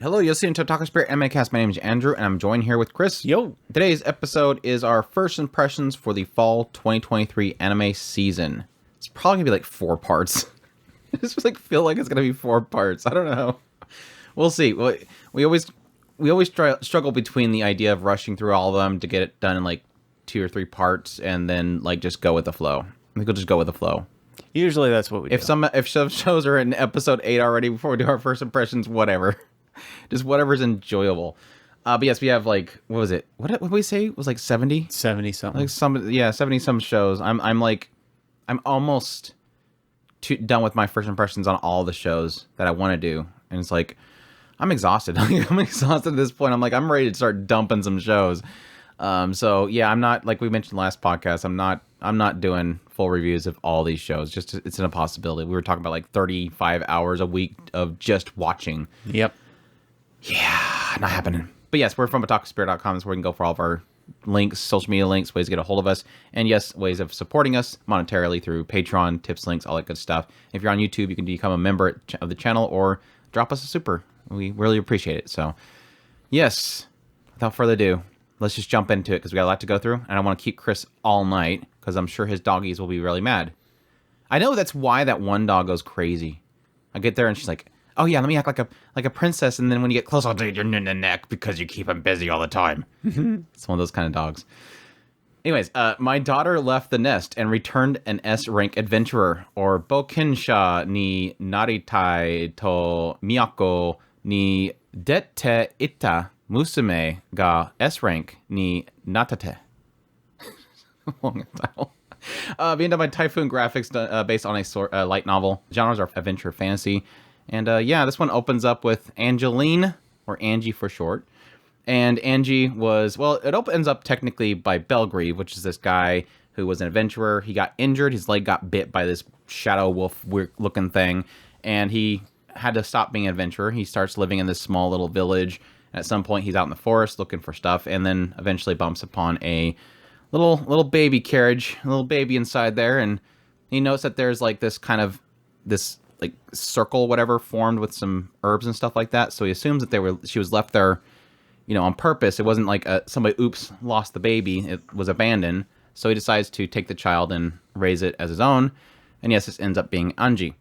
Hello, you're listening to Otaku Spirit Animecast. My name is Andrew, and I'm joined here with Chris. Yo. Today's episode is our first impressions for the fall 2023 anime season. It's probably gonna be like 4 parts. I just feel like it's gonna be 4 parts. I don't know. We'll see. We always struggle between the idea of rushing through all of them to get it done in like 2 or 3 parts, and then like just go with the flow. I think we'll just go with the flow. Usually that's what we do. If some shows are in episode 8 already before we do our first impressions, whatever. Just whatever's enjoyable. But yes, we have like, what was it? What did we say? It was like 70? 70 something. Like 70 some shows. I'm almost done with my first impressions on all the shows that I want to do. And it's like, I'm exhausted. I'm exhausted at this point. I'm like, I'm ready to start dumping some shows. So yeah, I'm not, like we mentioned last podcast, I'm not doing full reviews of all these shows. Just, it's an impossibility. We were talking about like 35 hours a week of just watching. Yep. Yeah, not happening. But yes, we're from otakuspirit.com. That's where we can go for all of our links, social media links, ways to get a hold of us. And yes, ways of supporting us monetarily through Patreon, tips, links, all that good stuff. If you're on YouTube, you can become a member of the channel or drop us a super. We really appreciate it. So yes, without further ado, let's just jump into it because we got a lot to go through. And I want to keep Chris all night because I'm sure his doggies will be really mad. I know that's why that one dog goes crazy. I get there and she's like, oh yeah, let me act like a princess, and then when you get close, I'll do your neck because you keep him busy all the time. It's one of those kind of dogs. Anyways, my daughter left the nest and returned an S-rank adventurer, or Bokinsha ni naritai to Miyako ni dette ita musume ga S-rank ni natate. Long title. Being done by Typhoon Graphics, based on a light novel. Genres are adventure fantasy. And yeah, this one opens up with Angeline, or Angie for short. And Angie was, well, it opens up technically by Belgrieve, which is this guy who was an adventurer. He got injured. His leg got bit by this shadow wolf weird looking thing. And he had to stop being an adventurer. He starts living in this small little village. And at some point, he's out in the forest looking for stuff. And then eventually bumps upon a little baby carriage, a little baby inside there. And he notes that there's like this kind of, this like circle, whatever, formed with some herbs and stuff like that. So he assumes that she was left there, you know, on purpose. It wasn't like somebody, oops, lost the baby. It was abandoned. So he decides to take the child and raise it as his own. And yes, this ends up being Anji.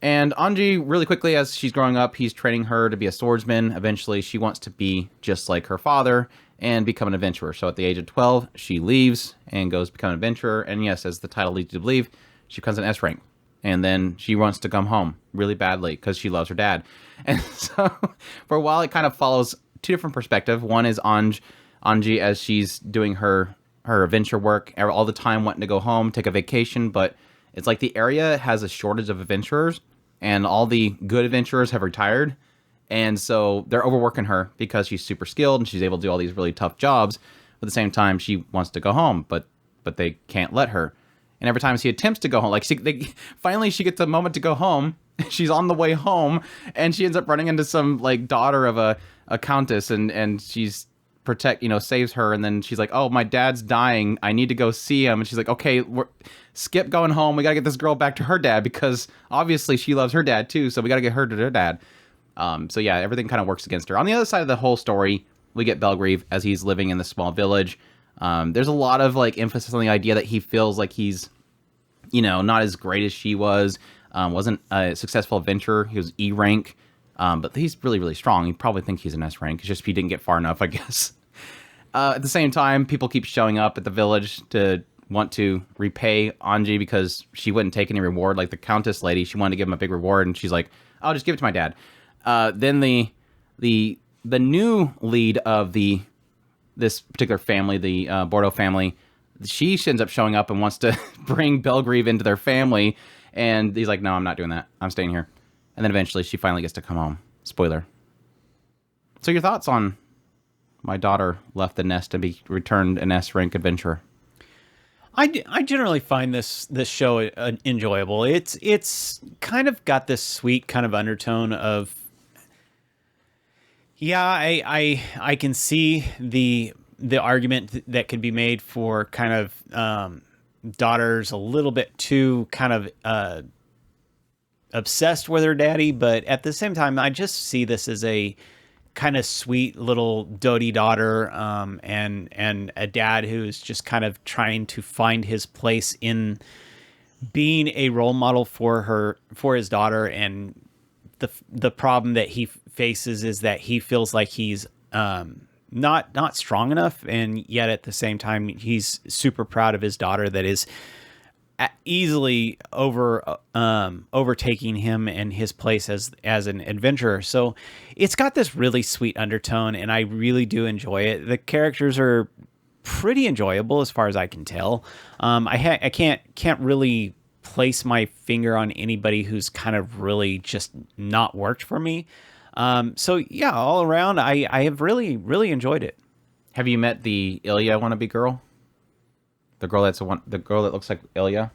And Anji, really quickly, as she's growing up, he's training her to be a swordsman. Eventually, she wants to be just like her father and become an adventurer. So at the age of 12, she leaves and goes to become an adventurer. And yes, as the title leads you to believe, she becomes an S rank. And then she wants to come home really badly because she loves her dad. And so for a while, it kind of follows 2 different perspectives. One is Anji as she's doing her adventure work all the time, wanting to go home, take a vacation. But it's like the area has a shortage of adventurers, and all the good adventurers have retired. And so they're overworking her because she's super skilled and she's able to do all these really tough jobs. But at the same time, she wants to go home, but they can't let her. And every time she attempts to go home, like finally she gets a moment to go home. She's on the way home, and she ends up running into some like daughter of a countess, and she's saves her. And then she's like, "Oh, my dad's dying. I need to go see him." And she's like, "Okay, skip going home. We gotta get this girl back to her dad because obviously she loves her dad too. So we gotta get her to her dad." So yeah, everything kind of works against her. On the other side of the whole story, we get Belgrieve as he's living in the small village. There's a lot of like emphasis on the idea that he feels like he's, not as great as she was. Wasn't a successful adventurer. He was E rank, but he's really, really strong. You probably think he's an S rank. It's just he didn't get far enough, I guess. At the same time, people keep showing up at the village to want to repay Anji because she wouldn't take any reward. Like the countess lady, she wanted to give him a big reward, and she's like, "I'll just give it to my dad." Then the new lead of this particular family, the Bordeaux family, she ends up showing up and wants to bring Belgrieve into their family. And he's like, "No, I'm not doing that. I'm staying here." And then eventually she finally gets to come home. Spoiler. So your thoughts on my daughter left the nest and be returned an S-rank adventurer? I generally find this show enjoyable. It's kind of got this sweet kind of undertone of, yeah, I can see the argument that could be made for kind of daughters a little bit too kind of obsessed with her daddy, but at the same time, I just see this as a kind of sweet little doty daughter, and a dad who's just kind of trying to find his place in being a role model for his daughter. And the problem that he faces is that he feels like he's not strong enough, and yet at the same time he's super proud of his daughter that is easily overtaking him and his place as an adventurer. So it's got this really sweet undertone, and I really do enjoy it. The characters are pretty enjoyable as far as I can tell. I can't really place my finger on anybody who's kind of really just not worked for me. So yeah, all around, I have really, really enjoyed it. Have you met the Ilya wannabe girl? The girl the girl that looks like Ilya?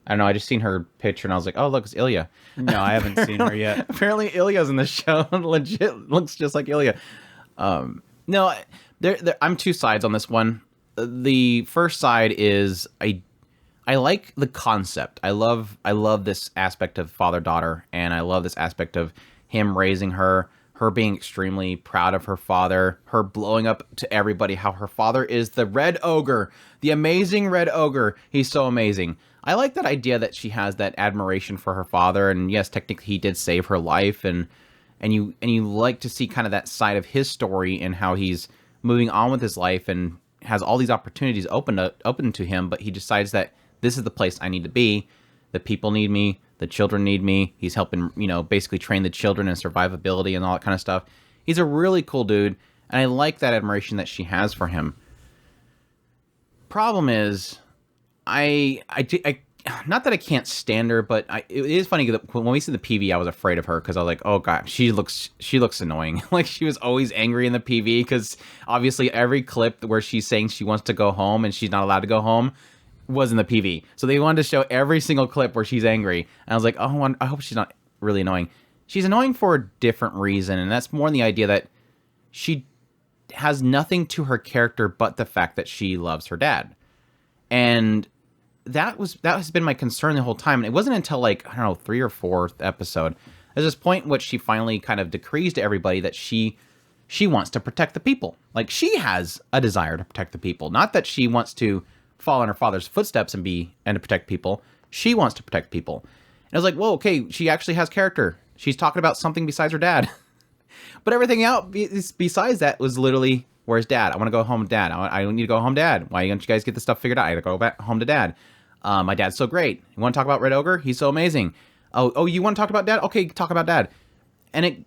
I don't know. I just seen her picture and I was like, oh, look, it's Ilya. No, I haven't seen her yet. Apparently Ilya's in the show and legit looks just like Ilya. No, I'm two sides on this one. The first side is I like the concept. I love this aspect of father-daughter, and I love this aspect of him raising her being extremely proud of her father, her blowing up to everybody how her father is the Red Ogre, the amazing Red Ogre. He's so amazing. I like that idea that she has that admiration for her father, and yes, technically he did save her life, and you like to see kind of that side of his story and how he's moving on with his life and has all these opportunities open to him, but he decides that this is the place I need to be. The people need me. The children need me. He's helping, basically train the children in survivability and all that kind of stuff. He's a really cool dude, and I like that admiration that she has for him. Problem is, I not that I can't stand her, but it is funny that when we see the PV, I was afraid of her because I was like, oh god, she looks annoying. Like she was always angry in the PV because obviously every clip where she's saying she wants to go home and she's not allowed to go home was in the PV. So they wanted to show every single clip where she's angry. And I was like, oh, I hope she's not really annoying. She's annoying for a different reason, and that's more in the idea that she has nothing to her character but the fact that she loves her dad. And that has been my concern the whole time. And it wasn't until like, I don't know, 3 or 4th episode, there's this point in which she finally kind of decrees to everybody that she wants to protect the people. Like she has a desire to protect the people. Not that she wants to follow in her father's footsteps and to protect people. She wants to protect people. And I was like, whoa, okay, she actually has character. She's talking about something besides her dad. But everything else besides that was literally, where's dad? I want to go home to dad. I need to go home, dad. Why don't you guys get this stuff figured out? I got to go back home to dad. My dad's so great. You want to talk about Red Ogre? He's so amazing. Oh, you want to talk about dad? Okay, talk about dad. And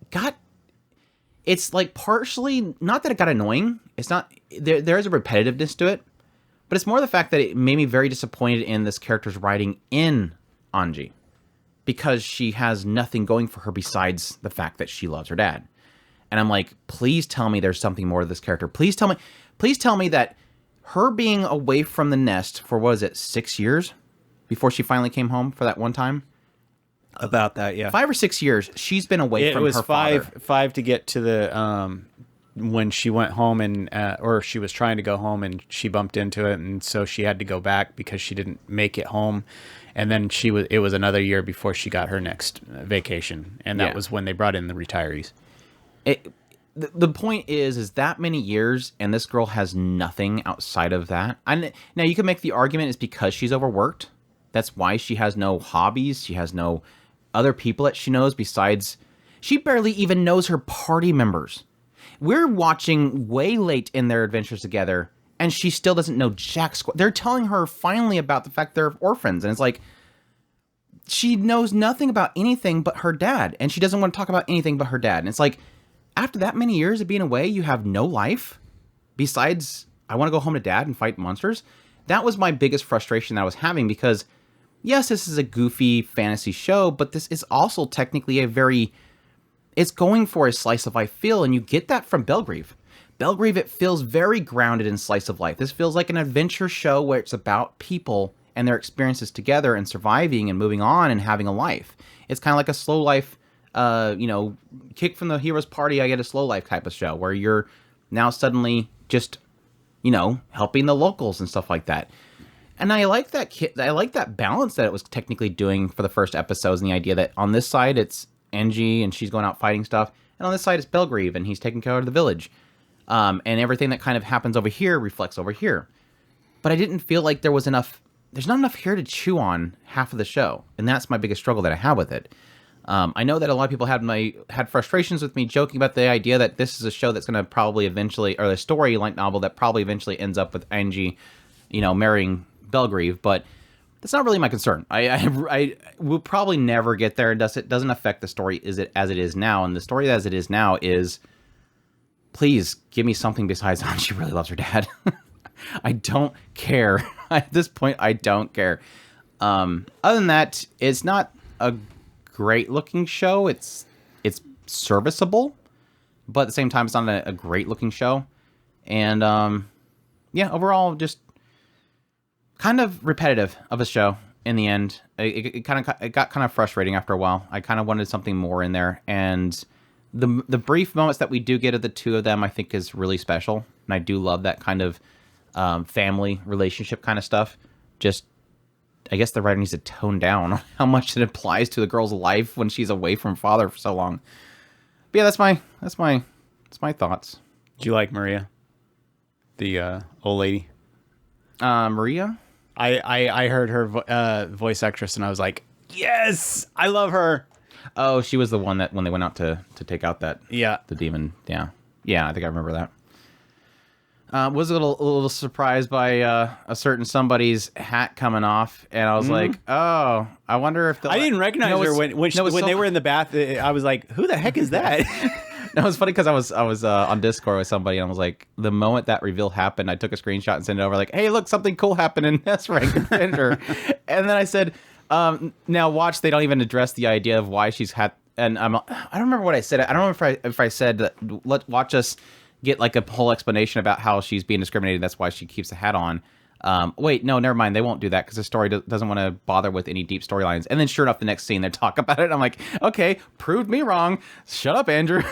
it's like partially, not that it got annoying. It's not, there is a repetitiveness to it. But it's more the fact that it made me very disappointed in this character's writing in Anji, because she has nothing going for her besides the fact that she loves her dad. And I'm like, please tell me there's something more to this character. Please tell me that her being away from the nest for, 6 years before she finally came home for that one time? About that, yeah. 5 or 6 years she's been away from her father. It was five to get to the when she went home and or she was trying to go home and she bumped into it, and so she had to go back because she didn't make it home. And then it was another year before she got her next vacation, and that was when they brought in the retirees. The point is that many years, and this girl has nothing outside of that. Now you can make the argument it's because she's overworked. That's why she has no hobbies. She has no other people that she knows besides. She barely even knows her party members. We're watching way late in their adventures together, and she still doesn't know jack squat. They're telling her finally about the fact they're orphans, and it's like she knows nothing about anything but her dad, and she doesn't want to talk about anything but her dad. And it's like, after that many years of being away, you have no life besides, I want to go home to dad and fight monsters. That was my biggest frustration that I was having, because yes, this is a goofy fantasy show, but this is also technically it's going for a slice of life feel, and you get that from Belgrave. Belgrave, it feels very grounded in slice of life. This feels like an adventure show where it's about people and their experiences together and surviving and moving on and having a life. It's kind of like a slow life, kick from the hero's party, I get a slow life type of show where you're now suddenly just, helping the locals and stuff like that. And I like that balance that it was technically doing for the first episodes, and the idea that on this side it's Angie and she's going out fighting stuff, and on this side it's Belgrieve, and he's taking care of the village. And everything that kind of happens over here reflects over here. But I didn't feel like there's not enough here to chew on half of the show, and that's my biggest struggle that I have with it. I know that a lot of people had frustrations with me joking about the idea that this is a show that's going to probably eventually, or a story like novel that probably eventually ends up with Angie, marrying Belgrieve, but that's not really my concern. I will probably never get there. It doesn't affect the story as it is now, and the story as it is now is, please give me something besides she really loves her dad. I don't care. At this point, I don't care. Other than that, it's not a great looking show. It's serviceable, but at the same time, it's not a great looking show. And overall, just kind of repetitive of a show in the end. It got kind of frustrating after a while. I kind of wanted something more in there, and the brief moments that we do get of the two of them, I think, is really special, and I do love that kind of family relationship kind of stuff. Just, I guess the writer needs to tone down how much it applies to the girl's life when she's away from father for so long. But yeah, that's my thoughts. Do you like Maria, the old lady? Maria? I heard her voice actress, and I was like, yes, I love her. Oh, she was the one that when they went out to take out the demon. Yeah, I think I remember that. Was a little surprised by a certain somebody's hat coming off, and I was like, "Oh, I wonder if I didn't recognize her when they were in the bath. I was like, "Who the heck is that?" No, it's funny because I was on Discord with somebody, and I was like, the moment that reveal happened, I took a screenshot and sent it over, like, "Hey, look, something cool happened in S-Rank Defender," and then I said, "Now watch, they don't even address the idea of why she's had." And I don't remember what I said. I don't know if I said that. Watch us get like a whole explanation about how she's being discriminated. That's why she keeps the hat on. Wait, no, never mind. They won't do that because the story doesn't want to bother with any deep storylines. And then sure enough, the next scene, they talk about it. I'm like, okay, proved me wrong. Shut up, Andrew.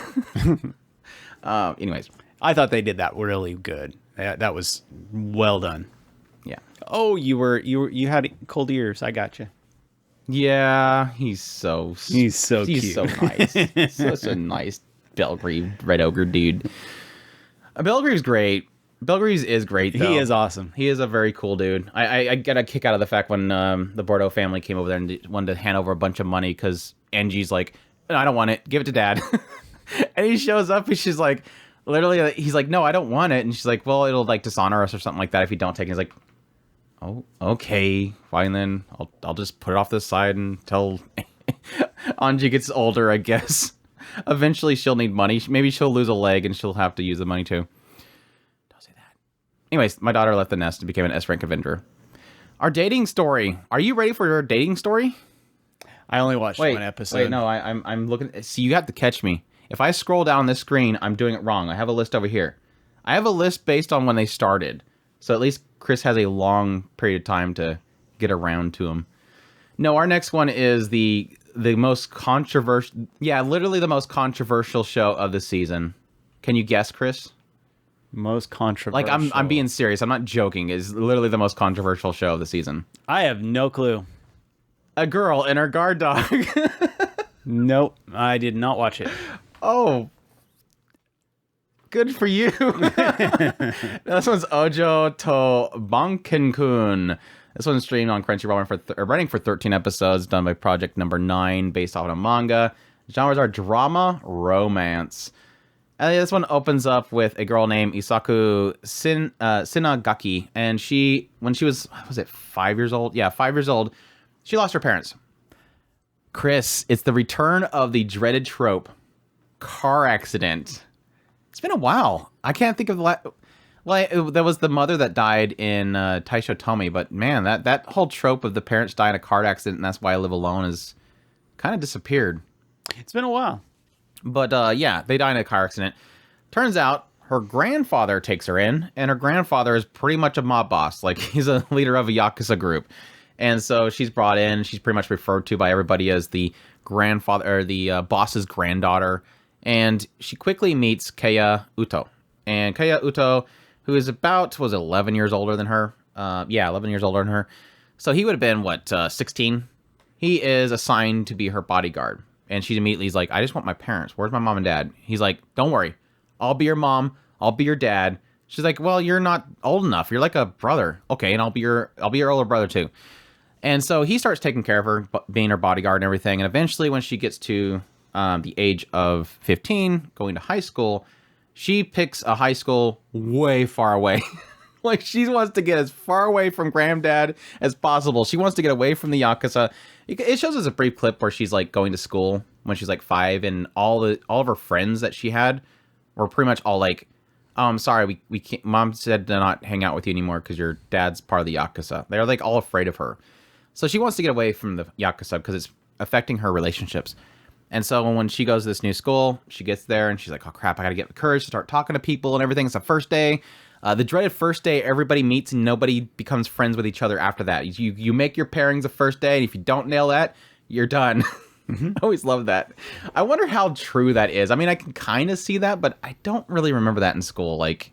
Anyways. I thought they did that really good. That was well done. Yeah. Oh, you had cold ears. I got you. Yeah, he's so cute. He's so nice. Such a nice Belgrieve Red Ogre dude. Belgrieve's great. Belgrieve is great, though. He is awesome. He is a very cool dude. I got a kick out of the fact when the Bordeaux family came over there and wanted to hand over a bunch of money because Angie's like, I don't want it. Give it to Dad. And he shows up and she's like, literally, he's like, no, I don't want it. And she's like, well, it'll like dishonor us or something like that if you don't take it. He's like, oh, okay, fine then. I'll just put it off this side until Angie gets older, I guess. Eventually, she'll need money. Maybe she'll lose a leg and she'll have to use the money too. Don't say that. Anyways, my daughter left the nest and became an S-Rank Avenger. Our dating story. Are you ready for your dating story? I only watched one episode. Wait, no, I'm looking. See, you have to catch me. If I scroll down this screen, I'm doing it wrong. I have a list over here. I have a list based on when they started. So at least Chris has a long period of time to get around to them. No, our next one is the most controversial, literally the most controversial show of the season. Can you guess, Chris? Most controversial. Like, I'm being serious. I'm not joking. It's literally the most controversial show of the season. I have no clue. A girl and her guard dog. Nope, I did not watch it. Oh, good for you. This one's Ojo to Bankenkun. This one's streamed on Crunchyroll running for 13 episodes, done by Project Number 9, based off of a manga. Genres are drama, romance. And this one opens up with a girl named Isaku Sinagaki. And when she was 5 years old? Yeah, 5 years old. She lost her parents. Chris, it's the return of the dreaded trope, car accident. It's been a while. I can't think of the last... Well, there was the mother that died in Taisho Tomi, but man, that whole trope of the parents die in a car accident and that's why I live alone is kind of disappeared. It's been a while. But they die in a car accident. Turns out her grandfather takes her in, and her grandfather is pretty much a mob boss. Like, he's a leader of a Yakuza group. And so she's brought in, she's pretty much referred to by everybody as the grandfather, or the boss's granddaughter. And she quickly meets Keiya Uto. And Keiya Uto, who is about, 11 years older than her. 11 years older than her. So he would have been, 16? He is assigned to be her bodyguard. And she immediately is like, I just want my parents. Where's my mom and dad? He's like, don't worry. I'll be your mom. I'll be your dad. She's like, well, you're not old enough. You're like a brother. Okay, and I'll be your older brother too. And so he starts taking care of her, being her bodyguard and everything. And eventually when she gets to the age of 15, going to high school, she picks a high school way far away. Like, she wants to get as far away from granddad as possible. She wants to get away from the Yakuza. It shows us a brief clip where she's, like, going to school when she's, like, 5, and all of her friends that she had were pretty much all like, oh, I'm sorry, we can't, Mom said to not hang out with you anymore because your dad's part of the Yakuza. They're, like, all afraid of her. So she wants to get away from the Yakuza because it's affecting her relationships. And so when she goes to this new school, she gets there and she's like, oh, crap, I got to get the courage to start talking to people and everything. It's the first day. The dreaded first day, everybody meets and nobody becomes friends with each other after that. You make your pairings the first day, and if you don't nail that, you're done. I always love that. I wonder how true that is. I mean, I can kind of see that, but I don't really remember that in school. Like,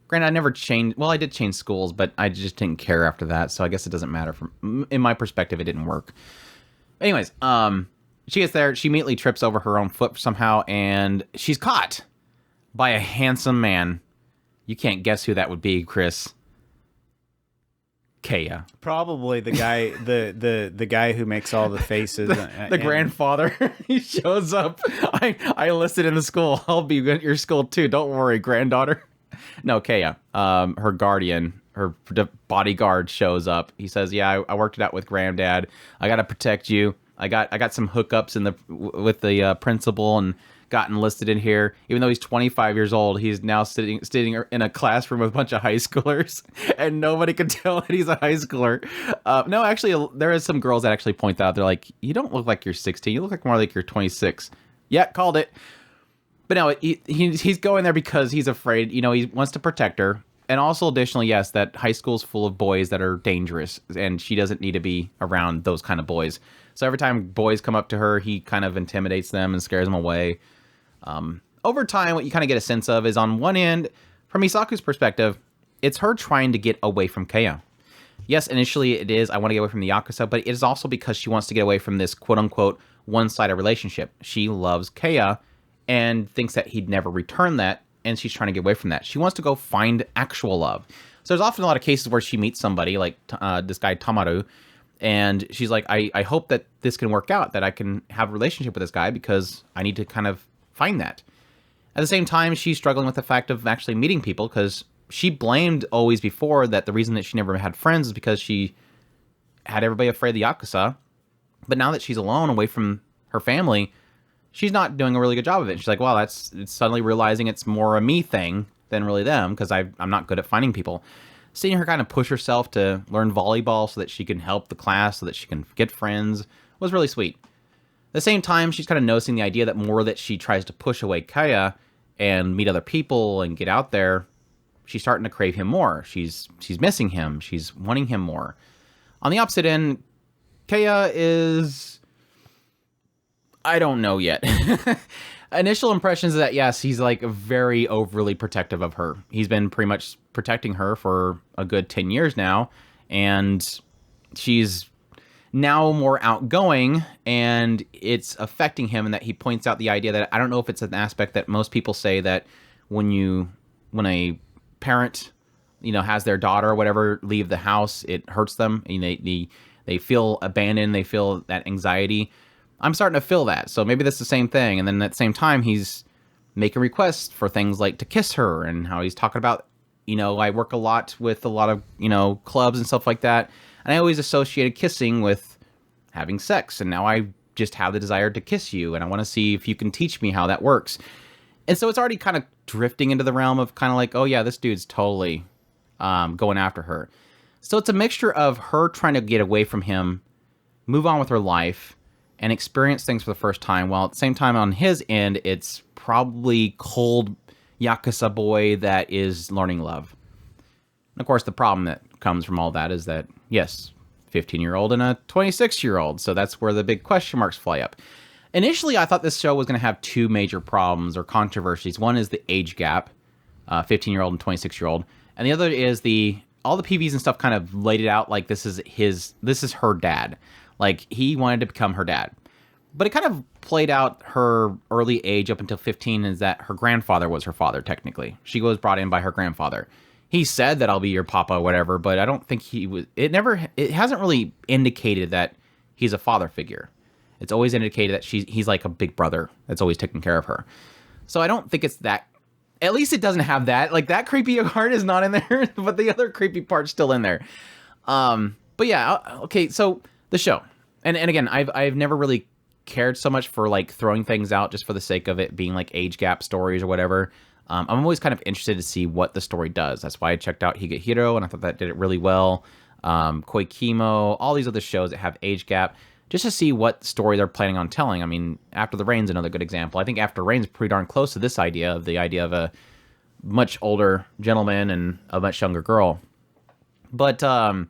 granted, I never changed. Well, I did change schools, but I just didn't care after that, so I guess it doesn't matter. In my perspective, it didn't work. Anyways, she gets there. She immediately trips over her own foot somehow, and she's caught by a handsome man. You can't guess who that would be, Chris. Kaya. Probably the guy, the guy who makes all the faces. The grandfather. He shows up. I enlisted in the school. I'll be at your school too. Don't worry, granddaughter. No, Kaya. Her guardian, her bodyguard shows up. He says, "Yeah, I worked it out with granddad. I got to protect you. I got some hookups with the principal and got enlisted in here. Even though he's 25 years old, he's now sitting in a classroom with a bunch of high schoolers, and nobody can tell that he's a high schooler." No, actually, there is some girls that actually point that out. They're like, "You don't look like you're 16. You look like more like you're 26." Yeah, called it. But no, he's going there because he's afraid. You know, he wants to protect her. And also, additionally, yes, that high school's full of boys that are dangerous, and she doesn't need to be around those kind of boys. So every time boys come up to her, he kind of intimidates them and scares them away. Over time, what you kind of get a sense of is, on one end, from Misaku's perspective, it's her trying to get away from Kaya. Yes, initially it is, I want to get away from the Yakuza, but it is also because she wants to get away from this quote-unquote one-sided relationship. She loves Kaya and thinks that he'd never return that, and she's trying to get away from that. She wants to go find actual love. So there's often a lot of cases where she meets somebody, like this guy Tamaru, and she's like, I hope that this can work out, that I can have a relationship with this guy because I need to kind of find that. At the same time, she's struggling with the fact of actually meeting people, because she blamed always before that the reason that she never had friends is because she had everybody afraid of the Yakuza. But now that she's alone, away from her family, she's not doing a really good job of it. She's like, well, it's suddenly realizing it's more a me thing than really them, because I'm not good at finding people. Seeing her kind of push herself to learn volleyball so that she can help the class, so that she can get friends, was really sweet. At the same time, she's kind of noticing the idea that more that she tries to push away Kaya and meet other people and get out there, she's starting to crave him more. She's missing him. She's wanting him more. On the opposite end, Kaya is... I don't know yet. Initial impressions is that, yes, he's like very overly protective of her. He's been pretty much protecting her for a good 10 years now, and she's now more outgoing, and it's affecting him, and that he points out the idea that, I don't know if it's an aspect that most people say that when a parent, has their daughter or whatever leave the house, it hurts them, and they feel abandoned, they feel that anxiety. I'm starting to feel that, so maybe that's the same thing. And then at the same time, he's making requests for things like to kiss her, and how he's talking about, I work a lot with a lot of, clubs and stuff like that, and I always associated kissing with having sex, and now I just have the desire to kiss you, and I want to see if you can teach me how that works. And so it's already kind of drifting into the realm of kind of like, oh yeah, this dude's totally going after her. So it's a mixture of her trying to get away from him, move on with her life, and experience things for the first time, while at the same time on his end, it's probably cold Yakuza boy that is learning love. And of course, the problem that comes from all that is that, yes, 15-year-old and a 26-year-old, so that's where the big question marks fly up. Initially, I thought this show was going to have two major problems or controversies. One is the age gap, 15-year-old and 26-year-old, and the other is all the PVs and stuff kind of laid it out like this is her dad. Like, he wanted to become her dad. but it kind of played out her early age up until 15 is that her grandfather was her father, technically. She was brought in by her grandfather. He said that I'll be your papa, whatever, but I don't think he was, it hasn't really indicated that he's a father figure. It's always indicated that he's like a big brother that's always taking care of her. So I don't think it's that, at least it doesn't have that. Like that creepy part is not in there, but the other creepy part's still in there. But yeah, okay, so the show. And again, I've never really cared so much for like throwing things out just for the sake of it being like age gap stories or whatever. I'm always kind of interested to see what the story does. That's why I checked out Higehiro, and I thought that did it really well. Koikimo, all these other shows that have age gap, just to see what story they're planning on telling. I mean, After the Rain's another good example. I think After Rain's pretty darn close to this idea of a much older gentleman and a much younger girl. But I'm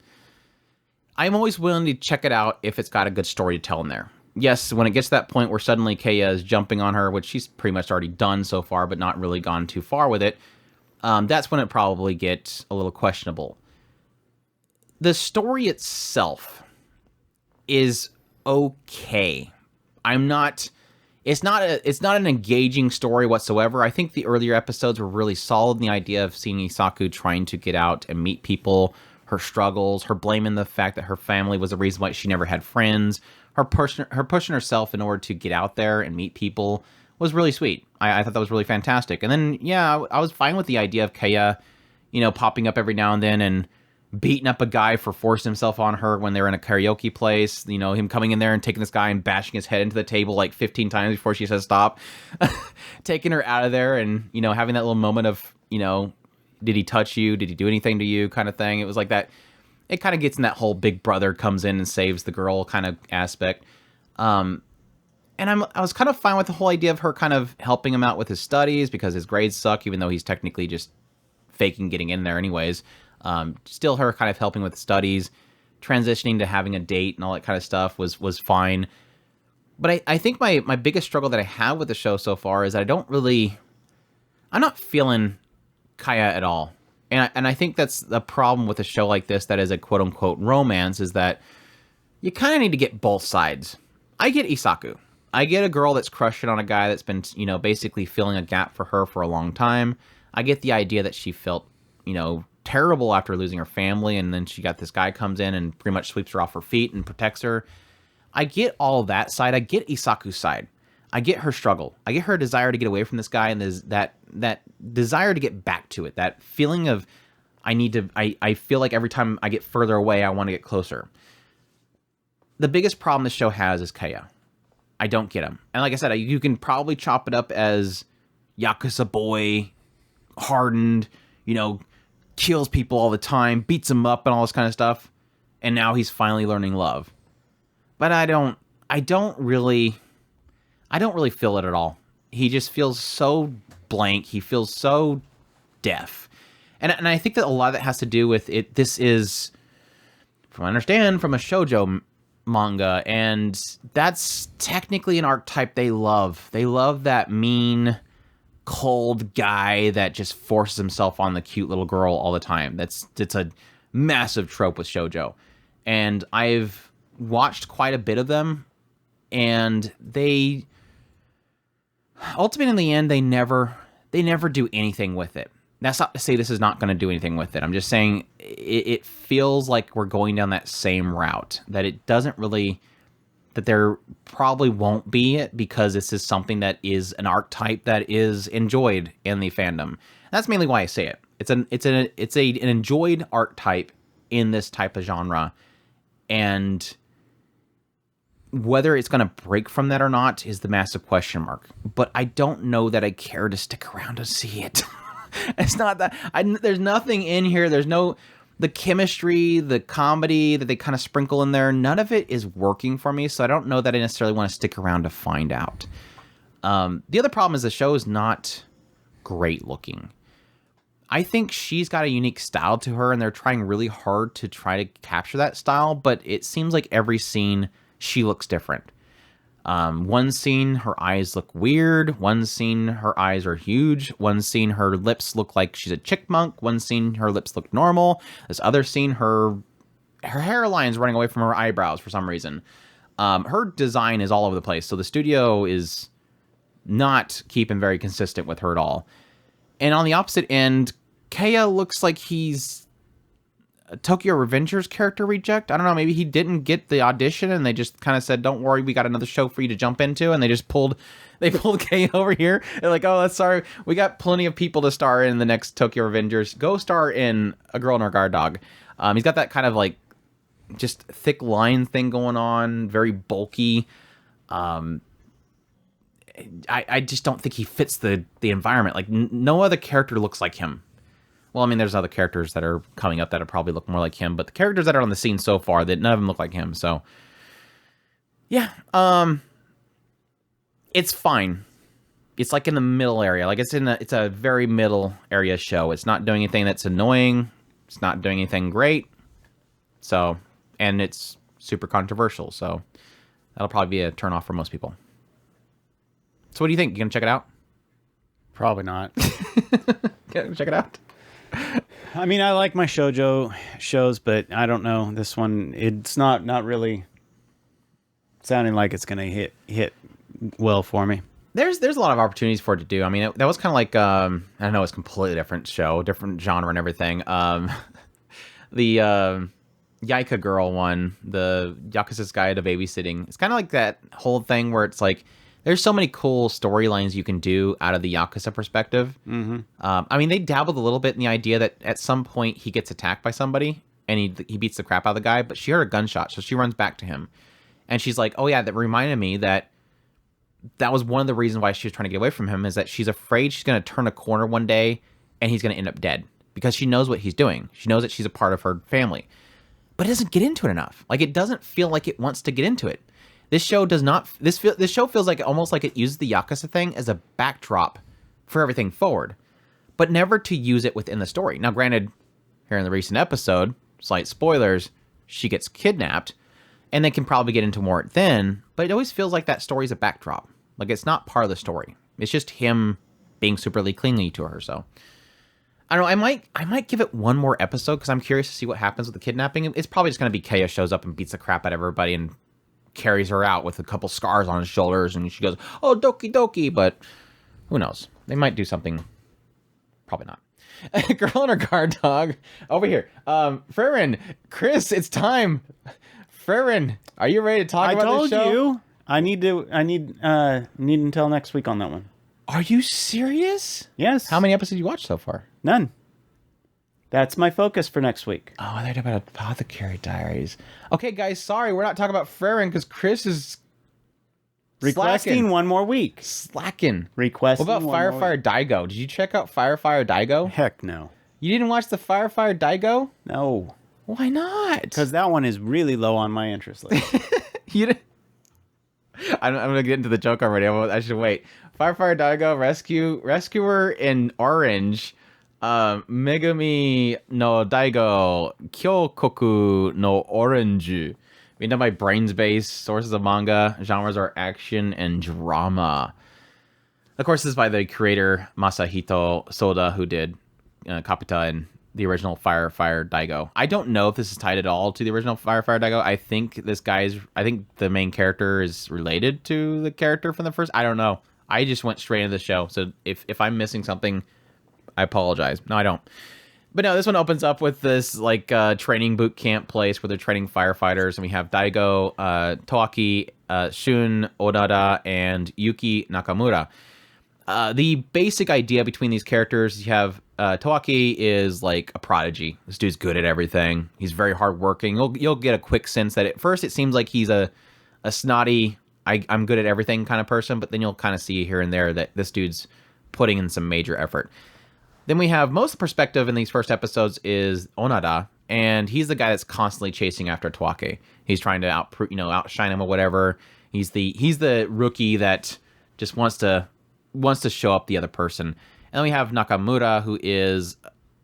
always willing to check it out if it's got a good story to tell in there. Yes, when it gets to that point where suddenly Keiya is jumping on her, which she's pretty much already done so far, but not really gone too far with it, that's when it probably gets a little questionable. The story itself is okay. It's not an engaging story whatsoever. I think the earlier episodes were really solid in the idea of seeing Isaku trying to get out and meet people, her struggles, her blaming the fact that her family was the reason why she never had friends, her pushing herself in order to get out there and meet people was really sweet. I thought that was really fantastic. And then, yeah, I was fine with the idea of Keiya, popping up every now and then and beating up a guy for forcing himself on her when they were in a karaoke place. Him coming in there and taking this guy and bashing his head into the table like 15 times before she says stop. Taking her out of there and, having that little moment of, did he touch you? Did he do anything to you kind of thing? It was like that. It kind of gets in that whole big brother comes in and saves the girl kind of aspect. And I was kind of fine with the whole idea of her kind of helping him out with his studies because his grades suck, even though he's technically just faking getting in there anyways. Still her kind of helping with studies, transitioning to having a date and all that kind of stuff was fine. But I think my biggest struggle that I have with the show so far is that I'm not feeling Keiya at all. And I think that's the problem with a show like this that is a quote-unquote romance is that you kind of need to get both sides. I get Isaku. I get a girl that's crushing on a guy that's been, basically filling a gap for her for a long time. I get the idea that she felt, terrible after losing her family, and then she got this guy comes in and pretty much sweeps her off her feet and protects her. I get all that side. I get Isaku's side. I get her struggle. I get her desire to get away from this guy, and there's that desire to get back to it. That feeling of I feel like every time I get further away, I want to get closer. The biggest problem this show has is Keiya. I don't get him. And like I said, you can probably chop it up as Yakuza boy, hardened, kills people all the time, beats them up and all this kind of stuff. And now he's finally learning love. But I don't really feel it at all. He just feels so blank. He feels so deaf. And I think that a lot of that has to do with it. This is, from what I understand, from a shoujo manga, and that's technically an archetype they love. They love that mean, cold guy that just forces himself on the cute little girl all the time. It's a massive trope with shoujo. And I've watched quite a bit of them, and they ultimately in the end they never do anything with it. That's not to say this is not going to do anything with it. I'm just saying it feels like we're going down that same route, that it doesn't really, that there probably won't be it because this is something that is an archetype that is enjoyed in the fandom. That's mainly why I say it. It's an enjoyed archetype in this type of genre, and whether it's going to break from that or not is the massive question mark. But I don't know that I care to stick around to see it. It's not that there's nothing in here. There's the chemistry, the comedy that they kind of sprinkle in there. None of it is working for me. So I don't know that I necessarily want to stick around to find out. The other problem is the show is not great looking. I think she's got a unique style to her, and they're trying really hard to try to capture that style. But it seems like every scene she looks different. One scene, her eyes look weird. One scene, her eyes are huge. One scene, her lips look like she's a chickmunk. One scene, her lips look normal. This other scene, her hairline's running away from her eyebrows for some reason. Her design is all over the place, so the studio is not keeping very consistent with her at all. And on the opposite end, Keiya looks like he's a Tokyo Revengers character reject. I don't know, maybe he didn't get the audition and they just kind of said, don't worry, we got another show for you to jump into, and they pulled Keiya over here. They're like, oh, that's sorry, we got plenty of people to star in the next Tokyo Revengers. Go star in A Girl and Her Guard Dog. He's got that kind of like just thick line thing going on, very bulky. I just don't think he fits the environment. Like, no other character looks like him. Well, I mean, there's other characters that are coming up that'll probably look more like him, but the characters that are on the scene so far, that none of them look like him. So, yeah, it's fine. It's like in the middle area. Like it's a very middle area show. It's not doing anything that's annoying. It's not doing anything great. So, and it's super controversial. So, that'll probably be a turnoff for most people. So what do you think? You gonna check it out? Probably not. Check it out. I mean, I like my shoujo shows, but I don't know. This one, it's not really sounding like it's gonna hit well for me. There's a lot of opportunities for it to do. I mean, that was kind of like I don't know, it's a completely different show, different genre and everything. The Yaika Girl one, the Yakuza's Guide to Babysitting. It's kind of like that whole thing where it's like, there's so many cool storylines you can do out of the Yakuza perspective. Mm-hmm. I mean, they dabbled a little bit in the idea that at some point he gets attacked by somebody and he beats the crap out of the guy, but she heard a gunshot, so she runs back to him. And she's like, oh yeah, that reminded me that was one of the reasons why she was trying to get away from him, is that she's afraid she's going to turn a corner one day and he's going to end up dead, because she knows what he's doing. She knows that she's a part of her family. But it doesn't get into it enough. Like, it doesn't feel like it wants to get into it. This show does not. This show feels like almost like it uses the Yakuza thing as a backdrop for everything forward, but never to use it within the story. Now, granted, here in the recent episode, slight spoilers, she gets kidnapped, and they can probably get into more then. But it always feels like that story is a backdrop. Like, it's not part of the story. It's just him being superly clingy to her. So I don't know. I might give it one more episode because I'm curious to see what happens with the kidnapping. It's probably just going to be Keiya shows up and beats the crap out of everybody and carries her out with a couple scars on his shoulders, and she goes, oh, doki doki, but who knows? They might do something. Probably not. Girl and Her Guard Dog over here. Farron, Chris, it's time. Farron, are you ready to talk about this show? I told you. I need until next week on that one. Are you serious? Yes. How many episodes you watched so far? None. That's my focus for next week. Oh, they're talking about Apothecary Diaries. Okay, guys, sorry, we're not talking about Farron because Chris is requesting one more week. Slacking. Requesting. What about Firefighter Daigo? Did you check out Firefighter Daigo? Heck no. You didn't watch the Firefighter Daigo? No. Why not? Because that one is really low on my interest list. You didn't... I'm going to get into the joke already. I should wait. Firefighter Daigo, Rescuer in Orange... Megami no Daigo Kyokoku no Orange. Being done by Brains Base. Sources of manga. Genres are action and drama. Of course, this is by the creator Masahito Soda, who did Kapita and the original Firefighter Daigo. I don't know if this is tied at all to the original Firefighter Daigo. I think the main character is related to the character from the first. I don't know. I just went straight into the show. So if I'm missing something, I apologize. No, I don't. But no, this one opens up with this like training boot camp place where they're training firefighters, and we have Daigo, Toaki, Shun Odada, and Yuki Nakamura. The basic idea between these characters, you have Toaki is like a prodigy. This dude's good at everything. He's very hardworking. You'll get a quick sense that at first it seems like he's a snotty, I'm good at everything kind of person, but then you'll kind of see here and there that this dude's putting in some major effort. Then we have most of the perspective in these first episodes is Onada, and he's the guy that's constantly chasing after Toaki. He's trying to outshine him or whatever. He's the rookie that just wants to show up the other person. And then we have Nakamura, who is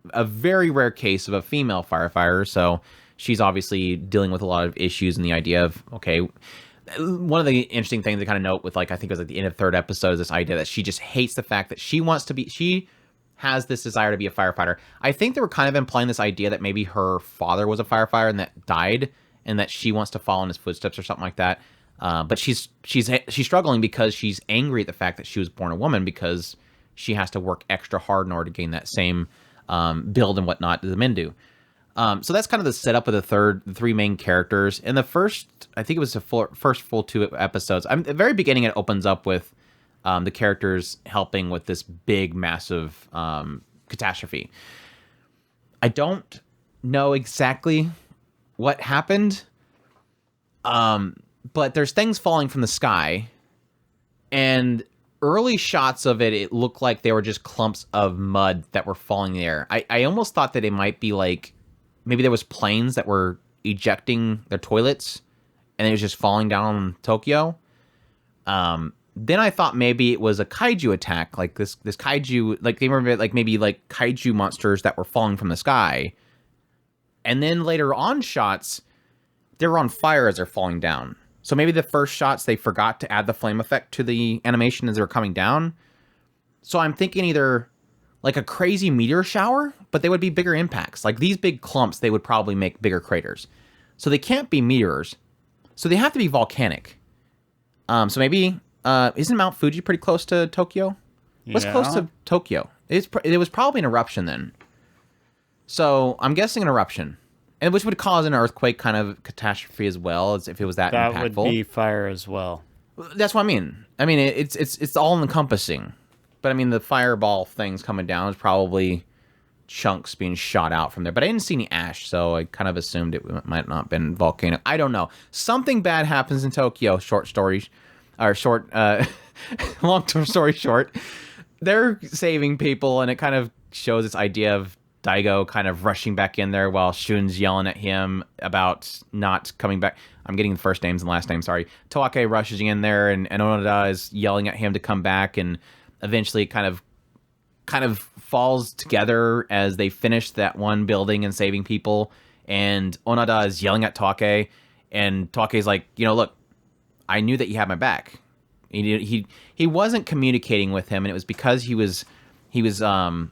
a very rare case of a female firefighter. So she's obviously dealing with a lot of issues in the idea of, okay, one of the interesting things to kind of note with, like, I think it was like the end of the third episode, is this idea that she just hates the fact that she has this desire to be a firefighter. I think they were kind of implying this idea that maybe her father was a firefighter and that died, and that she wants to follow in his footsteps or something like that. But she's struggling because she's angry at the fact that she was born a woman, because she has to work extra hard in order to gain that same build and whatnot that the men do. So that's kind of the setup of the three main characters. In the first, I think it was the first full 2 episodes. At the very beginning, it opens up with the characters helping with this big, massive catastrophe. I don't know exactly what happened, but there's things falling from the sky, and early shots of it, it looked like they were just clumps of mud that were falling in the air. I almost thought that it might be like, maybe there was planes that were ejecting their toilets, and it was just falling down on Tokyo. Then I thought maybe it was a kaiju attack, like this kaiju, like they remember like maybe like kaiju monsters that were falling from the sky. And then later on shots, they were on fire as they're falling down. So maybe the first shots, they forgot to add the flame effect to the animation as they were coming down. So I'm thinking either like a crazy meteor shower, but they would be bigger impacts. Like these big clumps, they would probably make bigger craters. So they can't be meteors. So they have to be volcanic. So maybe, isn't Mount Fuji pretty close to Tokyo? What's close to Tokyo? It was probably an eruption then. So I'm guessing an eruption. And which would cause an earthquake kind of catastrophe as well, as if it was that impactful. That would be fire as well. That's what I mean. I mean, it's all encompassing. But I mean, the fireball things coming down is probably chunks being shot out from there. But I didn't see any ash, so I kind of assumed it might not have been volcanic. I don't know. Something bad happens in Tokyo. Long-term story short. They're saving people, and it kind of shows this idea of Daigo kind of rushing back in there while Shun's yelling at him about not coming back. I'm getting the first names and last names, sorry. Toake rushes in there, and Onoda is yelling at him to come back, and eventually it kind of falls together as they finish that one building and saving people. And Onoda is yelling at Toake, and Toake's like, look, I knew that you had my back. He wasn't communicating with him, and it was because he was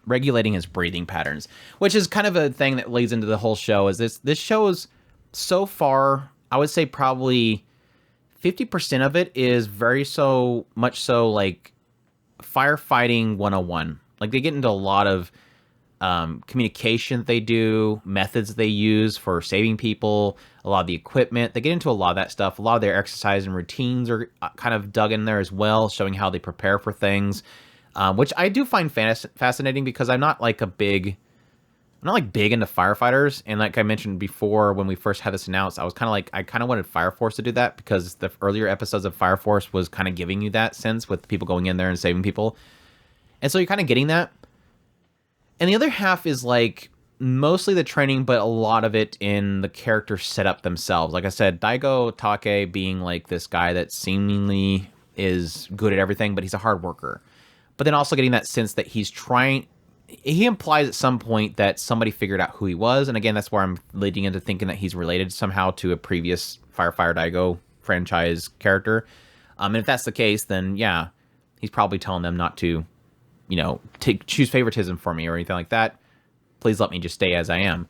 regulating his breathing patterns, which is kind of a thing that leads into the whole show. Is this show is so far, I would say probably 50% of it is very much so like firefighting 101. Like they get into a lot of communication that they do, methods they use for saving people, a lot of the equipment. They get into a lot of that stuff. A lot of their exercise and routines are kind of dug in there as well, showing how they prepare for things. Which I do find fascinating, because I'm not big into firefighters. And like I mentioned before, when we first had this announced, I kind of wanted Fire Force to do that, because the earlier episodes of Fire Force was kind of giving you that sense with people going in there and saving people. And so you're kind of getting that. And the other half is like mostly the training, but a lot of it in the character setup themselves. Like I said, Daigo Take being like this guy that seemingly is good at everything, but he's a hard worker. But then also getting that sense that he implies at some point that somebody figured out who he was. And again, that's where I'm leading into thinking that he's related somehow to a previous Firefighter Daigo franchise character. And if that's the case, then yeah, he's probably telling them not to, choose favoritism for me or anything like that. Please let me just stay as I am.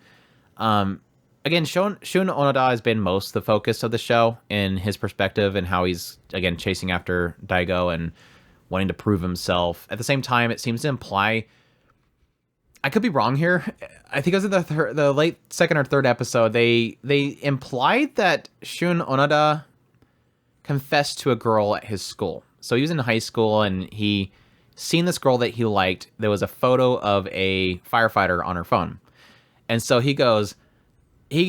Again, Shun Onoda has been most the focus of the show in his perspective, and how he's, again, chasing after Daigo and wanting to prove himself. At the same time, it seems to imply, I could be wrong here, I think it was in the late second or third episode, they implied that Shun Onoda confessed to a girl at his school. So he was in high school, and he seen this girl that he liked. There was a photo of a firefighter on her phone. And so he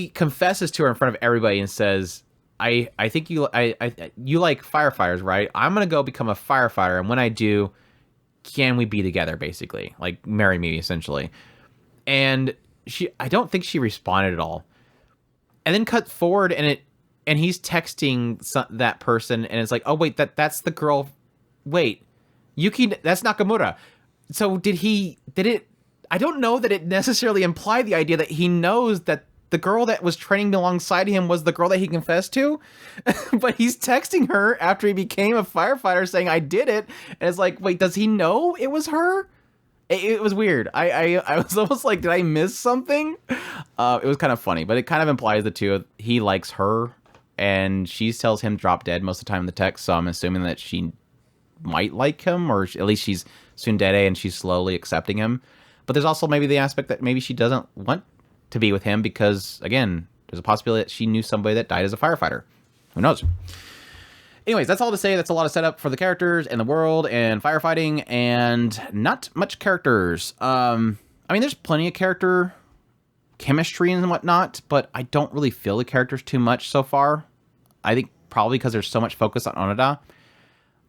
confesses to her in front of everybody and says, I think you like firefighters, right? I'm going to go become a firefighter. And when I do, can we be together, basically? Like, marry me, essentially. And I don't think she responded at all. And then cut forward, and he's texting that person, and it's like, oh, wait, that's the girl. Wait, Yuki, that's Nakamura. So did it, I don't know that it necessarily implied the idea that he knows that the girl that was training alongside him was the girl that he confessed to, but he's texting her after he became a firefighter saying, I did it. And it's like, wait, does he know it was her? It was weird. I was almost like, did I miss something? It was kind of funny, but it kind of implies the two. He likes her, and she tells him drop dead most of the time in the text, so I'm assuming that she might like him, or at least she's tsundere and she's slowly accepting him. But there's also maybe the aspect that maybe she doesn't want to be with him because, again, there's a possibility that she knew somebody that died as a firefighter. Who knows? Anyways, that's all to say. That's a lot of setup for the characters and the world and firefighting, and not much characters. I mean, there's plenty of character chemistry and whatnot, but I don't really feel the characters too much so far. I think probably because there's so much focus on Onoda.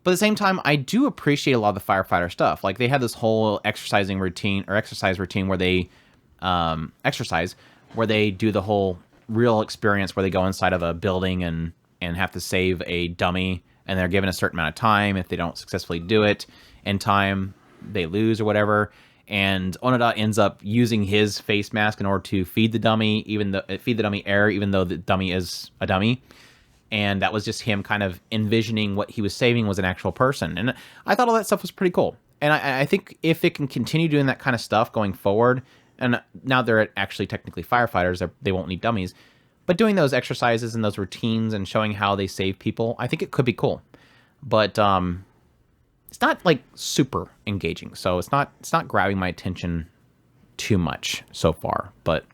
But at the same time, I do appreciate a lot of the firefighter stuff. Like, they had this whole exercise routine where they exercise, where they do the whole real experience where they go inside of a building and have to save a dummy, and they're given a certain amount of time. If they don't successfully do it in time, they lose or whatever. And Onoda ends up using his face mask in order to feed the dummy, feed the dummy air, even though the dummy is a dummy. And that was just him kind of envisioning what he was saving was an actual person. And I thought all that stuff was pretty cool. And I think if it can continue doing that kind of stuff going forward, and now they're actually technically firefighters, they won't need dummies, but doing those exercises and those routines and showing how they save people, I think it could be cool. But it's not like super engaging, so it's not grabbing my attention too much so far. But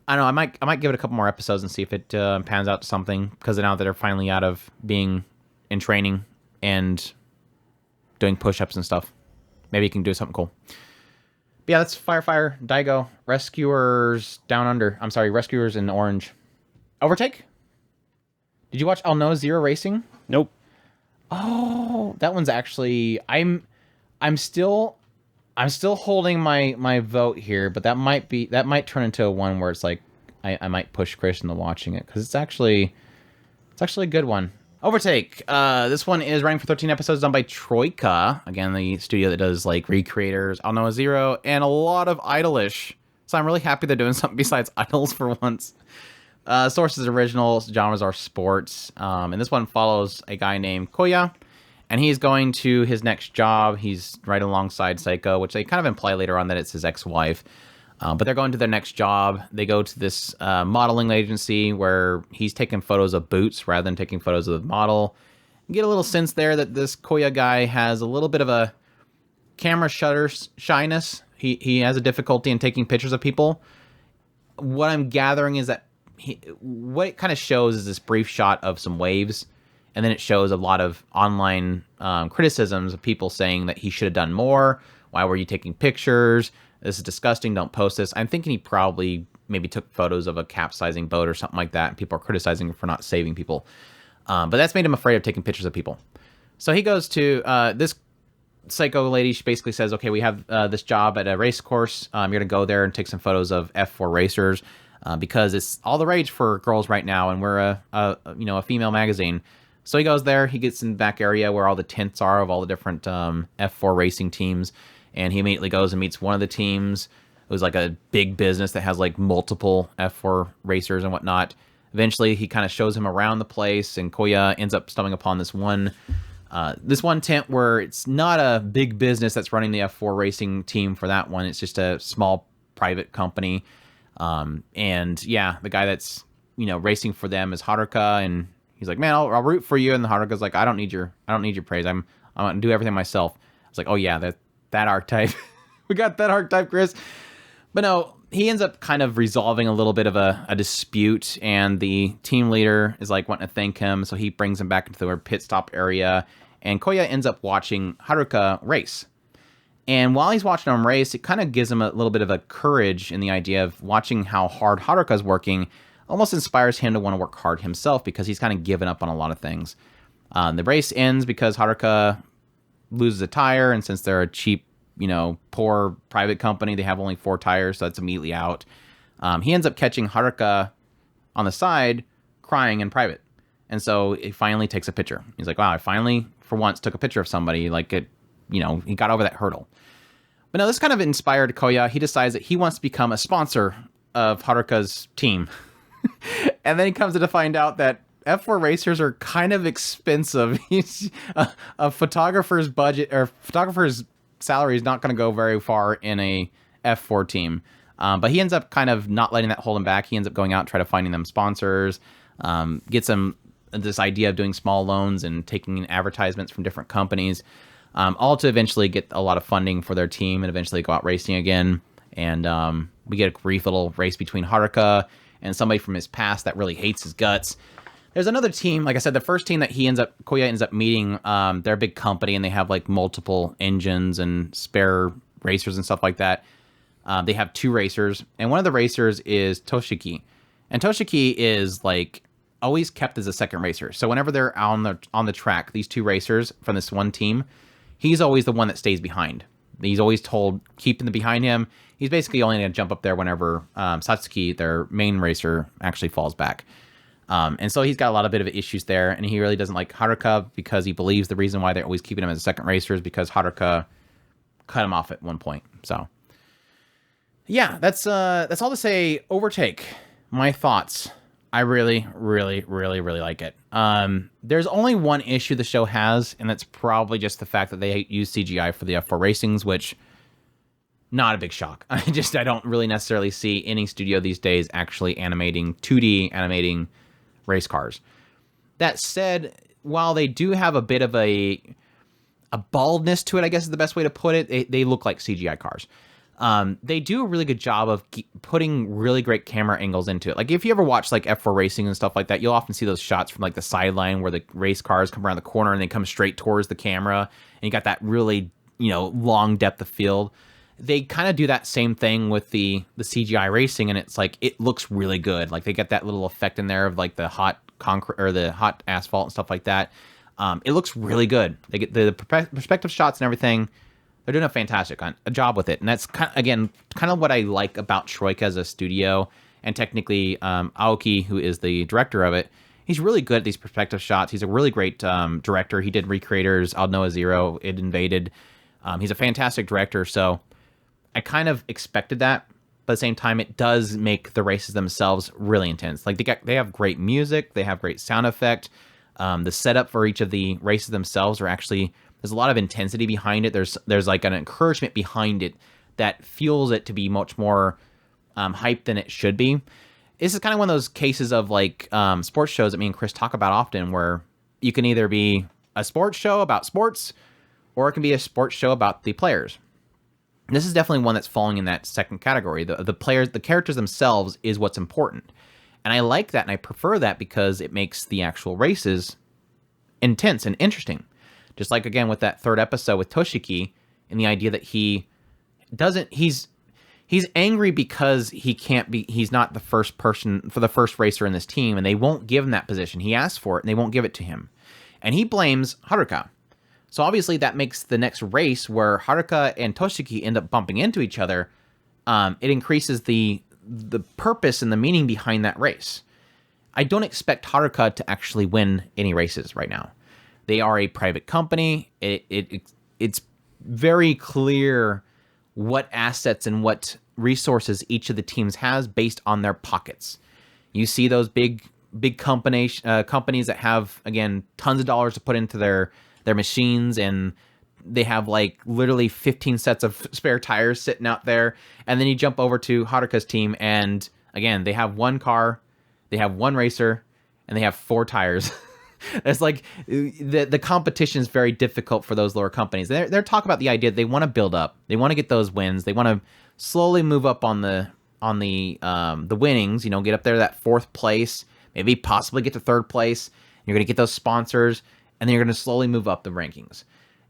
I don't know, I might give it a couple more episodes and see if it pans out to something, because now that they're finally out of being in training and doing push-ups and stuff, maybe you can do something cool. But yeah, that's Firefighter Daigo, Rescuers Down Under. I'm sorry, Rescuers in Orange. Overtake? Did you watch I'll Know Zero Racing? Nope. Oh, that one's actually I'm still holding my vote here, but that might turn into a one where it's like I might push Chris into watching it, because it's actually a good one. Overtake. This one is running for 13 episodes, done by Troika. Again, the studio that does like Recreators, I'll Know Zero, and a lot of Idolish. So I'm really happy they're doing something besides Idols for once. Source is original, genres are sports, and this one follows a guy named Koya, and he's going to his next job. He's right alongside Seiko, which they kind of imply later on that it's his ex-wife, but they're going to their next job. They go to this modeling agency where he's taking photos of boots rather than taking photos of the model. You get a little sense there that this Koya guy has a little bit of a camera shutter shyness. He has a difficulty in taking pictures of people. What I'm gathering is that what it kind of shows is this brief shot of some waves, and then it shows a lot of online criticisms of people saying that he should have done more. Why were you taking pictures? This is disgusting. Don't post this. I'm thinking he probably maybe took photos of a capsizing boat or something like that, and people are criticizing him for not saving people. But that's made him afraid of taking pictures of people. So he goes to this Psycho lady. She basically says, okay, we have this job at a race course. You're going to go there and take some photos of F4 racers. Because it's all the rage for girls right now, and we're a female magazine. So he goes there. He gets in the back area where all the tents are of all the different F4 racing teams, and he immediately goes and meets one of the teams. It was like a big business that has like multiple F4 racers and whatnot. Eventually, he kind of shows him around the place, and Koya ends up stumbling upon this one tent where it's not a big business that's running the F4 racing team for that one. It's just a small private company. And yeah, the guy that's, racing for them is Haruka, and he's like, man, I'll root for you. And the Haruka's like, I don't need your praise. I'm going to do everything myself. I was like, oh yeah, that archetype. We got that archetype, Chris. But no, he ends up kind of resolving a little bit of a dispute, and the team leader is like wanting to thank him. So he brings him back into the pit stop area, and Koya ends up watching Haruka race. And while he's watching him race, it kind of gives him a little bit of a courage in the idea of watching how hard Haruka's working. Almost inspires him to want to work hard himself, because he's kind of given up on a lot of things. The race ends because Haruka loses a tire, and since they're a cheap, poor private company, they have only 4 tires, so that's immediately out. He ends up catching Haruka on the side, crying in private. And so he finally takes a picture. He's like, wow, I finally, for once, took a picture of somebody. Like, he got over that hurdle. But no, this kind of inspired Koya. He decides that he wants to become a sponsor of Haruka's team. And then he comes to find out that F4 racers are kind of expensive. A photographer's budget, or photographer's salary, is not going to go very far in a F4 team. But he ends up kind of not letting that hold him back. He ends up going out and trying to finding them sponsors. Get some this idea of doing small loans and taking advertisements from different companies, all to eventually get a lot of funding for their team and eventually go out racing again. And we get a brief little race between Haruka and somebody from his past that really hates his guts. There's another team, like I said, the first team that Koya ends up meeting, they're a big company and they have like multiple engines and spare racers and stuff like that. They have 2 racers, and one of the racers is Toshiki. And Toshiki is like always kept as a second racer. So whenever they're on the track, these 2 racers from this one team, he's always the one that stays behind. He's always told, keeping them behind him. He's basically only going to jump up there whenever Satsuki, their main racer, actually falls back. And so he's got a lot of bit of issues there, and he really doesn't like Haruka because he believes the reason why they're always keeping him as a second racer is because Haruka cut him off at one point. So yeah, that's all to say. Overtake. My thoughts. I really, really, really, really like it. There's only one issue the show has, and that's probably just the fact that they use CGI for the F4 racings, which not a big shock. I don't really necessarily see any studio these days actually 2D animating race cars. That said, while they do have a bit of a baldness to it, I guess is the best way to put it, they look like CGI cars. They do a really good job of putting really great camera angles into it. Like if you ever watch like F4 racing and stuff like that, you'll often see those shots from like the sideline where the race cars come around the corner and they come straight towards the camera, and you got that really, long depth of field. They kind of do that same thing with the CGI racing, and it's like it looks really good. Like they get that little effect in there of like the hot concrete or the hot asphalt and stuff like that. It looks really good. They get the perspective shots and everything. They're doing a fantastic job with it, and that's kind of what I like about Troika as a studio. And technically, Aoki, who is the director of it, he's really good at these perspective shots. He's a really great director. He did Recreators, I'll Know a Zero, It Invaded. He's a fantastic director, so I kind of expected that, but at the same time, it does make the races themselves really intense. Like they have great music, they have great sound effect. The setup for each of the races themselves are actually, there's a lot of intensity behind it. There's like an encouragement behind it that fuels it to be much more hype than it should be. This is kind of one of those cases of like sports shows that me and Chris talk about often, where you can either be a sports show about sports, or it can be a sports show about the players. This is definitely one that's falling in that second category. The players, the characters themselves is what's important. And I like that, and I prefer that because it makes the actual races intense and interesting. Just like, again, with that third episode with Toshiki, and the idea that he's angry because he's not the first person for the first racer in this team, and they won't give him that position. He asked for it, and they won't give it to him. And he blames Haruka. So obviously that makes the next race where Haruka and Toshiki end up bumping into each other, it increases the purpose and the meaning behind that race. I don't expect Haruka to actually win any races right now. They are a private company. It's very clear what assets and what resources each of the teams has based on their pockets. You see those big companies that have, again, tons of dollars to put into their machines, and they have like literally 15 sets of spare tires sitting out there. And then you jump over to Haruka's team, and again, they have one car, they have one racer, and they have 4 tires. It's like the competition is very difficult for those lower companies. They're talking about the idea that they want to build up, they want to get those wins, they want to slowly move up on the winnings. Get up there to that 4th place, maybe possibly get to 3rd place. You're going to get those sponsors, and then you're going to slowly move up the rankings.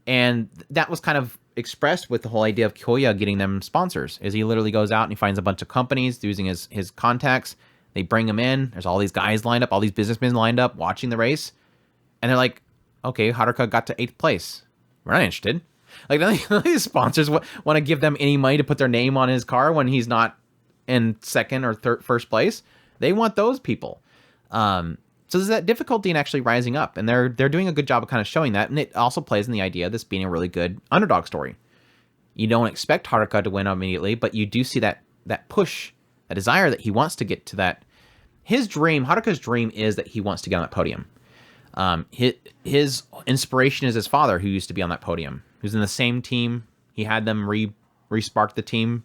And that was kind of expressed with the whole idea of Koya getting them sponsors, is he literally goes out and he finds a bunch of companies using his contacts. They bring him in. There's all these guys lined up, all these businessmen lined up watching the race. And they're like, okay, Haruka got to 8th place. We're not interested. Like, none of these sponsors want to give them any money to put their name on his car when he's not in 2nd or 1st place. They want those people. So there's that difficulty in actually rising up, and they're doing a good job of kind of showing that. And it also plays in the idea of this being a really good underdog story. You don't expect Haruka to win immediately, but you do see that push, that desire that he wants to get to that. Haruka's dream is that he wants to get on that podium. His inspiration is his father, who used to be on that podium, who's in the same team. He had them re-spark the team.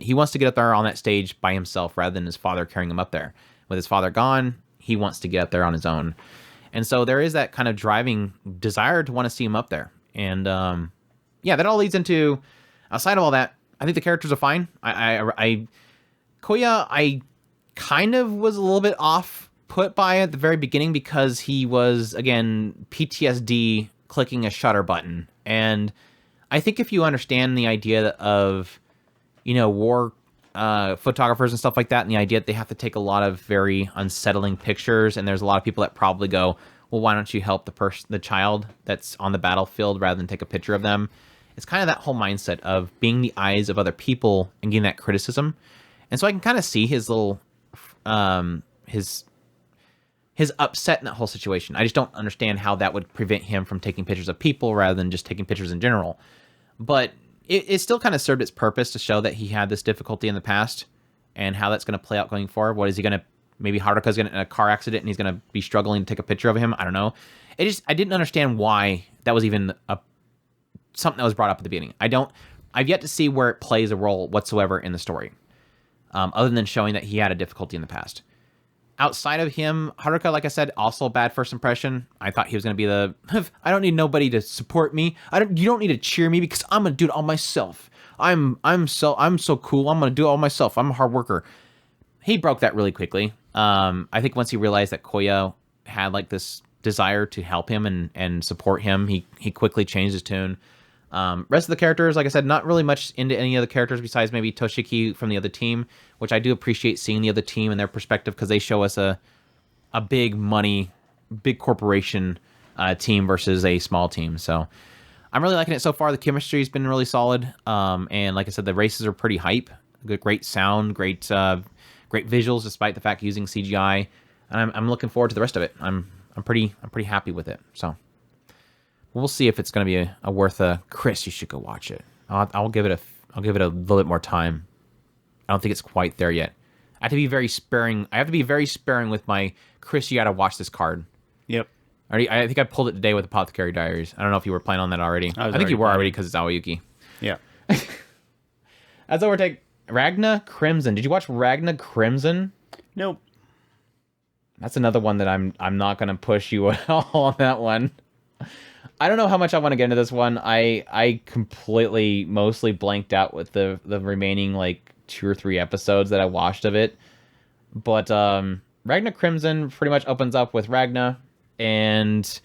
He wants to get up there on that stage by himself rather than his father carrying him up there. With his father gone, he wants to get up there on his own. And so there is that kind of driving desire to want to see him up there. And yeah, that all leads into, outside of all that, I think the characters are fine. Koya, I kind of was a little bit off put by at the very beginning because he was, again, PTSD clicking a shutter button. And I think if you understand the idea of, war photographers and stuff like that, and the idea that they have to take a lot of very unsettling pictures, and there's a lot of people that probably go, well, why don't you help the child that's on the battlefield rather than take a picture of them? It's kind of that whole mindset of being the eyes of other people and getting that criticism. And so I can kind of see his little, his upset in that whole situation. I just don't understand how that would prevent him from taking pictures of people rather than just taking pictures in general. But it still kind of served its purpose to show that he had this difficulty in the past and how that's going to play out going forward. What is he going to, maybe Haruka's going to in a car accident and he's going to be struggling to take a picture of him. I don't know. I didn't understand why that was even something that was brought up at the beginning. I've yet to see where it plays a role whatsoever in the story. Other than showing that he had a difficulty in the past. Outside of him, Haruka, like I said, also a bad first impression. I thought he was going to be I don't need nobody to support me. You don't need to cheer me because I'm going to do it all myself. I'm so cool. I'm going to do it all myself. I'm a hard worker. He broke that really quickly. I think once he realized that Koya had like this desire to help him and support him, he quickly changed his tune. Rest of the characters, like I said, not really much into any of the characters besides maybe Toshiki from the other team, which I do appreciate seeing the other team and their perspective because they show us a big money, big corporation team versus a small team. So I'm really liking it so far. The chemistry's been really solid. And like I said, the races are pretty hype. Great sound, great visuals, despite the fact using CGI. And I'm looking forward to the rest of it. I'm pretty happy with it. So we'll see if it's going to be a worth a Chris. You should go watch it. I'll give it a little bit more time. I don't think it's quite there yet. I have to be very sparing. With my Chris. You got to watch this card. Yep. I think I pulled it today with Apothecary Diaries. I don't know if you were planning on that already. I think you were already because it's Aoyuki. Yeah. That's Overtake. Ragna Crimson. Did you watch Ragna Crimson? Nope. That's another one that I'm not going to push you at all on that one. I don't know how much I want to get into this one. I completely, mostly blanked out with the remaining like 2 or 3 episodes that I watched of it. But Ragna Crimson pretty much opens up with Ragna, and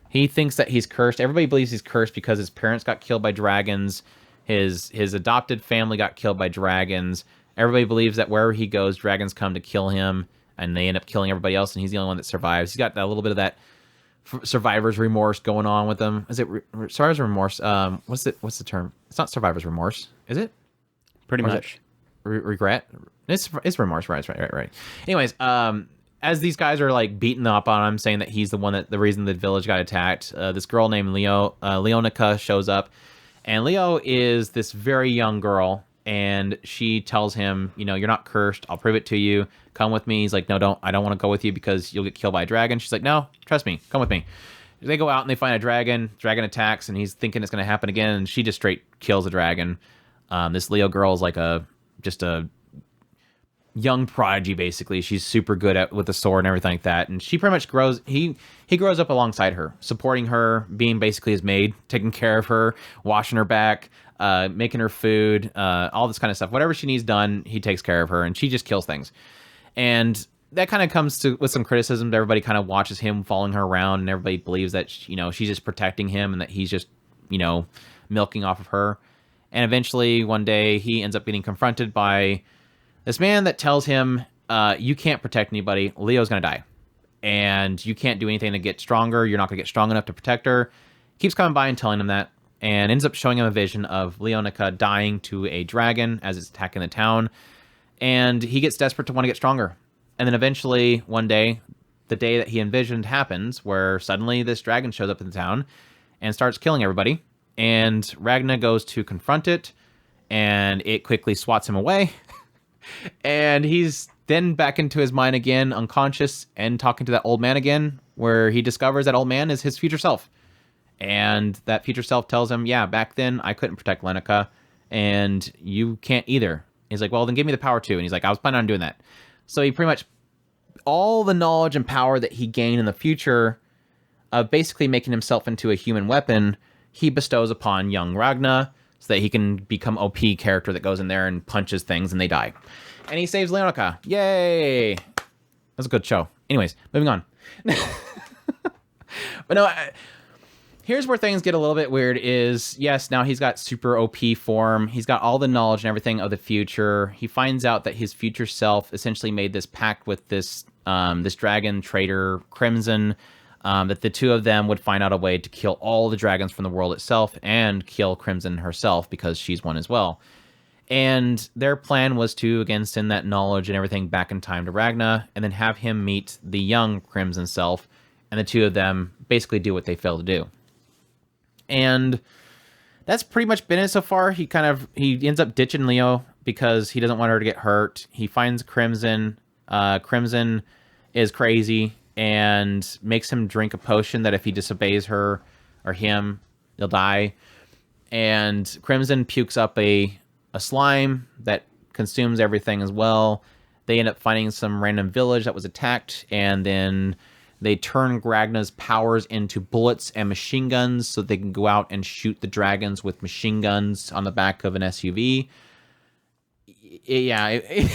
he thinks that he's cursed. Everybody believes he's cursed because his parents got killed by dragons. His adopted family got killed by dragons. Everybody believes that wherever he goes, dragons come to kill him, and they end up killing everybody else, and he's the only one that survives. He's got a little bit of that survivor's remorse going on with him. Is it survivor's remorse? What's the term? It's not survivor's remorse, is it? Pretty much. Regret? It's remorse, right. Anyways, as these guys are like beating up on him, saying that he's the reason the village got attacked, this girl named Leonica shows up, and Leo is this very young girl, and she tells him, you're not cursed. I'll prove it to you. Come with me. He's like, no, I don't want to go with you because you'll get killed by a dragon. She's like, no, trust me. Come with me. They go out and they find a dragon. Dragon attacks, and he's thinking it's going to happen again, and she just straight kills a dragon. This Leo girl is like just a young prodigy, basically. She's super good with the sword and everything like that, and she pretty much grows. He grows up alongside her, supporting her, being basically his maid, taking care of her, washing her back, making her food, all this kind of stuff. Whatever she needs done, he takes care of her, and she just kills things. And that kind of comes with some criticism. Everybody kind of watches him following her around, and everybody believes that she's just protecting him and that he's just milking off of her. And eventually, one day, he ends up getting confronted by this man that tells him, you can't protect anybody. Leo's going to die. And you can't do anything to get stronger. You're not going to get strong enough to protect her. Keeps coming by and telling him that. And ends up showing him a vision of Leonica dying to a dragon as it's attacking the town. And he gets desperate to want to get stronger. And then eventually, one day, the day that he envisioned happens, where suddenly this dragon shows up in the town and starts killing everybody. And Ragna goes to confront it, and it quickly swats him away. And he's then back into his mind again, unconscious, and talking to that old man again, where he discovers that old man is his future self. And that future self tells him, yeah, back then I couldn't protect Lenica, and you can't either. He's like, well, then give me the power too. And he's like, I was planning on doing that. So he pretty much all the knowledge and power that he gained in the future of basically making himself into a human weapon, he bestows upon young Ragna so that he can become OP character that goes in there and punches things and they die. And he saves Leonica. Yay! That was a good show. Anyways, moving on. But no, here's where things get a little bit weird is, yes, now he's got super OP form. He's got all the knowledge and everything of the future. He finds out that his future self essentially made this pact with this this dragon trader, Crimson, that the two of them would find out a way to kill all the dragons from the world itself and kill Crimson herself because she's one as well. And their plan was to, again, send that knowledge and everything back in time to Ragna and then have him meet the young Crimson self, and the two of them basically do what they failed to do. And that's pretty much been it so far. He ends up ditching Leo because he doesn't want her to get hurt. He finds Crimson. Crimson is crazy and makes him drink a potion that if he disobeys her or him, he'll die. And Crimson pukes up a slime that consumes everything as well. They end up finding some random village that was attacked, and then they turn Ragna's powers into bullets and machine guns so they can go out and shoot the dragons with machine guns on the back of an SUV. I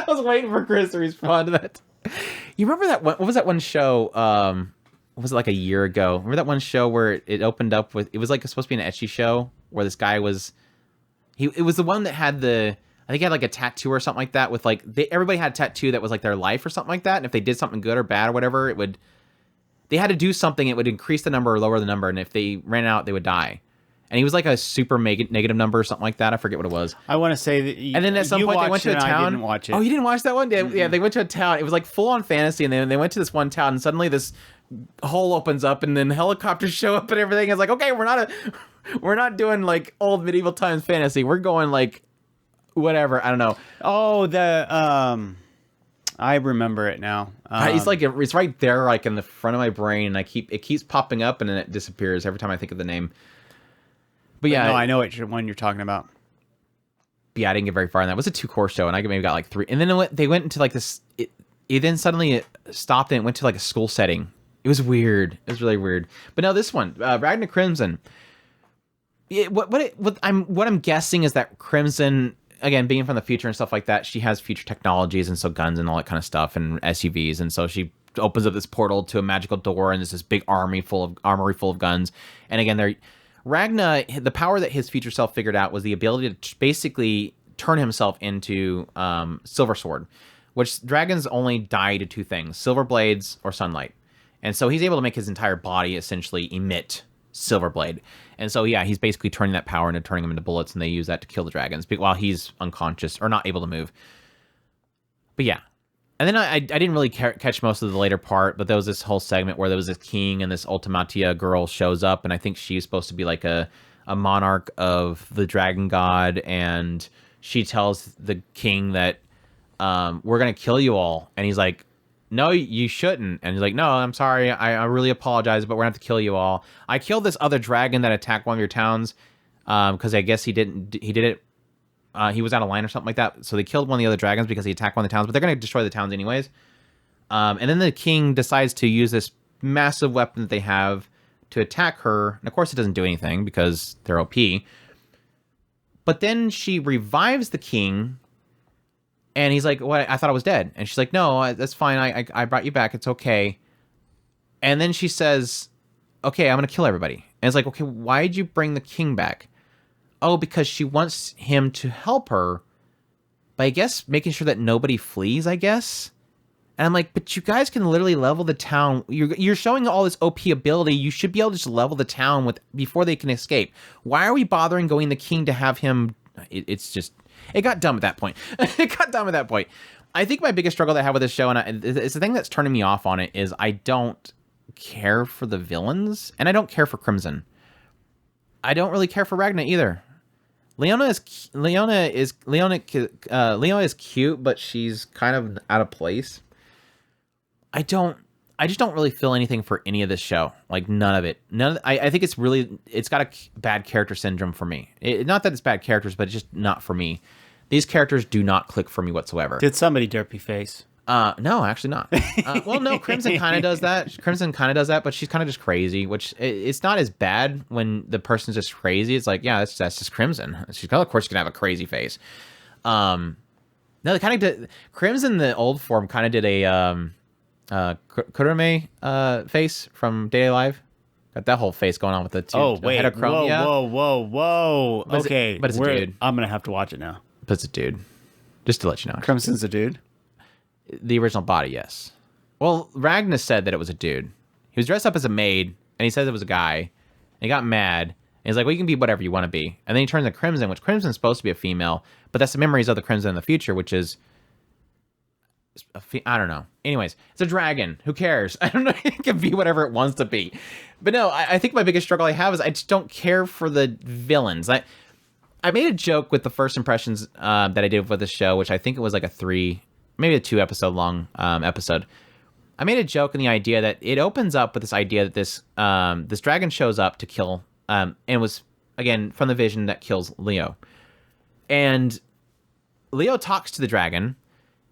was waiting for Chris to respond to that. You remember that one? What was that one show? Was it like a year ago? Remember that one show where it opened up with, it was like supposed to be an ecchi show where this guy was, it was the one that had I think he had like a tattoo or something like that with like, everybody had a tattoo that was like their life or something like that. And if they did something good or bad or whatever, they had to do something. It would increase the number or lower the number. And if they ran out, they would die. And he was like a super negative number or something like that. I forget what it was. I want to say that. And then at some point they went to a town. I didn't watch it. Oh, you didn't watch that one? Yeah, they went to a town. It was like full on fantasy, and then they went to this one town, and suddenly this hole opens up, and then helicopters show up and everything. It's like, okay, we're not doing like old medieval times fantasy. We're going like whatever. I don't know. Oh, I remember it now. It's like it's right there, like in the front of my brain, and it keeps popping up, and then it disappears every time I think of the name. But yeah, no, I know which one you're talking about. Yeah, I didn't get very far in that. It was a 2-course show, and I maybe got like 3. And then they went into like this. It then suddenly stopped and it went to like a school setting. It was weird. It was really weird. But no, this one, Ragna Crimson. What I'm guessing is that Crimson, again, being from the future and stuff like that, she has future technologies and so guns and all that kind of stuff and SUVs, and so she opens up this portal to a magical door, and there's this big armory full of guns. And again, Ragna, the power that his future self figured out was the ability to basically turn himself into Silver Sword, which dragons only die to 2 things, silver blades or sunlight. And so he's able to make his entire body essentially emit silver blade. And so, yeah, he's basically turning that power into turning them into bullets, and they use that to kill the dragons while he's unconscious or not able to move. But yeah. And then I didn't really catch most of the later part, but there was this whole segment where there was this king and this Ultimatia girl shows up, and I think she's supposed to be like a monarch of the dragon god, and she tells the king that we're going to kill you all. And he's like, no, you shouldn't. And he's like, no, I'm sorry. I really apologize, but we're going to have to kill you all. I killed this other dragon that attacked one of your towns because I guess he did it. He was out of line or something like that. So they killed one of the other dragons because he attacked one of the towns, but they're going to destroy the towns anyways. And then the king decides to use this massive weapon that they have to attack her. And of course it doesn't do anything because they're OP. But then she revives the king, and he's like, what? I thought I was dead. And she's like, no, that's fine. I brought you back. It's okay. And then she says, okay, I'm going to kill everybody. And it's like, okay, why did you bring the king back? Oh, because she wants him to help her by, I guess, making sure that nobody flees, I guess. And I'm like, but you guys can literally level the town. You're showing all this OP ability. You should be able to just level the town before they can escape. Why are we bothering going the king to have him? It got dumb at that point. I think my biggest struggle that I have with this show, and it's the thing that's turning me off on it, is I don't care for the villains, and I don't care for Crimson. I don't really care for Ragna either. Leona is cute, but she's kind of out of place. I just don't really feel anything for any of this show. Like none of it. I think it's got a bad character syndrome for me. Not that it's bad characters, but it's just not for me. These characters do not click for me whatsoever. Did somebody derpy face? No, actually not. Well, no, Crimson kind of does that. Crimson kind of does that, but she's kind of just crazy, which it's not as bad when the person's just crazy. It's like, yeah, that's just Crimson. Of course, she's gonna have a crazy face. No, they kind of did. Crimson, the old form, kind of did a Kurame face from Day Live. Got that whole face going on with the two. Oh wait, whoa! But Okay, but it's a dude. I'm gonna have to watch it now. But it's a dude. Just to let you know. Crimson's a dude. The original body, yes. Well, Ragna said that it was a dude. He was dressed up as a maid, and he says it was a guy. And he got mad. And he's like, well, you can be whatever you want to be. And then he turns to Crimson, which Crimson's supposed to be a female, but that's the memories of the Crimson in the future, which is... I don't know. Anyways, it's a dragon. Who cares? I don't know. It can be whatever it wants to be. But no, I think my biggest struggle I have is I just don't care for the villains. I made a joke with the first impressions that I did with the show, which I think it was like maybe a 2 episode long episode. I made a joke in the idea that it opens up with this idea that this dragon shows up to kill, and was, again, from the vision that kills Leo. And Leo talks to the dragon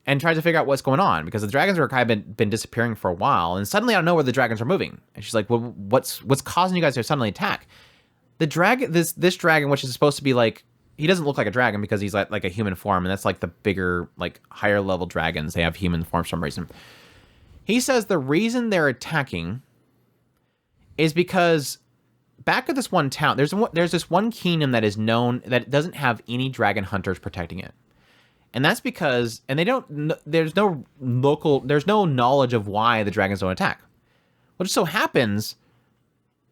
and tries to figure out what's going on, because the dragons are kind of been disappearing for a while, and suddenly out of nowhere the dragons are moving. And she's like, well, what's causing you guys to suddenly attack? The dragon, this dragon, which is supposed to be like, he doesn't look like a dragon because he's like a human form, and that's like the bigger, like higher level dragons. They have human form for some reason. He says the reason they're attacking is because back at this one town, there's this one kingdom that is known that doesn't have any dragon hunters protecting it. And that's because, and there's no knowledge of why the dragons don't attack. Well, it just so happens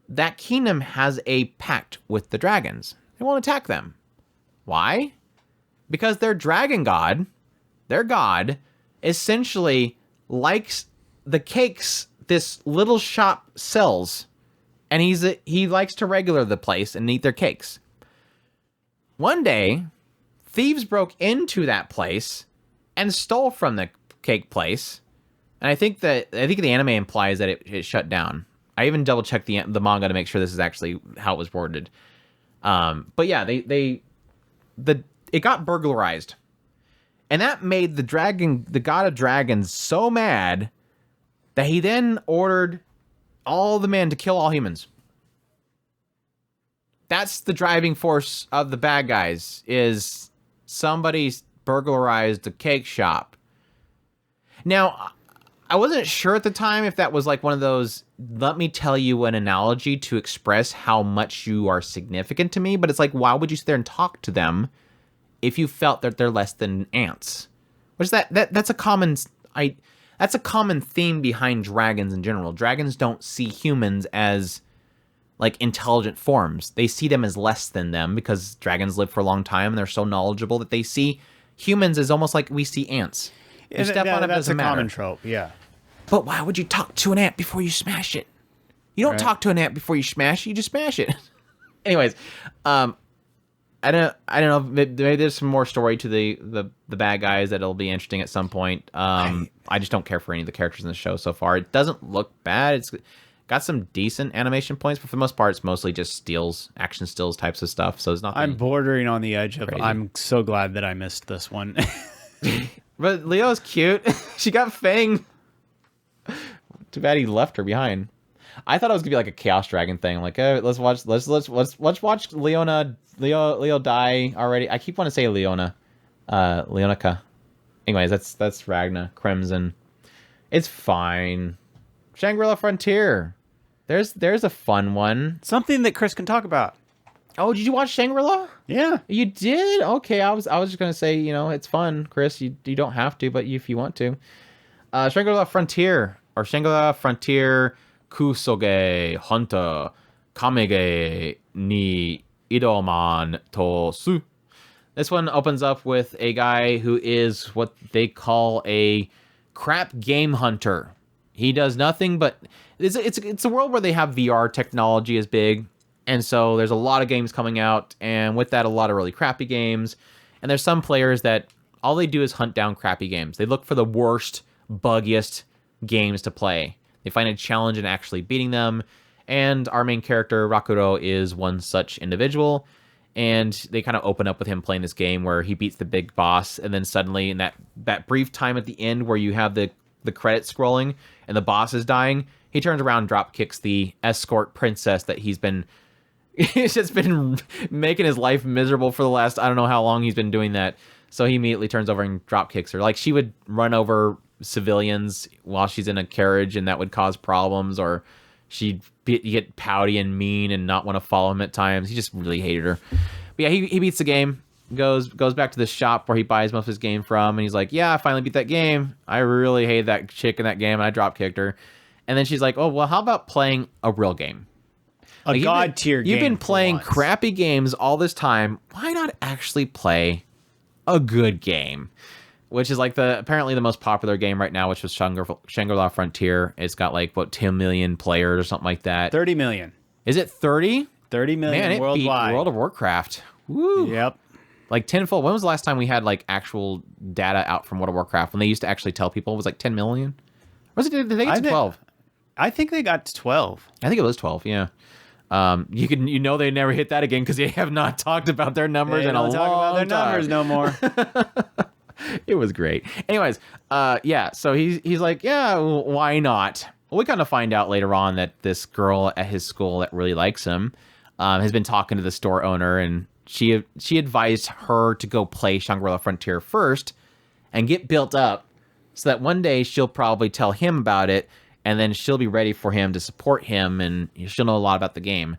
that kingdom has a pact with the dragons. They won't attack them. Why? Because their dragon god, their god, essentially likes the cakes this little shop sells, and he likes to regular the place and eat their cakes. One day, thieves broke into that place and stole from the cake place, and I think the anime implies that it shut down. I even double checked the manga to make sure this is actually how it was worded. But yeah, it got burglarized, and that made the god of dragons so mad that he then ordered all the men to kill all humans. That's the driving force of the bad guys, is somebody burglarized a cake shop. Now, I wasn't sure at the time if that was like one of those, let me tell you an analogy to express how much you are significant to me, but it's like, why would you sit there and talk to them if you felt that they're less than ants? Which that's a common theme behind dragons in general. Dragons don't see humans as like intelligent forms. They see them as less than them because dragons live for a long time and they're so knowledgeable that they see humans as almost like we see ants. You step on it, that's doesn't a common matter. trope, yeah. But why would you talk to an ant before you smash it? You don't talk to an ant before you smash it, you just smash it. Anyways, I don't know. Maybe there's some more story to the bad guys that'll be interesting at some point. I just don't care for any of the characters in the show so far. It doesn't look bad. It's got some decent animation points, but for the most part, it's mostly just action stills types of stuff. So it's not. I'm bordering on the edge of. Crazy. I'm so glad that I missed this one. But Leo's cute. She got Fang. Too bad he left her behind. I thought it was gonna be like a Chaos Dragon thing. Like, let's watch Leo die already. I keep wanting to say Leonica. Anyways, that's Ragna Crimson. It's fine. Shangri-La Frontier. There's a fun one. Something that Chris can talk about. Oh, did you watch Shangri-La? Yeah. You did? Okay, I was just gonna say, it's fun, Chris. You don't have to, but if you want to. Shangri-La Frontier, or Shangri-La Frontier Kusoge Hunter Kamege ni Idoman to Su. This one opens up with a guy who is what they call a crap game hunter. He does nothing but it's a world where they have VR technology is big, and so there's a lot of games coming out, and with that a lot of really crappy games. And there's some players that all they do is hunt down crappy games. They look for the worst, buggiest games to play. They find a challenge in actually beating them, and our main character Rakuro is one such individual. And they kind of open up with him playing this game where he beats the big boss, and then suddenly in that brief time at the end where you have the credits scrolling and the boss is dying, he turns around and drop kicks the escort princess that he's just been making his life miserable for the last, I don't know how long he's been doing that. So he immediately turns over and drop kicks her. Like, she would run over civilians while she's in a carriage, and that would cause problems, or she'd get pouty and mean and not want to follow him at times. He just really hated her. But yeah, he beats the game, goes back to the shop where he buys most of his game from, and he's like, yeah, I finally beat that game. I really hated that chick in that game, and I drop kicked her. And then she's like, oh, well, how about playing a real game? A god tier game. You've been playing crappy games all this time. Why not actually play a good game? Which is like apparently the most popular game right now, which was Shangri-La Frontier. It's got like, 10 million players or something like that. 30 million. Is it 30? 30 million Man, it worldwide. beat World of Warcraft. Woo. Yep. Like tenfold. When was the last time we had like actual data out from World of Warcraft? When they used to actually tell people it was like 10 million? Or did they get to 12? I think they got to 12. I think it was 12, yeah. They never hit that again because they have not talked about their numbers in a long time. They don't talk about their numbers no more. It was great. Anyways, yeah, so he's like, yeah, why not? Well, we kind of find out later on that this girl at his school that really likes him has been talking to the store owner, and she advised her to go play Shangri-La Frontier first and get built up so that one day she'll probably tell him about it, and then she'll be ready for him to support him, and she'll know a lot about the game.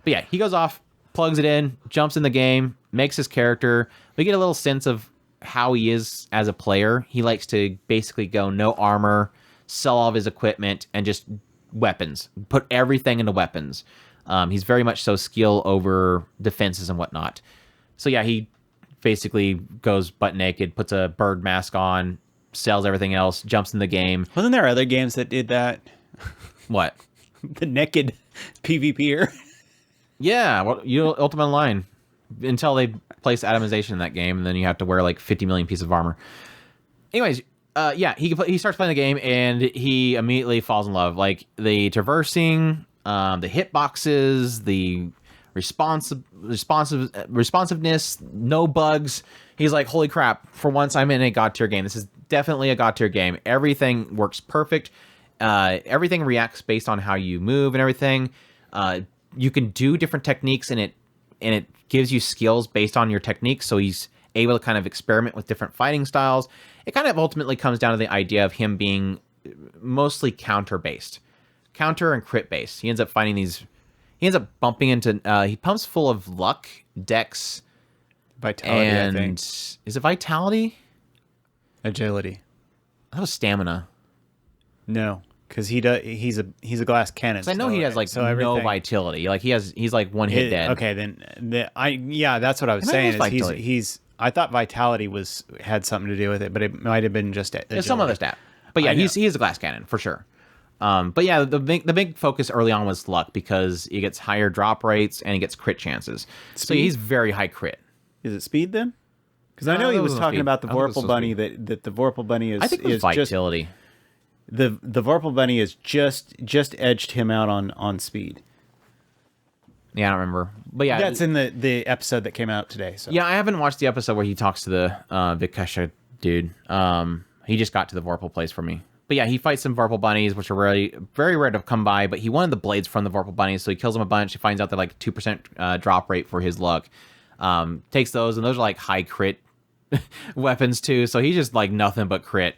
But yeah, he goes off, plugs it in, jumps in the game, makes his character. We get a little sense of how he is as a player. He likes to basically go no armor, sell all of his equipment, and just weapons. Put everything into weapons. He's very much so skill over defenses and whatnot. So yeah, he basically goes butt naked, puts a bird mask on, sells everything else, jumps in the game. Wasn't there other games that did that? What? The naked PvPer. Yeah, Ultimate Online. Until they place atomization in that game, and then you have to wear like 50 million pieces of armor. Anyways, yeah, he starts playing the game, and he immediately falls in love. Like, the traversing, the hitboxes, the responsiveness, no bugs. He's like, holy crap, for once I'm in a god tier game. This is definitely a god tier game. Everything works perfect. Everything reacts based on how you move and everything. You can do different techniques, and it gives you skills based on your techniques, so he's able to kind of experiment with different fighting styles. It kind of ultimately comes down to the idea of him being mostly counter-based. Counter and crit-based. He ends up bumping into... he pumps full of luck, dex, Vitality, and... I think. Is it vitality? Agility. That was stamina. No, because he's a glass cannon. I know he has like no vitality. Like he's like one hit dead. Okay, then that's what I was saying. I thought vitality had something to do with it, but it might have been just there's some other stat. But yeah, he's a glass cannon for sure. But yeah, the big focus early on was luck, because he gets higher drop rates and he gets crit chances. Speed? So he's very high crit. Is it speed then? Because I know he was talking about the Vorpal Bunny, that the Vorpal Bunny is. I think it was vitality. The Vorpal Bunny has just edged him out on speed. Yeah, I don't remember. But yeah, that's in the episode that came out today. So yeah, I haven't watched the episode where he talks to the Vikasha dude. He just got to the Vorpal place for me. But yeah, he fights some Vorpal bunnies, which are really very rare to come by. But he wanted the blades from the Vorpal bunnies, so he kills them a bunch. He finds out they're like 2% drop rate for his luck. Takes those, and those are like high crit weapons too. So he's just like nothing but crit.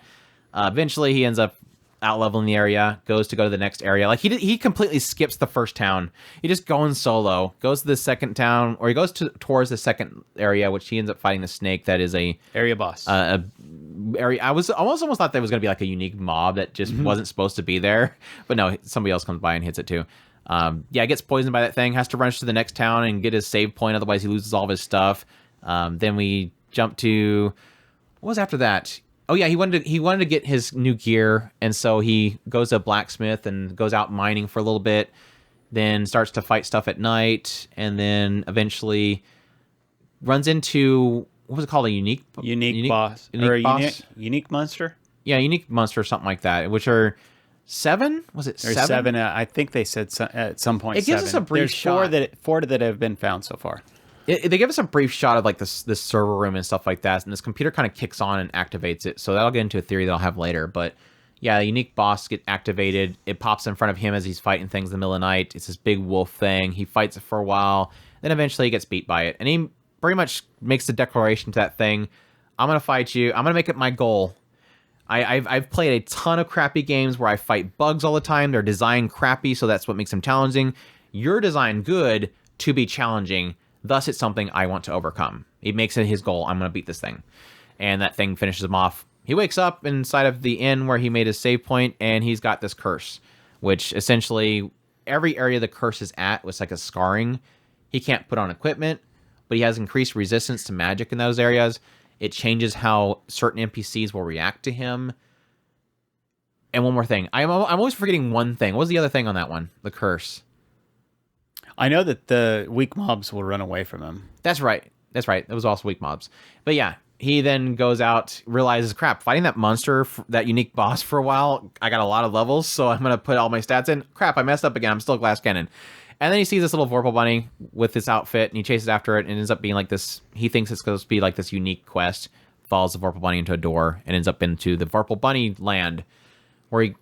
Eventually, he ends up out leveling the area, goes to the next area. Like he completely skips the first town. He just going solo, goes to the second town, or he goes towards the second area, which he ends up fighting the snake that is a area boss. Area. I almost thought that was going to be like a unique mob that just wasn't supposed to be there, but no, somebody else comes by and hits it too. Yeah, gets poisoned by that thing, has to rush to the next town and get his save point, otherwise he loses all of his stuff. Then we jump to what was after that? Oh yeah, he wanted to get his new gear, and so he goes to a blacksmith and goes out mining for a little bit, then starts to fight stuff at night, and then eventually runs into what was it called? A unique boss. Unique boss? Unique monster? Yeah, unique monster or something like that, which are 7? Was it 7? 7. I think they said at some point. It gives 7. us a brief There's shot. four that have been found so far. They give us a brief shot of like this server room and stuff like that, and this computer kind of kicks on and activates it. So that'll get into a theory that I'll have later. But yeah, the unique boss get activated. It pops in front of him as he's fighting things in the middle of the night. It's this big wolf thing. He fights it for a while, then eventually he gets beat by it, and he pretty much makes the declaration to that thing: "I'm gonna fight you. I'm gonna make it my goal." I've played a ton of crappy games where I fight bugs all the time. They're designed crappy, so that's what makes them challenging. You're designed good to be challenging. Thus, it's something I want to overcome. He makes it his goal. I'm going to beat this thing. And that thing finishes him off. He wakes up inside of the inn where he made his save point, and he's got this curse, which essentially every area the curse is at was like a scarring. He can't put on equipment, but he has increased resistance to magic in those areas. It changes how certain NPCs will react to him. And one more thing. I'm always forgetting one thing. What was the other thing on that one? The curse. I know that the weak mobs will run away from him. That's right. That's right. It was also weak mobs. But yeah, he then goes out, realizes, crap, fighting that monster, that unique boss for a while, I got a lot of levels, so I'm going to put all my stats in. Crap, I messed up again. I'm still Glass Cannon. And then he sees this little Vorpal bunny with this outfit, and he chases after it, and ends up being like this. He thinks it's supposed to be like this unique quest. Follows the Vorpal bunny into a door, and ends up into the Vorpal bunny land, where he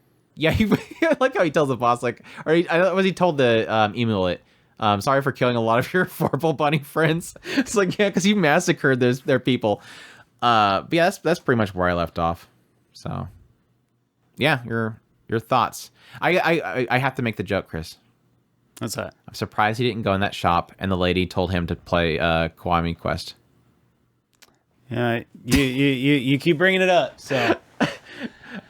I like how he tells the boss, like, or he told the Emulate, sorry for killing a lot of your Vorpal bunny friends. It's like, yeah, because you massacred their people. But yeah, that's pretty much where I left off. So, yeah, your thoughts. I have to make the joke, Chris. What's that? I'm surprised he didn't go in that shop, and the lady told him to play Kiwami Quest. Yeah, you keep bringing it up. So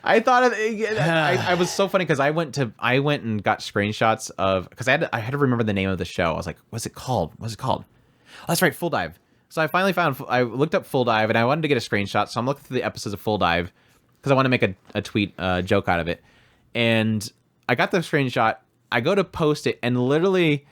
I thought I was so funny because I went and got screenshots of, because I had to remember the name of the show. I was like, what's it called? Oh, that's right, Full Dive. So I finally I looked up Full Dive, and I wanted to get a screenshot. So I'm looking through the episodes of Full Dive because I want to make a tweet joke out of it, and I got the screenshot. I go to post it, and literally,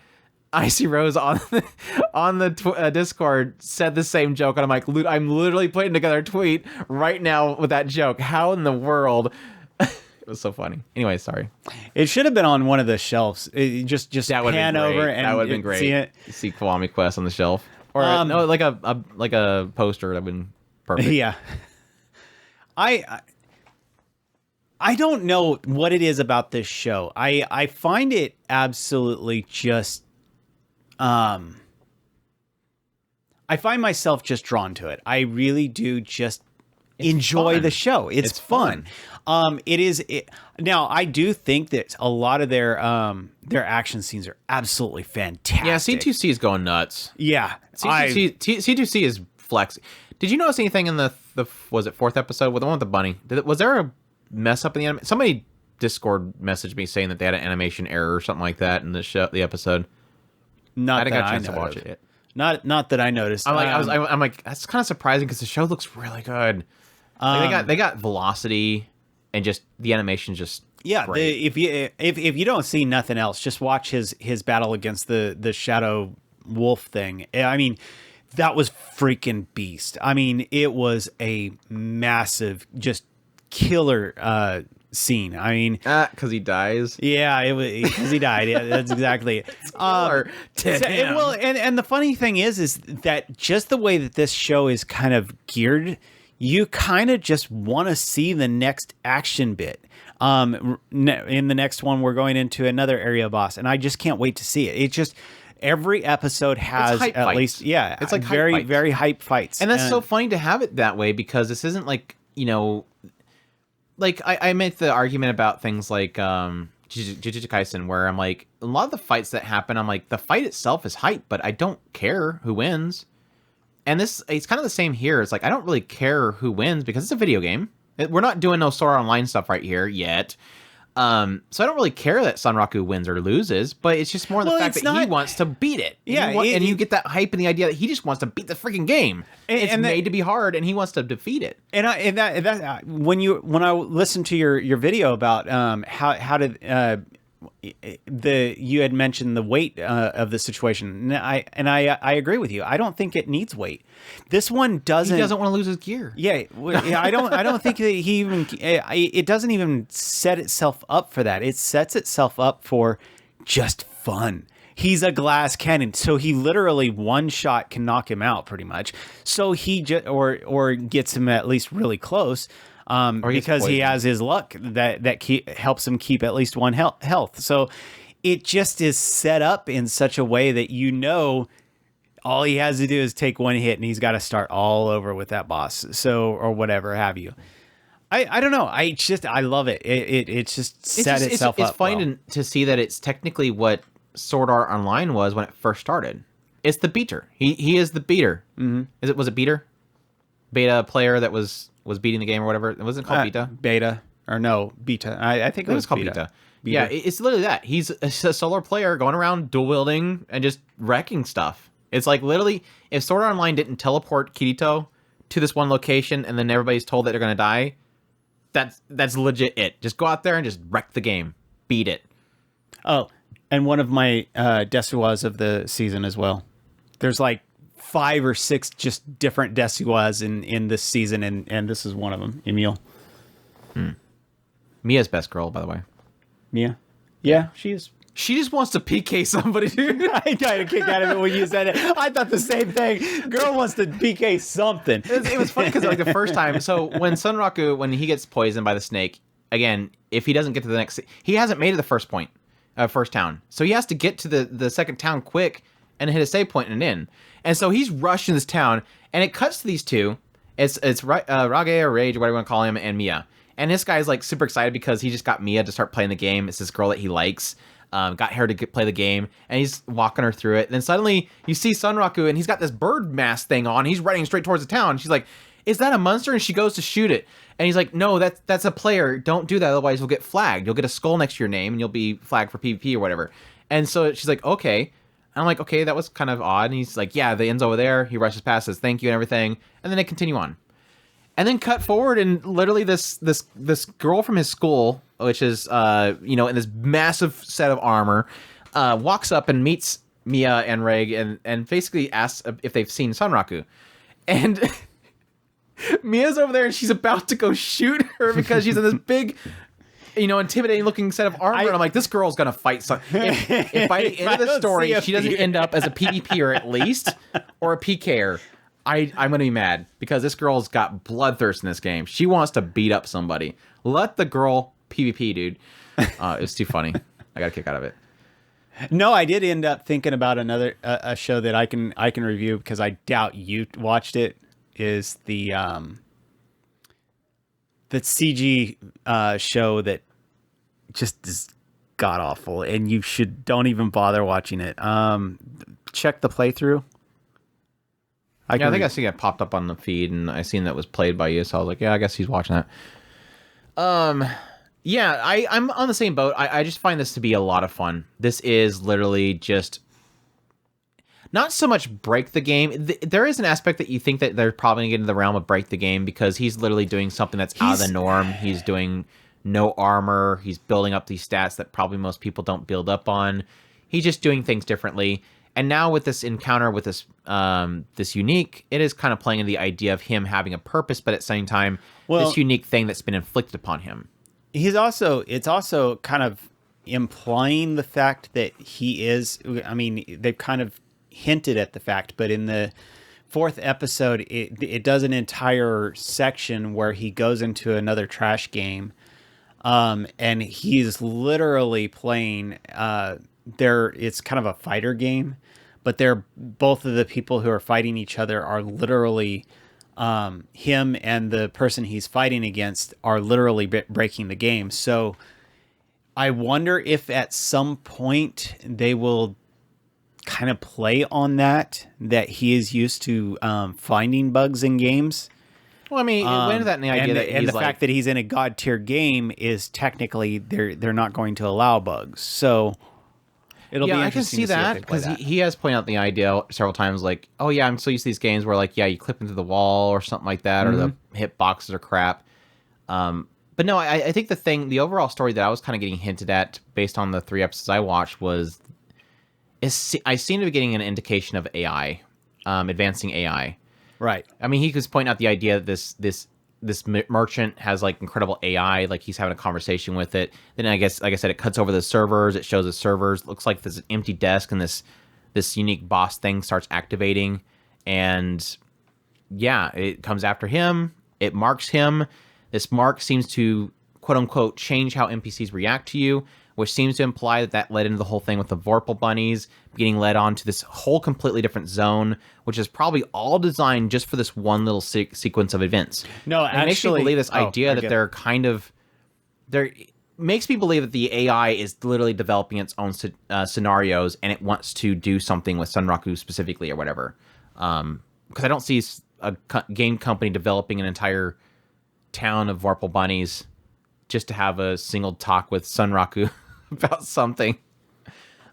Icy Rose on the Discord said the same joke, and I'm like, I'm literally putting together a tweet right now with that joke. How in the world? It was so funny. Anyway, sorry. It should have been on one of the shelves. Just that pan over and that would have been great. See it. See Kiwami Quest on the shelf, or no, like a poster. That'd been perfect. Yeah. I don't know what it is about this show. I find it absolutely just I find myself just drawn to it. I really do just enjoy fun. The show. It's fun. Now I do think that a lot of their action scenes are absolutely fantastic. Yeah, C2C is going nuts. Yeah. C2C is flex. Did you notice anything in the was it fourth episode with the one with the bunny? Was there a mess up in the anime? Somebody Discord messaged me saying that they had an animation error or something like that in the episode. Not I didn't that get a chance I to watch noticed. it. Not that I noticed. I'm like that's kind of surprising because the show looks really good. Like they got velocity and just the animation just great. If you don't see nothing else, just watch his battle against the Shadow Wolf thing. I mean, that was freaking beast. I mean, it was a massive, just killer scene. I mean, because he dies. Yeah, it was because he died. Yeah, that's exactly it. And the funny thing is that just the way that this show is kind of geared, you kind of just want to see the next action bit. In the next one, we're going into another area boss, and I just can't wait to see it. It just every episode has at fights. least it's like very very hype fights, and that's so funny to have it that way because this isn't like like I make the argument about things like Jujutsu Kaisen where I'm like a lot of the fights that happen I'm like the fight itself is hype but I don't care who wins, and it's kind of the same here. It's like I don't really care who wins because it's a video game. We're not doing no Sword Art Online stuff right here yet. So I don't really care that Sanraku wins or loses, but it's just more the fact that he wants to beat it. Yeah, and you get that hype and the idea that he just wants to beat the freaking game. It's made to be hard, and he wants to defeat it. And when I listened to your video about how did you had mentioned the weight of the situation, and I agree with you. I don't think it needs weight. This one doesn't. He doesn't want to lose his gear. Yeah, I don't think that he even. It doesn't even set itself up for that. It sets itself up for just fun. He's a glass cannon, so he literally one shot can knock him out pretty much. So he or gets him at least really close, because he has his luck that helps him keep at least one health. So it just is set up in such a way that all he has to do is take one hit and he's got to start all over with that boss. So, or whatever have you. I don't know. I love it. It's just set itself up. It's fun to see that it's technically what Sword Art Online was when it first started. It's the beater. He is the beater. Mm-hmm. Was it beater? Beta player that was beating the game or whatever. It wasn't called beta. Beta or no beta. I think it was called beta. Yeah, it's literally that. He's a solo player going around dual wielding and just wrecking stuff. It's like literally, if Sword Art Online didn't teleport Kirito to this one location and then everybody's told that they're going to die, that's legit it. Just go out there and just wreck the game. Beat it. Oh, and one of my Desuwas of the season as well. There's like 5 or 6 just different Desuwas in this season, and this is one of them, Emil. Mia's best girl, by the way. Mia? Yeah, she is. She just wants to PK somebody, dude. I got a kick out of it when you said it. I thought the same thing. Girl wants to PK something. It was funny because like the first time, so when Sunraku, when he gets poisoned by the snake, again, if he doesn't get to the next, he hasn't made it the first point, first town. So he has to get to the second town quick and hit a save point and in. And so he's rushing this town, and it cuts to these two. It's Rage or Rage or whatever you want to call him, and Mia. And this guy's like super excited because he just got Mia to start playing the game. It's this girl that he likes. Got her to play the game, and he's walking her through it. And then suddenly you see Sunraku, and he's got this bird mask thing on. He's running straight towards the town. She's like, "Is that a monster?" And she goes to shoot it, and he's like, "No, that's a player. Don't do that, otherwise you'll get flagged. You'll get a skull next to your name, and you'll be flagged for PvP or whatever." And so she's like, "Okay." And I'm like, "Okay, that was kind of odd." And he's like, "Yeah, the end's over there." He rushes past, says thank you and everything, and then they continue on. And then cut forward, and literally this girl from his school, which is in this massive set of armor, walks up and meets Mia and Reg, and basically asks if they've seen Sunraku. And Mia's over there, and she's about to go shoot her because she's in this big, intimidating looking set of armor. And I'm like, this girl's gonna fight. If by the end of the story she doesn't end up as a PvPer at least, or a PKer, I'm going to be mad because this girl's got bloodthirst in this game. She wants to beat up somebody. Let the girl PvP, dude. It's too funny. I got a kick out of it. No, I did end up thinking about another a show that I can review because I doubt you watched it. Is the CG show that just is god awful, and you don't even bother watching it. Check the playthrough. I think I see it popped up on the feed, and I seen that was played by you, so I was like, yeah, I guess he's watching that. Yeah, I'm on the same boat. I just find this to be a lot of fun. This is literally just not so much break the game. There is an aspect that you think that they're probably going to get into the realm of break the game because he's literally doing something that's out of the norm. He's doing no armor. He's building up these stats that probably most people don't build up on. He's just doing things differently. And now with this encounter with this unique, it is kind of playing in the idea of him having a purpose, but at the same time, this unique thing that's been inflicted upon him. It's also kind of implying the fact that he is, I mean, they've kind of hinted at the fact, but in the 4th episode, it does an entire section where he goes into another trash game, and he's literally playing, it's kind of a fighter game, but both of the people who are fighting each other are literally, him and the person he's fighting against are literally breaking the game. So I wonder if at some point they will kind of play on that he is used to finding bugs in games. Well, I mean, when is that in the idea and the fact that he's in a god tier game is technically they're not going to allow bugs. So it'll be interesting to see that because he has pointed out the idea several times, like, oh yeah, I'm so used to these games where like, yeah, you clip into the wall or something like that, or the hit boxes are crap. But no, I think the overall story that I was kind of getting hinted at based on the 3 episodes I watched I seem to be getting an indication of AI, advancing AI. Right. I mean, he was pointing out the idea that this merchant has like incredible AI, like he's having a conversation with it. Then I guess, like I said, it cuts over the servers. It shows the servers. Looks like there's an empty desk, and this unique boss thing starts activating, and yeah, it comes after him. It marks him. This mark seems to quote unquote change how NPCs react to you, which seems to imply that led into the whole thing with the Vorpal bunnies getting led on to this whole completely different zone, which is probably all designed just for this one little sequence of events. No, and it makes me believe this idea that they're kind of makes me believe that the AI is literally developing its own scenarios, and it wants to do something with Sunraku specifically or whatever. Because I don't see a game company developing an entire town of Vorpal bunnies just to have a single talk with Sunraku about something.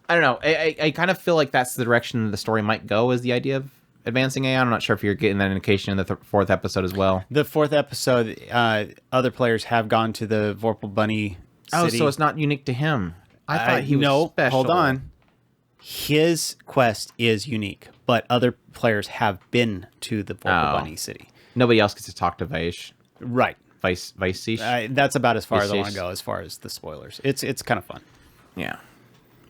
I don't know. I kind of feel like that's the direction the story might go, is the idea of advancing AI. I'm not sure if you're getting that indication in the fourth episode as well. The fourth episode, other players have gone to the Vorpal bunny city. Oh, so it's not unique to him. I thought he was special. Hold on. His quest is unique, but other players have been to the Vorpal bunny city. Nobody else gets to talk to Vaish. Right. Vaish. That's about as far as I want to go as far as the spoilers. It's kind of fun. Yeah.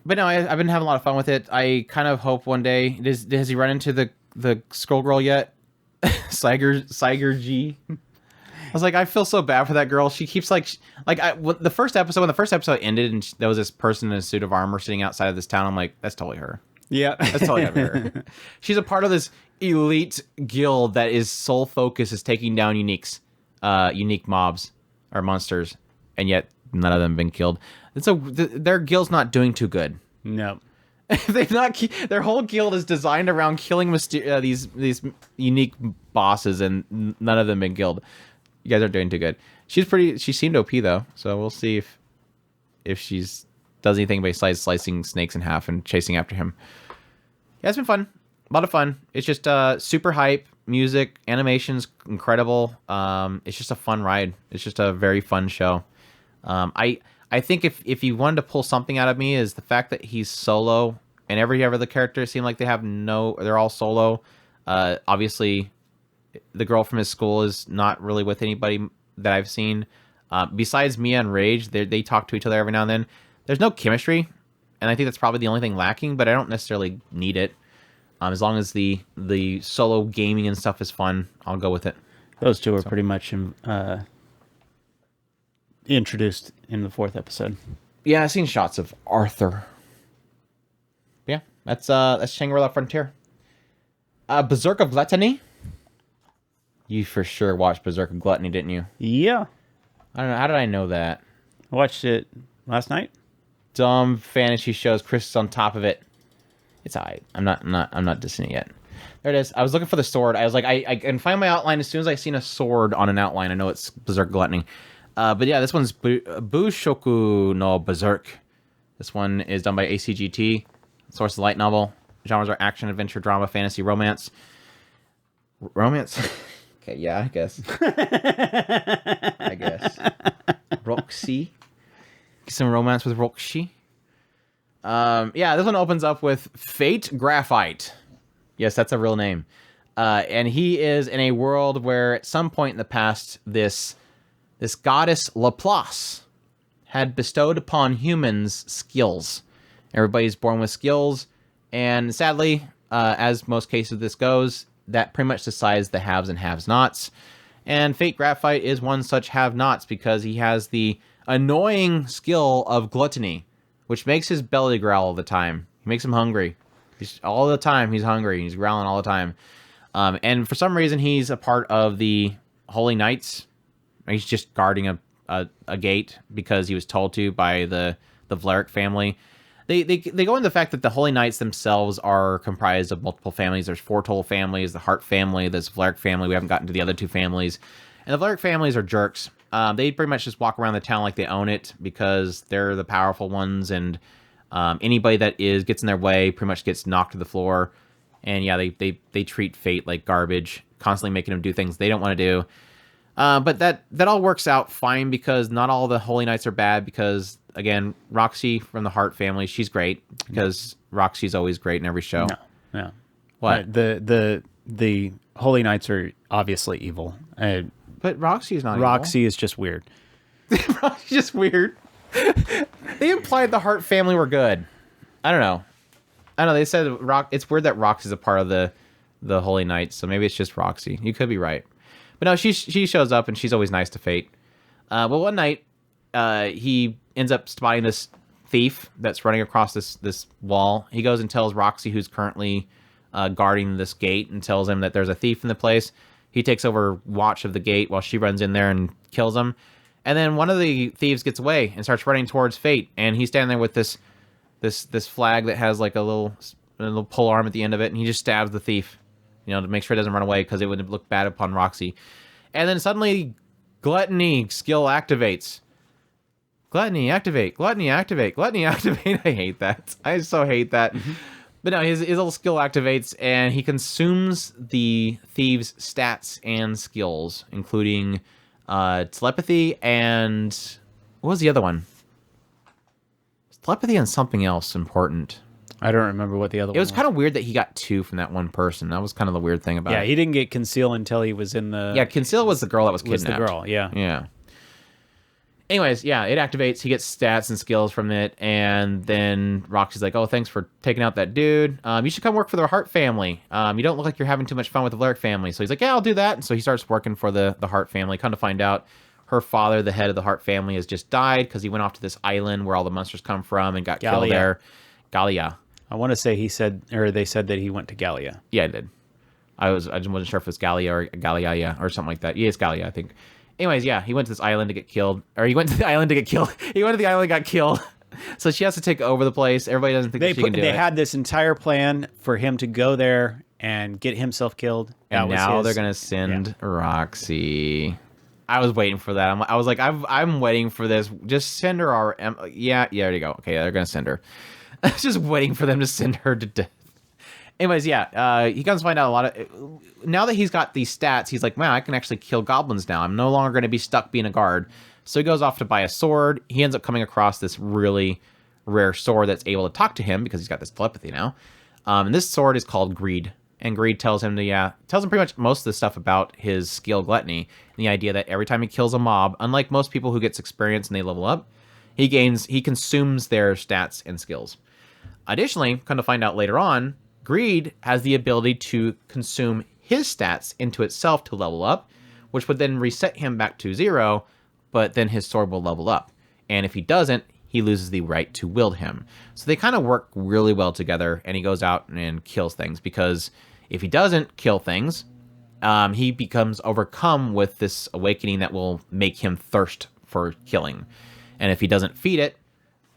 But no, I've been having a lot of fun with it. I kind of hope one day... Has he run into the Skull Girl yet? Saiger G? I was like, I feel so bad for that girl. She keeps like when the first episode ended and there was this person in a suit of armor sitting outside of this town, I'm like, that's totally her. Yeah. That's totally her. She's a part of this elite guild that is sole focus is taking down unique mobs or monsters, and yet none of them have been killed. And so their guild's not doing too good. No. Their whole guild is designed around killing these unique bosses, and none of them been killed. You guys aren't doing too good. She seemed OP though, so we'll see if she's does anything besides slicing snakes in half and chasing after him. Yeah, it's been fun. A lot of fun. It's just super hype. Music, animation's incredible. It's just a fun ride. It's just a very fun show. I think if you wanted to pull something out of me is the fact that he's solo, and every other character seem like they're all solo. Obviously, the girl from his school is not really with anybody that I've seen. Besides Mia and Rage, they talk to each other every now and then. There's no chemistry, and I think that's probably the only thing lacking, but I don't necessarily need it. As long as the solo gaming and stuff is fun, I'll go with it. Those two are pretty much introduced in the fourth episode. Yeah, I've seen shots of Arthur. Yeah, that's Shangri-La Frontier. Berserk of Gluttony. You for sure watched Berserk of Gluttony, didn't you? Yeah. I don't know. How did I know that? I watched it last night. Dumb fantasy shows. Chris is on top of it. It's alright. I'm not dissing it yet. There it is. I was looking for the sword. I was like, I can find my outline as soon as I seen a sword on an outline. I know it's Berserk Gluttony. But yeah, this one's Bushoku no Berserk. This one is done by ACGT. Source is light novel. Genres are action, adventure, drama, fantasy, romance. Romance? Okay, yeah, I guess. Roxy. Some romance with Roxy. Yeah, this one opens up with Fate Graphite. Yes, that's a real name. And he is in a world where at some point in the past, this goddess Laplace had bestowed upon humans skills. Everybody's born with skills, and sadly, as most cases of this goes, that pretty much decides the haves and have-nots. And Fate Graphite is one such have-nots because he has the annoying skill of gluttony, which makes his belly growl all the time. He makes him hungry. All the time he's hungry. He's growling all the time. And for some reason, he's a part of the Holy Knights. He's just guarding a gate because he was told to by the Vlerick family. They go into the fact that the Holy Knights themselves are comprised of multiple families. There's 4 total families, the Hart family, this Vlerick family. We haven't gotten to the other 2 families. And the Vlerick families are jerks. They pretty much just walk around the town like they own it because they're the powerful ones, and anybody that gets in their way pretty much gets knocked to the floor. And yeah, they treat Fate like garbage, constantly making him do things they don't want to do. But that all works out fine because not all the Holy Knights are bad because, again, Roxy from the Hart family, she's great because Roxy's always great in every show. No. What? The Holy Knights are obviously evil. But But Roxy's not Roxy is just weird. evil. Roxy's just weird. They implied the Hart family were good. I don't know. They said it's weird that Roxy's a part of the Holy Knights, so maybe it's just Roxy. You could be right. But no, she shows up, and she's always nice to Fate. Well, one night, he ends up spotting this thief that's running across this wall. He goes and tells Roxy, who's currently guarding this gate, and tells him that there's a thief in the place. He takes over watch of the gate while she runs in there and kills him. And then one of the thieves gets away and starts running towards Fate, and he's standing there with this flag that has like a little pole arm at the end of it, and he just stabs the thief, to make sure it doesn't run away, because it would look bad upon Roxy. And then suddenly, Gluttony skill activates. Gluttony activate, Gluttony activate, Gluttony activate. I hate that. I so hate that. Mm-hmm. But no, his little skill activates, and he consumes the thieves' stats and skills, including telepathy and... What was the other one? Telepathy and something else important. I don't remember what the other one was. It was kind of weird that he got 2 from that one person. That was kind of the weird thing about it. Yeah, he didn't get Conceal until he was in the... Yeah, Conceal was the girl that was kidnapped. Was the girl, yeah. Yeah. Anyways, yeah, it activates. He gets stats and skills from it, and then Roxy's like, "Oh, thanks for taking out that dude. You should come work for the Hart family. You don't look like you're having too much fun with the Blerick family." So he's like, "Yeah, I'll do that." And so he starts working for the Hart family. Come to find out, her father, the head of the Hart family, has just died because he went off to this island where all the monsters come from and got killed there. Gallia. I want to say they said that he went to Gallia. Yeah, I did. I just wasn't sure if it was Gallia or Gallia or something like that. Yeah, it's Gallia, I think. Anyways, yeah, he went to this island to get killed. Or he went to the island to get killed. He went to the island and got killed. So she has to take over the place. Everybody doesn't think that she can do it. They had this entire plan for him to go there and get himself killed. And now they're going to send Roxy. I was waiting for that. I was like, I'm waiting for this. Just send her yeah, there you go. Okay, they're going to send her. I was just waiting for them to send her to death. Anyways, yeah, he comes to find out a lot of... Now that he's got these stats, he's like, man, I can actually kill goblins now. I'm no longer going to be stuck being a guard. So he goes off to buy a sword. He ends up coming across this really rare sword that's able to talk to him because he's got this telepathy now. And this sword is called Greed. And Greed tells him pretty much most of the stuff about his skill Gluttony. And the idea that every time he kills a mob, unlike most people who gets experience and they level up, he consumes their stats and skills. Additionally, come to find out later on, Greed has the ability to consume his stats into itself to level up, which would then reset him back to 0, but then his sword will level up. And if he doesn't, he loses the right to wield him. So they kind of work really well together, and he goes out and kills things, because if he doesn't kill things, he becomes overcome with this awakening that will make him thirst for killing. And if he doesn't feed it,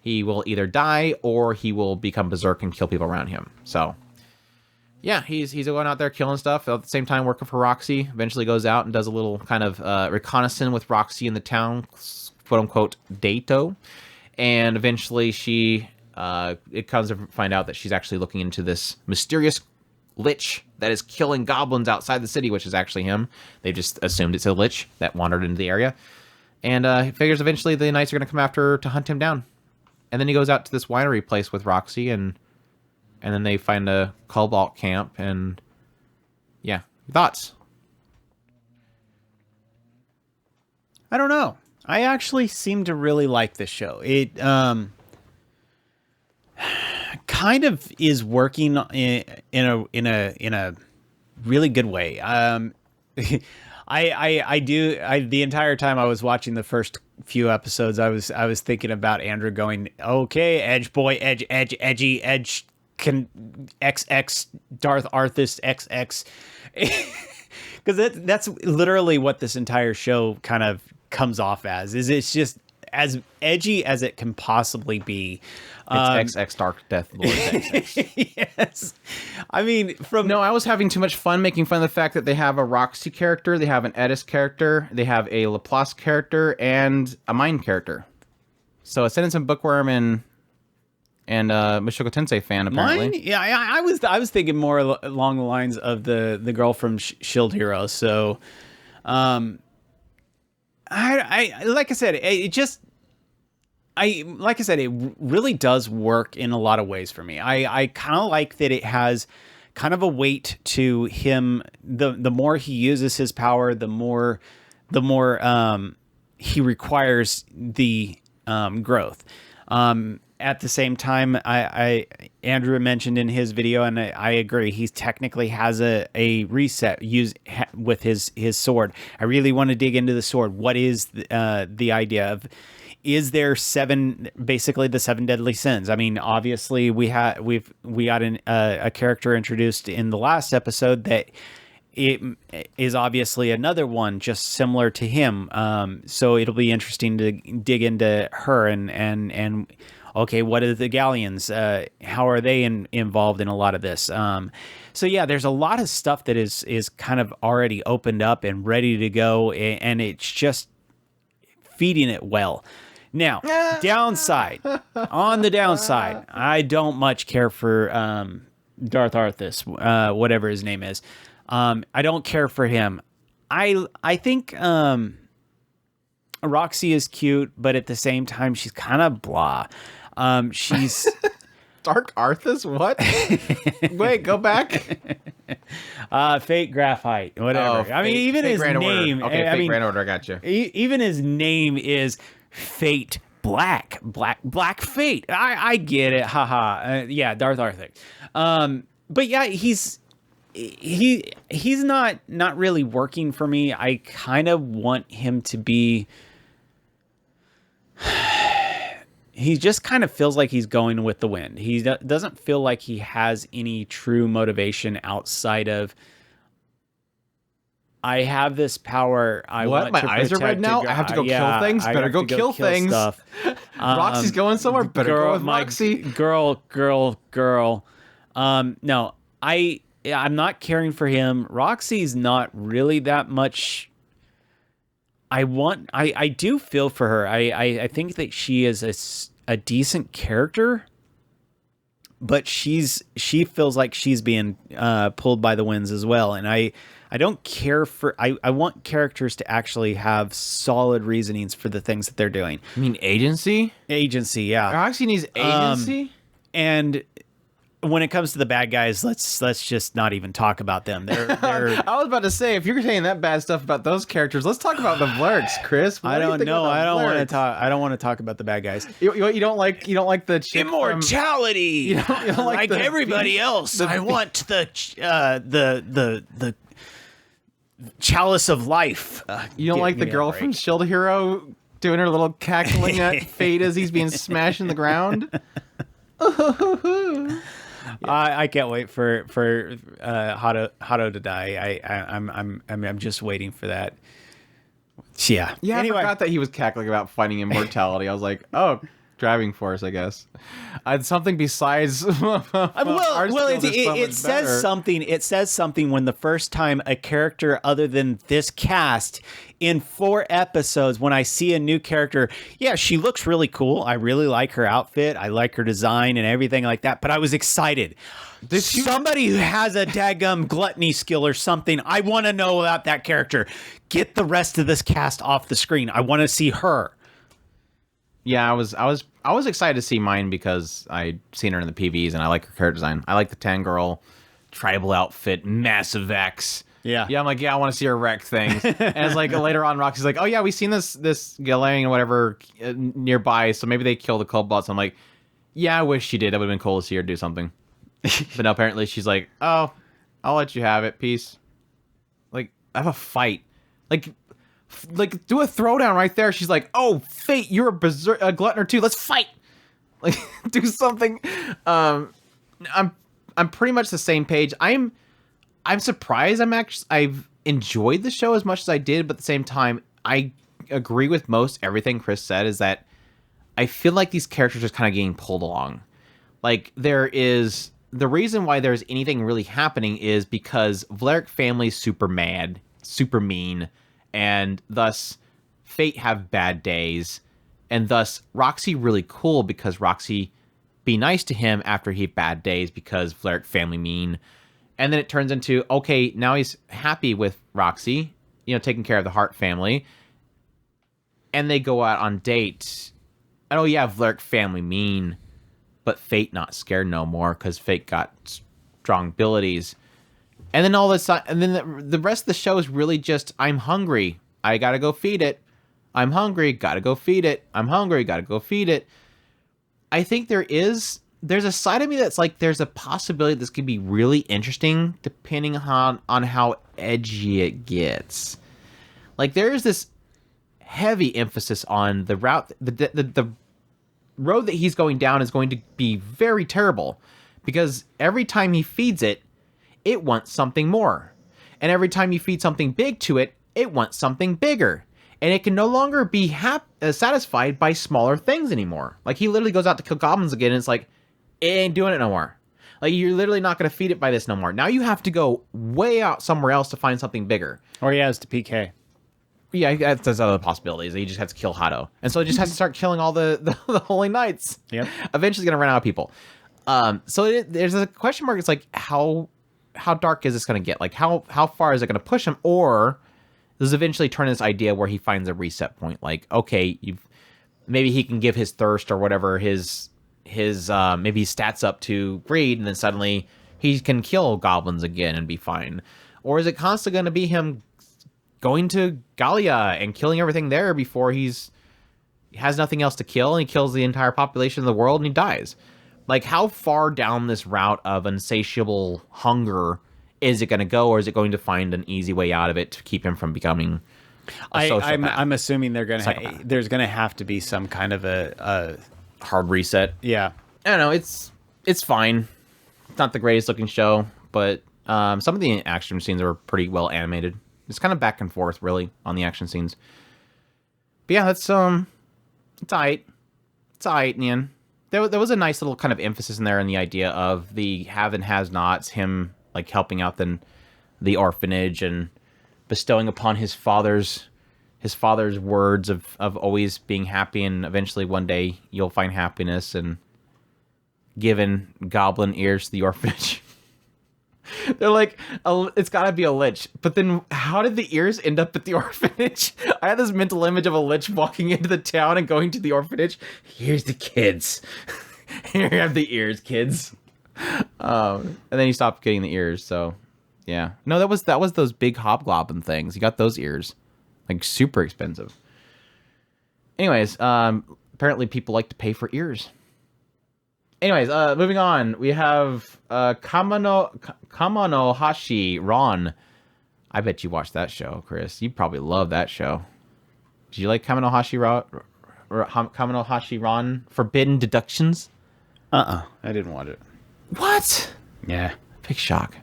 he will either die or he will become berserk and kill people around him. So... yeah, he's going out there killing stuff, at the same time working for Roxy. Eventually goes out and does a little kind of reconnaissance with Roxy in the town, quote-unquote, Dato. And eventually it comes to find out that she's actually looking into this mysterious lich that is killing goblins outside the city, which is actually him. They just assumed it's a lich that wandered into the area. And he figures eventually the knights are going to come after her to hunt him down. And then he goes out to this winery place with Roxy, and then they find a cobalt camp, and yeah. Thoughts? I don't know. I actually seem to really like this show. It kind of is working in a really good way. The entire time I was watching the first few episodes, I was thinking about Andrew going, okay, edge boy, edgy, edge. Can XX Darth Arthas XX, because that's literally what this entire show kind of comes off as. It's just as edgy as it can possibly be. It's XX Dark Death Lord XX. Yes, I mean I was having too much fun making fun of the fact that they have a Roxy character, they have an Edis character, they have a Laplace character, and a Mind character. So a Sentence and Bookworm and Mushoku Tensei fan, apparently. Mine? Yeah, I was thinking more along the lines of the girl from Shield Hero. So, I like I said, it really does work in a lot of ways for me. I kind of like that it has kind of a weight to him. The more he uses his power, the more the more he requires the growth. At the same time, Andrew mentioned in his video, and I agree, he technically has a reset with his sword. I really want to dig into the sword. What is the idea of? Is there basically the 7 deadly sins? I mean, obviously we got a character introduced in the last episode that it is obviously another one just similar to him. So it'll be interesting to dig into her and okay, what are the galleons? How are they involved in a lot of this? So yeah, there's a lot of stuff that is kind of already opened up and ready to go, and it's just feeding it well. Now, downside. On the downside, I don't much care for Darth Arthas, whatever his name is. I don't care for him. I think Roxy is cute, but at the same time, she's kind of blah. She's Dark Arthas? What? Wait, go back. Fate Graphite, whatever. I mean, even his name. Okay, I Fate mean, Grand Order. I got you. Even his name is Fate Black Fate. I get it. Haha. Yeah, Darth Arthur. But yeah, he's not really working for me. I kind of want him to be. He just kind of feels like he's going with the wind. He doesn't feel like he has any true motivation outside of, I have this power. What? My eyes are red now? I have to go kill things? Better go kill things. Stuff. Roxy's going somewhere? Better go with Roxy. Girl. No, I'm not caring for him. Roxy's not really that much. I do feel for her. I think that she is a decent character, but she feels like she's being pulled by the winds as well. And I don't care for, I want characters to actually have solid reasonings for the things that they're doing. You mean agency? Agency, yeah. Roxy needs agency? And when it comes to the bad guys, let's just not even talk about them. They're I was about to say, if you're saying that bad stuff about those characters, let's talk about the Vlerks, Chris. I don't know. I don't want to talk. I don't want to talk about the bad guys. You don't like the chick immortality. You don't like everybody else. I want the chalice of life. You don't like the girl from Shield Hero doing her little cackling at Fate as he's being smashed in the ground? I can't wait for Hato to die. I'm just waiting for that. Yeah. Yeah. Anyway. I forgot that he was cackling about finding immortality. I was like, oh, driving force, I guess. Something besides. It says something. It says something when the first time a character other than this cast in 4 episodes, when I see a new character, yeah, she looks really cool. I really like her outfit. I like her design and everything like that. But I was excited. Somebody who has a daggum gluttony skill or something. I want to know about that character. Get the rest of this cast off the screen. I want to see her. Yeah, I was excited to see mine because I'd seen her in the PVs and I like her character design. I like the tan girl, tribal outfit, massive X. Yeah, I'm like, yeah, I want to see her wreck things. And it's like later on, Roxy's like, oh yeah, we've seen this Galarian or whatever nearby, so maybe they kill the Cobalts. I'm like, yeah, I wish she did. That would have been cool to see her do something. But no, apparently she's like, oh, I'll let you have it. Peace. Like, I have a fight. Like do a throwdown right there. She's like, oh, Fate, you're a gluttoner too. Let's fight. Like, do something. I'm pretty much the same page. I'm surprised. I've enjoyed the show as much as I did, but at the same time, I agree with most everything Chris said. Is that I feel like these characters are kind of getting pulled along. Like, there is the reason why there's anything really happening is because Vlerick family's super mad, super mean, and thus Fate have bad days, and thus Roxy really cool because Roxy be nice to him after he had bad days because Vlerick family mean. And then it turns into, okay, now he's happy with Roxy, taking care of the Hart family. And they go out on dates. And oh yeah, Vlerick family mean, but Fate not scared no more because Fate got strong abilities. And then all this, and then the rest of the show is really just, I'm hungry. I gotta go feed it. I'm hungry, gotta go feed it. I'm hungry, gotta go feed it. I think there's a side of me that's like, there's a possibility this could be really interesting depending on how edgy it gets. Like, there's this heavy emphasis on the route, the road that he's going down is going to be very terrible, because every time he feeds it, it wants something more. And every time you feed something big to it, it wants something bigger. And it can no longer be satisfied by smaller things anymore. Like, he literally goes out to kill goblins again, and it's like, it ain't doing it no more. Like, you're literally not going to feed it by this no more. Now you have to go way out somewhere else to find something bigger. Or he has to PK. Yeah, there's other possibilities. He just has to kill Hado. And so he just has to start killing all the Holy Knights. Yep. Eventually he's going to run out of people. So there's a question mark. It's like, how dark is this going to get? Like, how far is it going to push him? Or does it eventually turn this idea where he finds a reset point? Like, okay, maybe he can give his thirst or whatever, his maybe stats up to greed, and then suddenly he can kill goblins again and be fine. Or is it constantly going to be him going to Gallia and killing everything there before he has nothing else to kill, and he kills the entire population of the world and he dies? Like, how far down this route of insatiable hunger is it going to go, or is it going to find an easy way out of it to keep him from becoming a sociopath? I'm assuming there's going to have to be some kind of a hard reset. Yeah. I don't know. It's fine. It's not the greatest looking show, but some of the action scenes are pretty well animated. It's kind of back and forth, really, on the action scenes. But yeah, that's it's alright. It's alright in the end. There was a nice little kind of emphasis in there on the idea of the have and has-nots, him like helping out the orphanage and bestowing upon his father's words of always being happy, and eventually one day you'll find happiness, and giving goblin ears to the orphanage. They're like, it's gotta be a lich. But then how did the ears end up at the orphanage? I had this mental image of a lich walking into the town and going to the orphanage. Here's the kids. Here you have the ears, kids. And then he stopped getting the ears, so yeah. No, that was those big hobgoblin things. He got those ears. Like, super expensive. Anyways, apparently people like to pay for ears. Anyways, moving on, we have Kamonohashi Ron. I bet you watched that show, Chris. You probably love that show. Did you like Kamonohashi Ron Forbidden Deductions? I didn't watch it. What? Yeah. Big shock.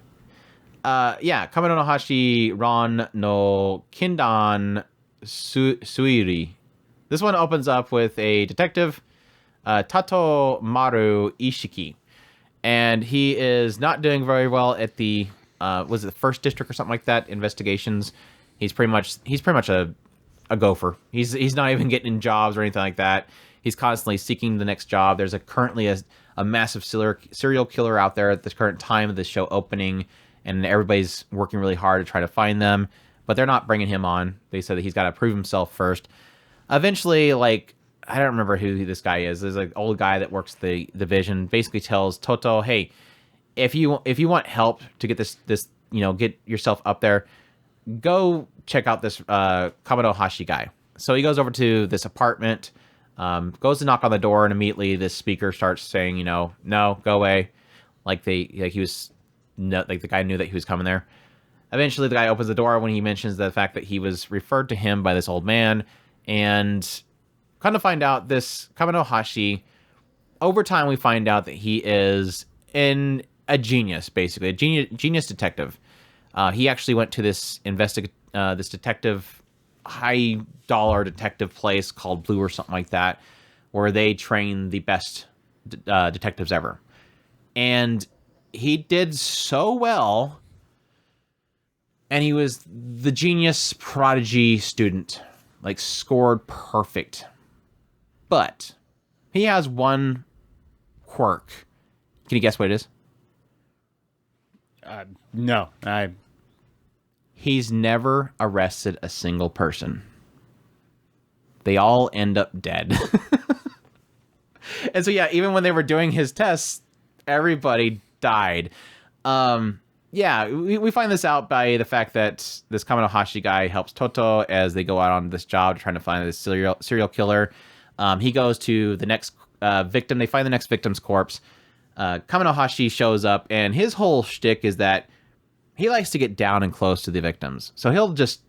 Yeah, Kamonohashi Ron no Kindan Suiri. This one opens up with a detective, Tato Maru Ishiki, and he is not doing very well at the was it the first district or something like that investigations. He's pretty much a gopher. He's not even getting jobs or anything like that. He's constantly seeking the next job. There's currently a massive serial killer out there at the current time of the show opening, and everybody's working really hard to try to find them, but they're not bringing him on. They said that he's got to prove himself first. Eventually, like, I don't remember who this guy is. There's like an old guy that works the division, basically tells Toto, hey, if you want help to get this get yourself up there, go check out this Kamonohashi guy. So he goes over to this apartment, goes to knock on the door, and immediately this speaker starts saying, no, go away. Like the guy knew that he was coming there. Eventually the guy opens the door when he mentions the fact that he was referred to him by this old man, and kind of find out this Kamonohashi, over time we find out that he is a genius, basically. A genius detective. He actually went to this this detective, high-dollar detective place called Blue or something like that, where they train the best detectives ever. And he did so well, and he was the genius prodigy student. Like, scored perfect. But he has one quirk. Can you guess what it is? No. He's never arrested a single person. They all end up dead. And so, yeah, even when they were doing his tests, everybody died. yeah, we find this out by the fact that this Kamonohashi guy helps Toto as they go out on this job trying to find this serial killer. He goes to the next victim. They find the next victim's corpse. Kamonohashi shows up, and his whole shtick is that he likes to get down and close to the victims. So he'll just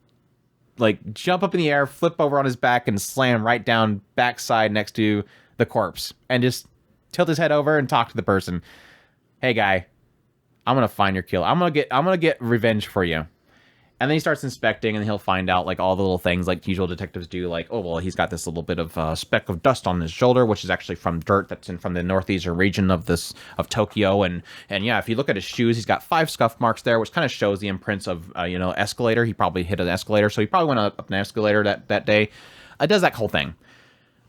like jump up in the air, flip over on his back, and slam right down backside next to the corpse, and just tilt his head over and talk to the person. Hey, guy, I'm gonna find your killer. I'm gonna get revenge for you. And then he starts inspecting, and he'll find out like all the little things like usual detectives do. Like, oh well, he's got this little bit of speck of dust on his shoulder, which is actually from dirt that's from the northeastern region of Tokyo. And yeah, if you look at his shoes, he's got 5 scuff marks there, which kind of shows the imprints of escalator. He probably hit an escalator, so he probably went up an escalator that day. Does that whole thing.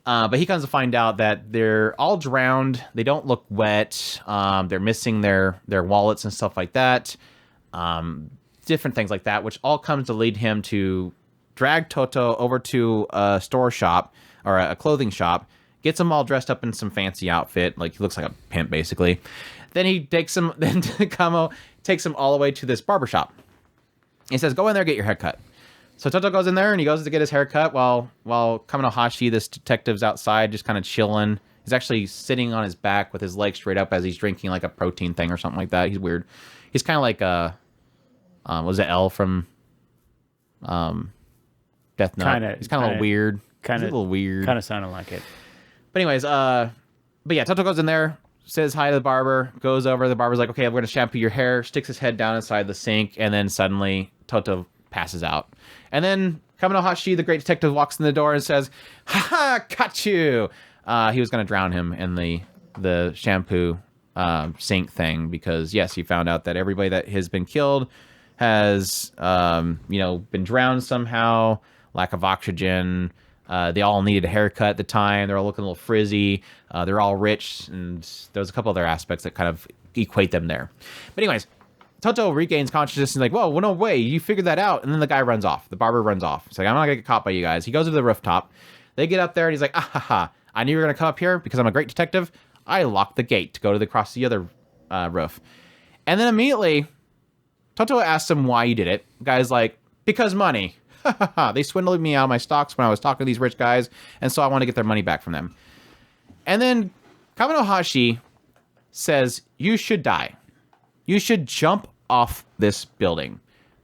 But he comes to find out that they're all drowned. They don't look wet. They're missing their wallets and stuff like that. Different things like that, which all comes to lead him to drag Toto over to a store shop or a clothing shop, gets him all dressed up in some fancy outfit, like he looks like a pimp basically. Then Kamo takes him all the way to this barbershop. He says, "Go in there, get your hair cut." So Toto goes in there and he goes to get his hair cut while Kamonohashi, this detective's outside, just kind of chilling. He's actually sitting on his back with his legs straight up as he's drinking like a protein thing or something like that. He's weird. He's kind of like was it L from Death Note? He's kind of a little weird. He's a little weird. Kind of sounded like it. But anyways, but yeah, Toto goes in there, says hi to the barber, goes over. The barber's like, "Okay, I'm going to shampoo your hair," sticks his head down inside the sink, and then suddenly Toto passes out. And then Kamonohashi, the great detective, walks in the door and says, "Ha ha, got you!" He was going to drown him in the shampoo sink thing because, yes, he found out that everybody that has been killed has been drowned somehow, lack of oxygen. They all needed a haircut at the time. They're all looking a little frizzy. They're all rich, and there's a couple other aspects that kind of equate them there. But anyways, Toto regains consciousness and like, "Whoa, well, no way, you figured that out." And then the guy runs off. The barber runs off. He's like, "I'm not gonna get caught by you guys." He goes to the rooftop. They get up there, and he's like, "Ah ha ha, I knew you were gonna come up here because I'm a great detective. I locked the gate to go across the other roof." And then immediately Toto asks him why he did it. The guy's like, "Because money. They swindled me out of my stocks when I was talking to these rich guys, and so I want to get their money back from them." And then Kamonohashi says, "You should die. You should jump off this building."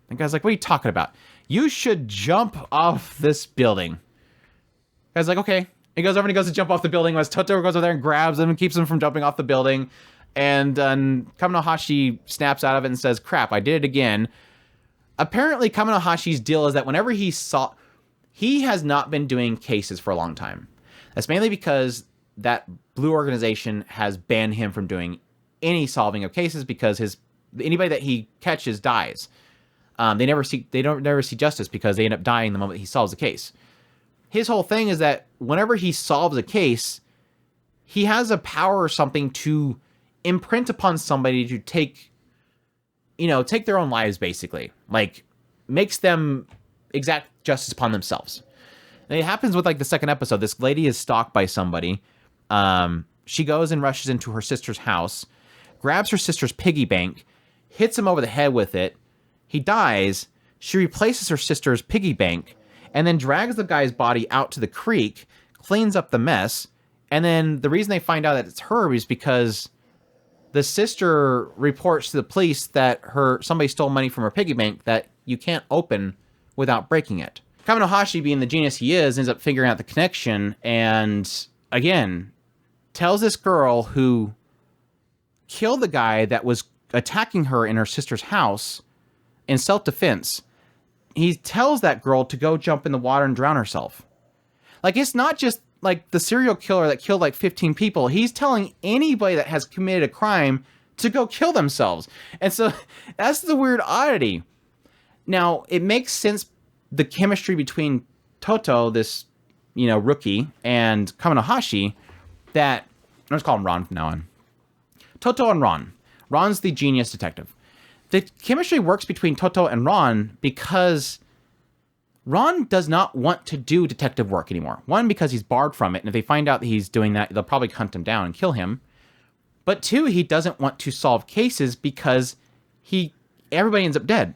The guy's like, "What are you talking about? You should jump off this building." The guy's like, "Okay." He goes over and he goes to jump off the building as Toto goes over there and grabs him and keeps him from jumping off the building. And Kamonohashi snaps out of it and says, "Crap, I did it again." Apparently, Kamonohashi's deal is that whenever he has not been doing cases for a long time. That's mainly because that blue organization has banned him from doing any solving of cases because anybody that he catches dies. They never see justice because they end up dying the moment he solves a case. His whole thing is that whenever he solves a case, he has a power or something to imprint upon somebody to take their own lives, basically. Like, makes them exact justice upon themselves. And it happens with, like, the second episode. This lady is stalked by somebody. She goes and rushes into her sister's house, grabs her sister's piggy bank, hits him over the head with it. He dies. She replaces her sister's piggy bank, and then drags the guy's body out to the creek, cleans up the mess, and then the reason they find out that it's her is because the sister reports to the police that somebody stole money from her piggy bank that you can't open without breaking it. Kamonohashi, being the genius he is, ends up figuring out the connection and, again, tells this girl who killed the guy that was attacking her in her sister's house in self-defense. He tells that girl to go jump in the water and drown herself. Like, it's not just like the serial killer that killed like 15 people. He's telling anybody that has committed a crime to go kill themselves. And so that's the weird oddity. Now, it makes sense, the chemistry between Toto, this, rookie, and Kamonohashi, that, I'm just call him Ron from now on. Toto and Ron. Ron's the genius detective. The chemistry works between Toto and Ron because Ron does not want to do detective work anymore. One, because he's barred from it, and if they find out that he's doing that, they'll probably hunt him down and kill him. But two, he doesn't want to solve cases because he everybody ends up dead.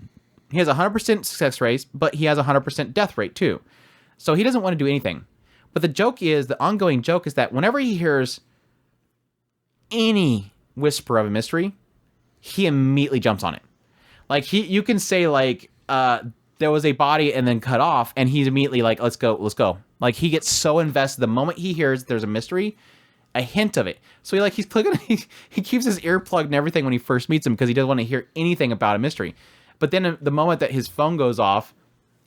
He has a 100% success rate, but he has a 100% death rate too. So he doesn't want to do anything. But the ongoing joke is that whenever he hears any whisper of a mystery, he immediately jumps on it. Like, you can say, like, there was a body and then cut off, and he's immediately like, let's go. Like, he gets so invested the moment he hears there's a mystery, a hint of it. So he keeps his ear plugged and everything when he first meets him because he doesn't want to hear anything about a mystery. But then the moment that his phone goes off,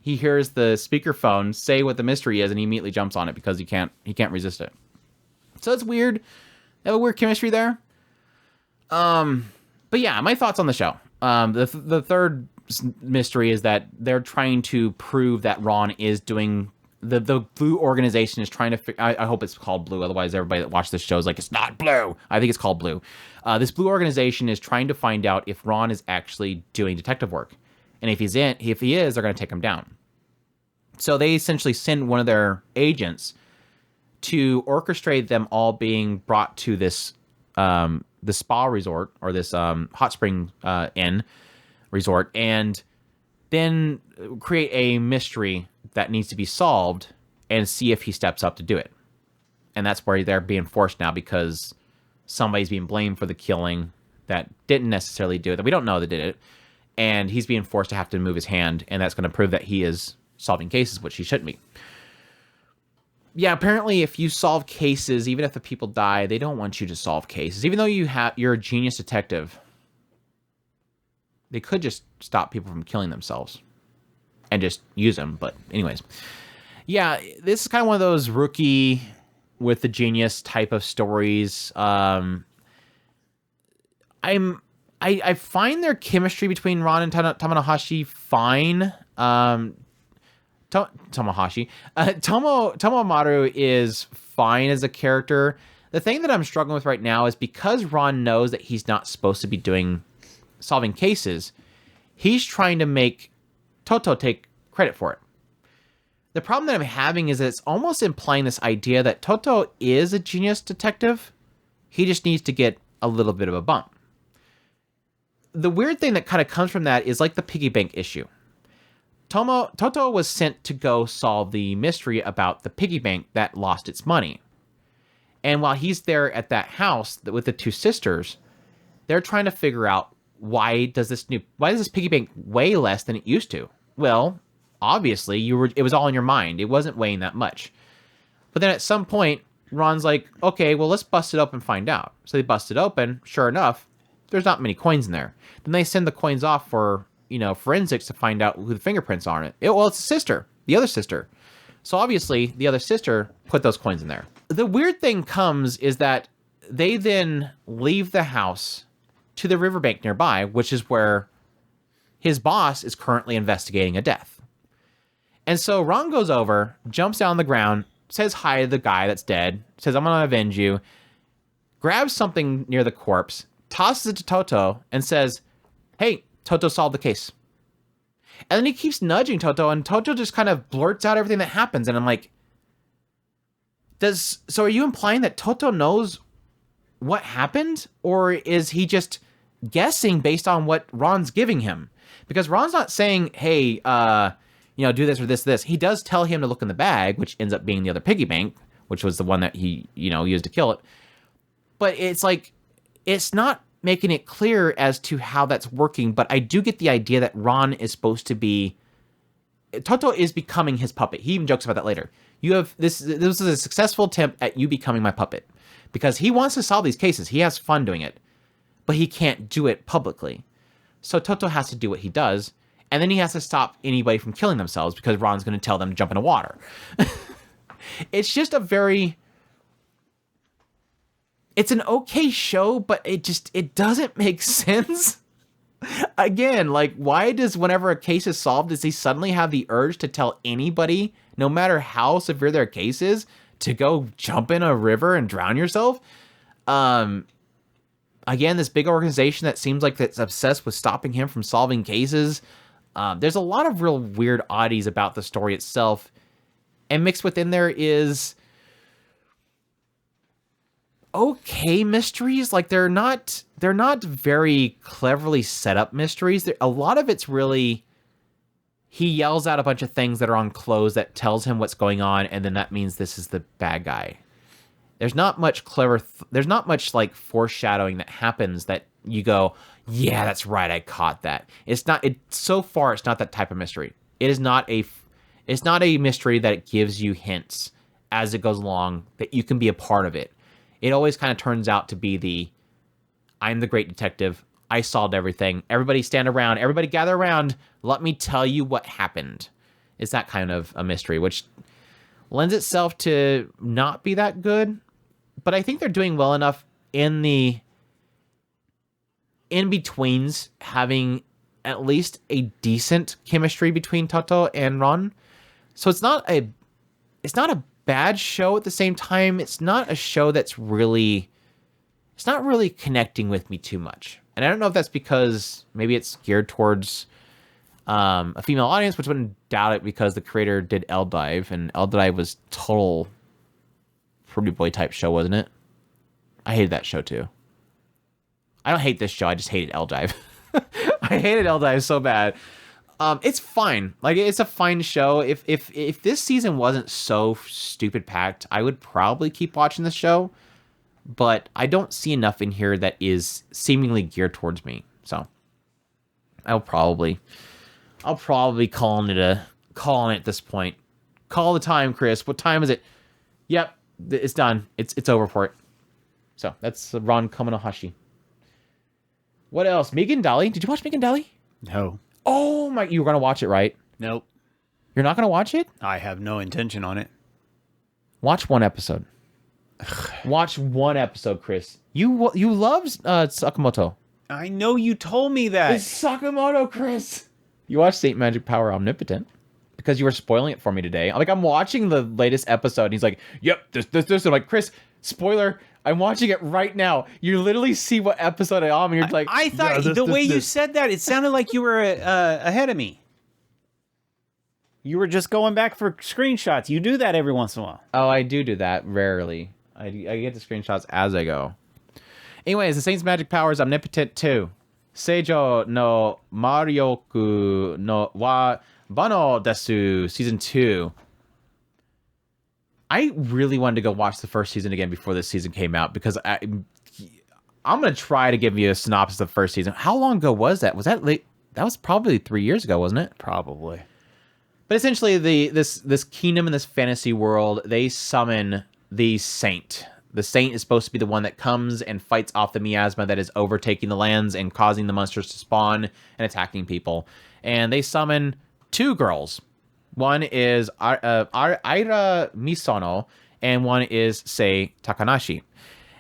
he hears the speakerphone say what the mystery is, and he immediately jumps on it because he can't resist it. So it's weird. They have a weird chemistry there. But yeah, my thoughts on the show. The third mystery is that they're trying to prove that Ron is doing the Blue organization is trying to. I hope it's called Blue. Otherwise, everybody that watched this show is like, it's not Blue. I think it's called Blue. This Blue organization is trying to find out if Ron is actually doing detective work, and if he is, they're going to take him down. So they essentially send one of their agents to orchestrate them all being brought to this the spa resort, or this hot spring inn resort, and then create a mystery that needs to be solved and see if he steps up to do it. And that's where they're being forced now, because somebody's being blamed for the killing that didn't necessarily do it, that we don't know that did it, and he's being forced to have to move his hand, and that's going to prove that he is solving cases, which he shouldn't be. Yeah, apparently if you solve cases, even if the people die, they don't want you to solve cases. Even though you're a genius detective, they could just stop people from killing themselves and just use them. But anyways, yeah, this is kind of one of those rookie with the genius type of stories. I find their chemistry between Ron and Tomonohashi fine. Tomomaru is fine as a character. The thing that I'm struggling with right now is because Ron knows that he's not supposed to be solving cases, he's trying to make Toto take credit for it. The problem that I'm having is that it's almost implying this idea that Toto is a genius detective. He just needs to get a little bit of a bump. The weird thing that kind of comes from that is like the piggy bank issue. Toto was sent to go solve the mystery about the piggy bank that lost its money. And while he's there at that house with the two sisters, they're trying to figure out why does this piggy bank weigh less than it used to? Well, obviously it was all in your mind. It wasn't weighing that much. But then at some point, Ron's like, okay, well, let's bust it open and find out. So they bust it open. Sure enough, there's not many coins in there. Then they send the coins off for, forensics to find out who the fingerprints are on it. It's the other sister. So obviously the other sister put those coins in there. The weird thing comes is that they then leave the house to the riverbank nearby, which is where his boss is currently investigating a death. And so Ron goes over, jumps down on the ground, says hi to the guy that's dead, says, I'm going to avenge you, grabs something near the corpse, tosses it to Toto, and says, hey, Toto solved the case. And then he keeps nudging Toto, and Toto just kind of blurts out everything that happens. And I'm like, so are you implying that Toto knows what happened? Or is he just guessing based on what Ron's giving him? Because Ron's not saying, hey, do this or this. He does tell him to look in the bag, which ends up being the other piggy bank, which was the one that he, used to kill it. But it's like, it's not making it clear as to how that's working, but I do get the idea that Ron is supposed to be... Toto is becoming his puppet. He even jokes about that later. This is a successful attempt at you becoming my puppet. Because he wants to solve these cases. He has fun doing it. But he can't do it publicly. So Toto has to do what he does, and then he has to stop anybody from killing themselves because Ron's going to tell them to jump in the water. It's just a very... It's an okay show, but it doesn't make sense. Again, like, why does whenever a case is solved, does he suddenly have the urge to tell anybody, no matter how severe their case is, to go jump in a river and drown yourself? Again, this big organization that seems like that's obsessed with stopping him from solving cases. There's a lot of real weird oddities about the story itself. And mixed within there is... okay mysteries. Like they're not very cleverly set up mysteries. A lot of it's really he yells out a bunch of things that are on clothes that tells him what's going on, and then that means this is the bad guy. There's not much there's not much like foreshadowing that happens that you go, yeah, that's right, I caught that. So far it's not that type of mystery. It's not a mystery that gives you hints as it goes along that you can be a part of it. It always kind of turns out to be I'm the great detective. I solved everything. Everybody stand around. Everybody gather around. Let me tell you what happened. It's that kind of a mystery, which lends itself to not be that good. But I think they're doing well enough in the in-betweens, having at least a decent chemistry between Toto and Ron. So it's not a bad show at the same time. It's not a show it's not really connecting with me too much. And I don't know if that's because maybe it's geared towards a female audience, which wouldn't doubt it because the creator did Eldive, and Eldive was total pretty boy type show, wasn't it? I hated that show too. I don't hate this show. I just hated Eldive. I hated Eldive so bad. It's fine. Like it's a fine show. If this season wasn't so stupid packed, I would probably keep watching the show. But I don't see enough in here that is seemingly geared towards me. So I'll probably call it at this point. Call the time, Chris. What time is it? Yep, it's done. It's over for it. So that's Ron Kamonohashi. What else? Megan Dolly. Did you watch Megan Dolly? No. Oh my! You were gonna watch it, right? Nope. You're not gonna watch it? I have no intention on it. Watch one episode. Watch one episode, Chris. You love Sakamoto. I know you told me that. It's Sakamoto, Chris. You watched Saint Magic Power Omnipotent because you were spoiling it for me today. I'm watching the latest episode, and he's like, "Yep, this." I'm like, Chris, spoiler. I'm watching it right now. You literally see what episode I'm on, and you're like, I thought the way you said that, it sounded like you were ahead of me. You were just going back for screenshots. You do that every once in a while. Oh, I do that rarely. I get the screenshots as I go. Anyways, the Saint's Magic Powers Omnipotent 2. Seijo no Marioku no wa Bano desu Season 2. I really wanted to go watch the first season again before this season came out because I'm going to try to give you a synopsis of the first season. How long ago was that? Was that late? That was probably 3 years ago, wasn't it? Probably. But essentially, this kingdom in this fantasy world, they summon the Saint. The Saint is supposed to be the one that comes and fights off the miasma that is overtaking the lands and causing the monsters to spawn and attacking people. And they summon two girls. One is Aira Misono, and one is Sei Takanashi.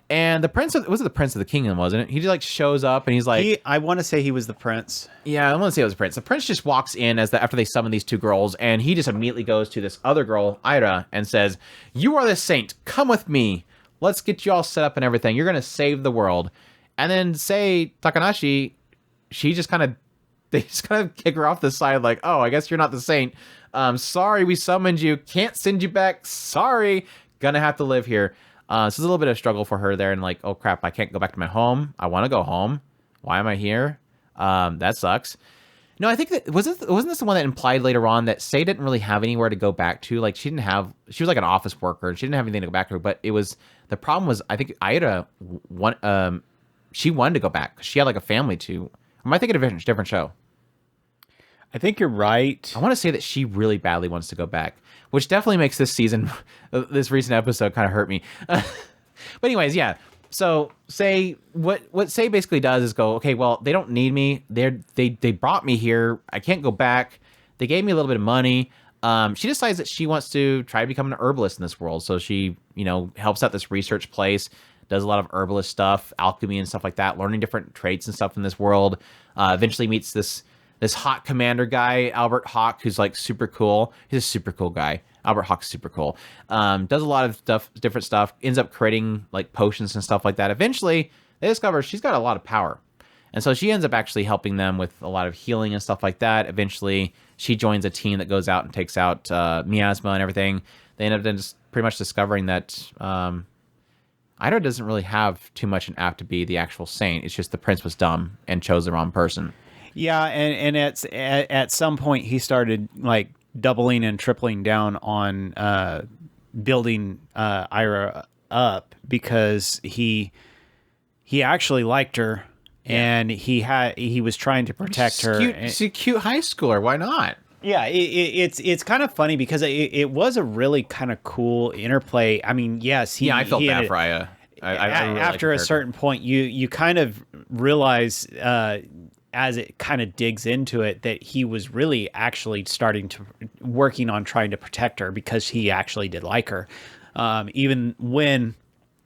And the prince of the kingdom, wasn't it? He just shows up and he's like, I want to say he was the prince. Yeah, I want to say it was the prince. The prince just walks in after they summon these two girls, and he just immediately goes to this other girl, Aira, and says, "You are the saint. Come with me. Let's get you all set up and everything. You're gonna save the world." And then Sei Takanashi, they just kind of kick her off the side, like, "Oh, I guess you're not the saint. Sorry, we summoned you. Can't send you back. Sorry. Gonna have to live here." So it's a little bit of a struggle for her there, and like, oh crap, I can't go back to my home. I want to go home. Why am I here? That sucks. No, I think that wasn't this the one that implied later on that Sei didn't really have anywhere to go back to. Like she was like an office worker, and she didn't have anything to go back to. But the problem was, I think Aira she wanted to go back because she had like a family too. Am I thinking of a different show? I think you're right. I want to say that she really badly wants to go back, which definitely makes this season, this recent episode, kind of hurt me. But anyways, yeah. So what Sei basically does is go, okay, well, they don't need me. They brought me here. I can't go back. They gave me a little bit of money. She decides that she wants to try to become an herbalist in this world. So she, helps out this research place, does a lot of herbalist stuff, alchemy and stuff like that, learning different traits and stuff in this world. Eventually meets this hot commander guy, Albert Hawk, who's like super cool. He's a super cool guy. Albert Hawk's super cool. Does a lot of different stuff. Ends up creating like potions and stuff like that. Eventually, they discover she's got a lot of power. And so she ends up actually helping them with a lot of healing and stuff like that. Eventually, she joins a team that goes out and takes out miasma and everything. They end up then just pretty much discovering that... Ida doesn't really have too much an app to be the actual saint. It's just the prince was dumb and chose the wrong person. Yeah, and at some point he started like doubling and tripling down on building Ira up because he actually liked her, and he was trying to protect her. She's a cute high schooler. Why not? Yeah, it's kind of funny because it was a really kind of cool interplay. I mean, yes, I felt bad for Aya. I really after a certain point, you kind of realize as it kind of digs into it that he was really actually working on trying to protect her because he actually did like her, even when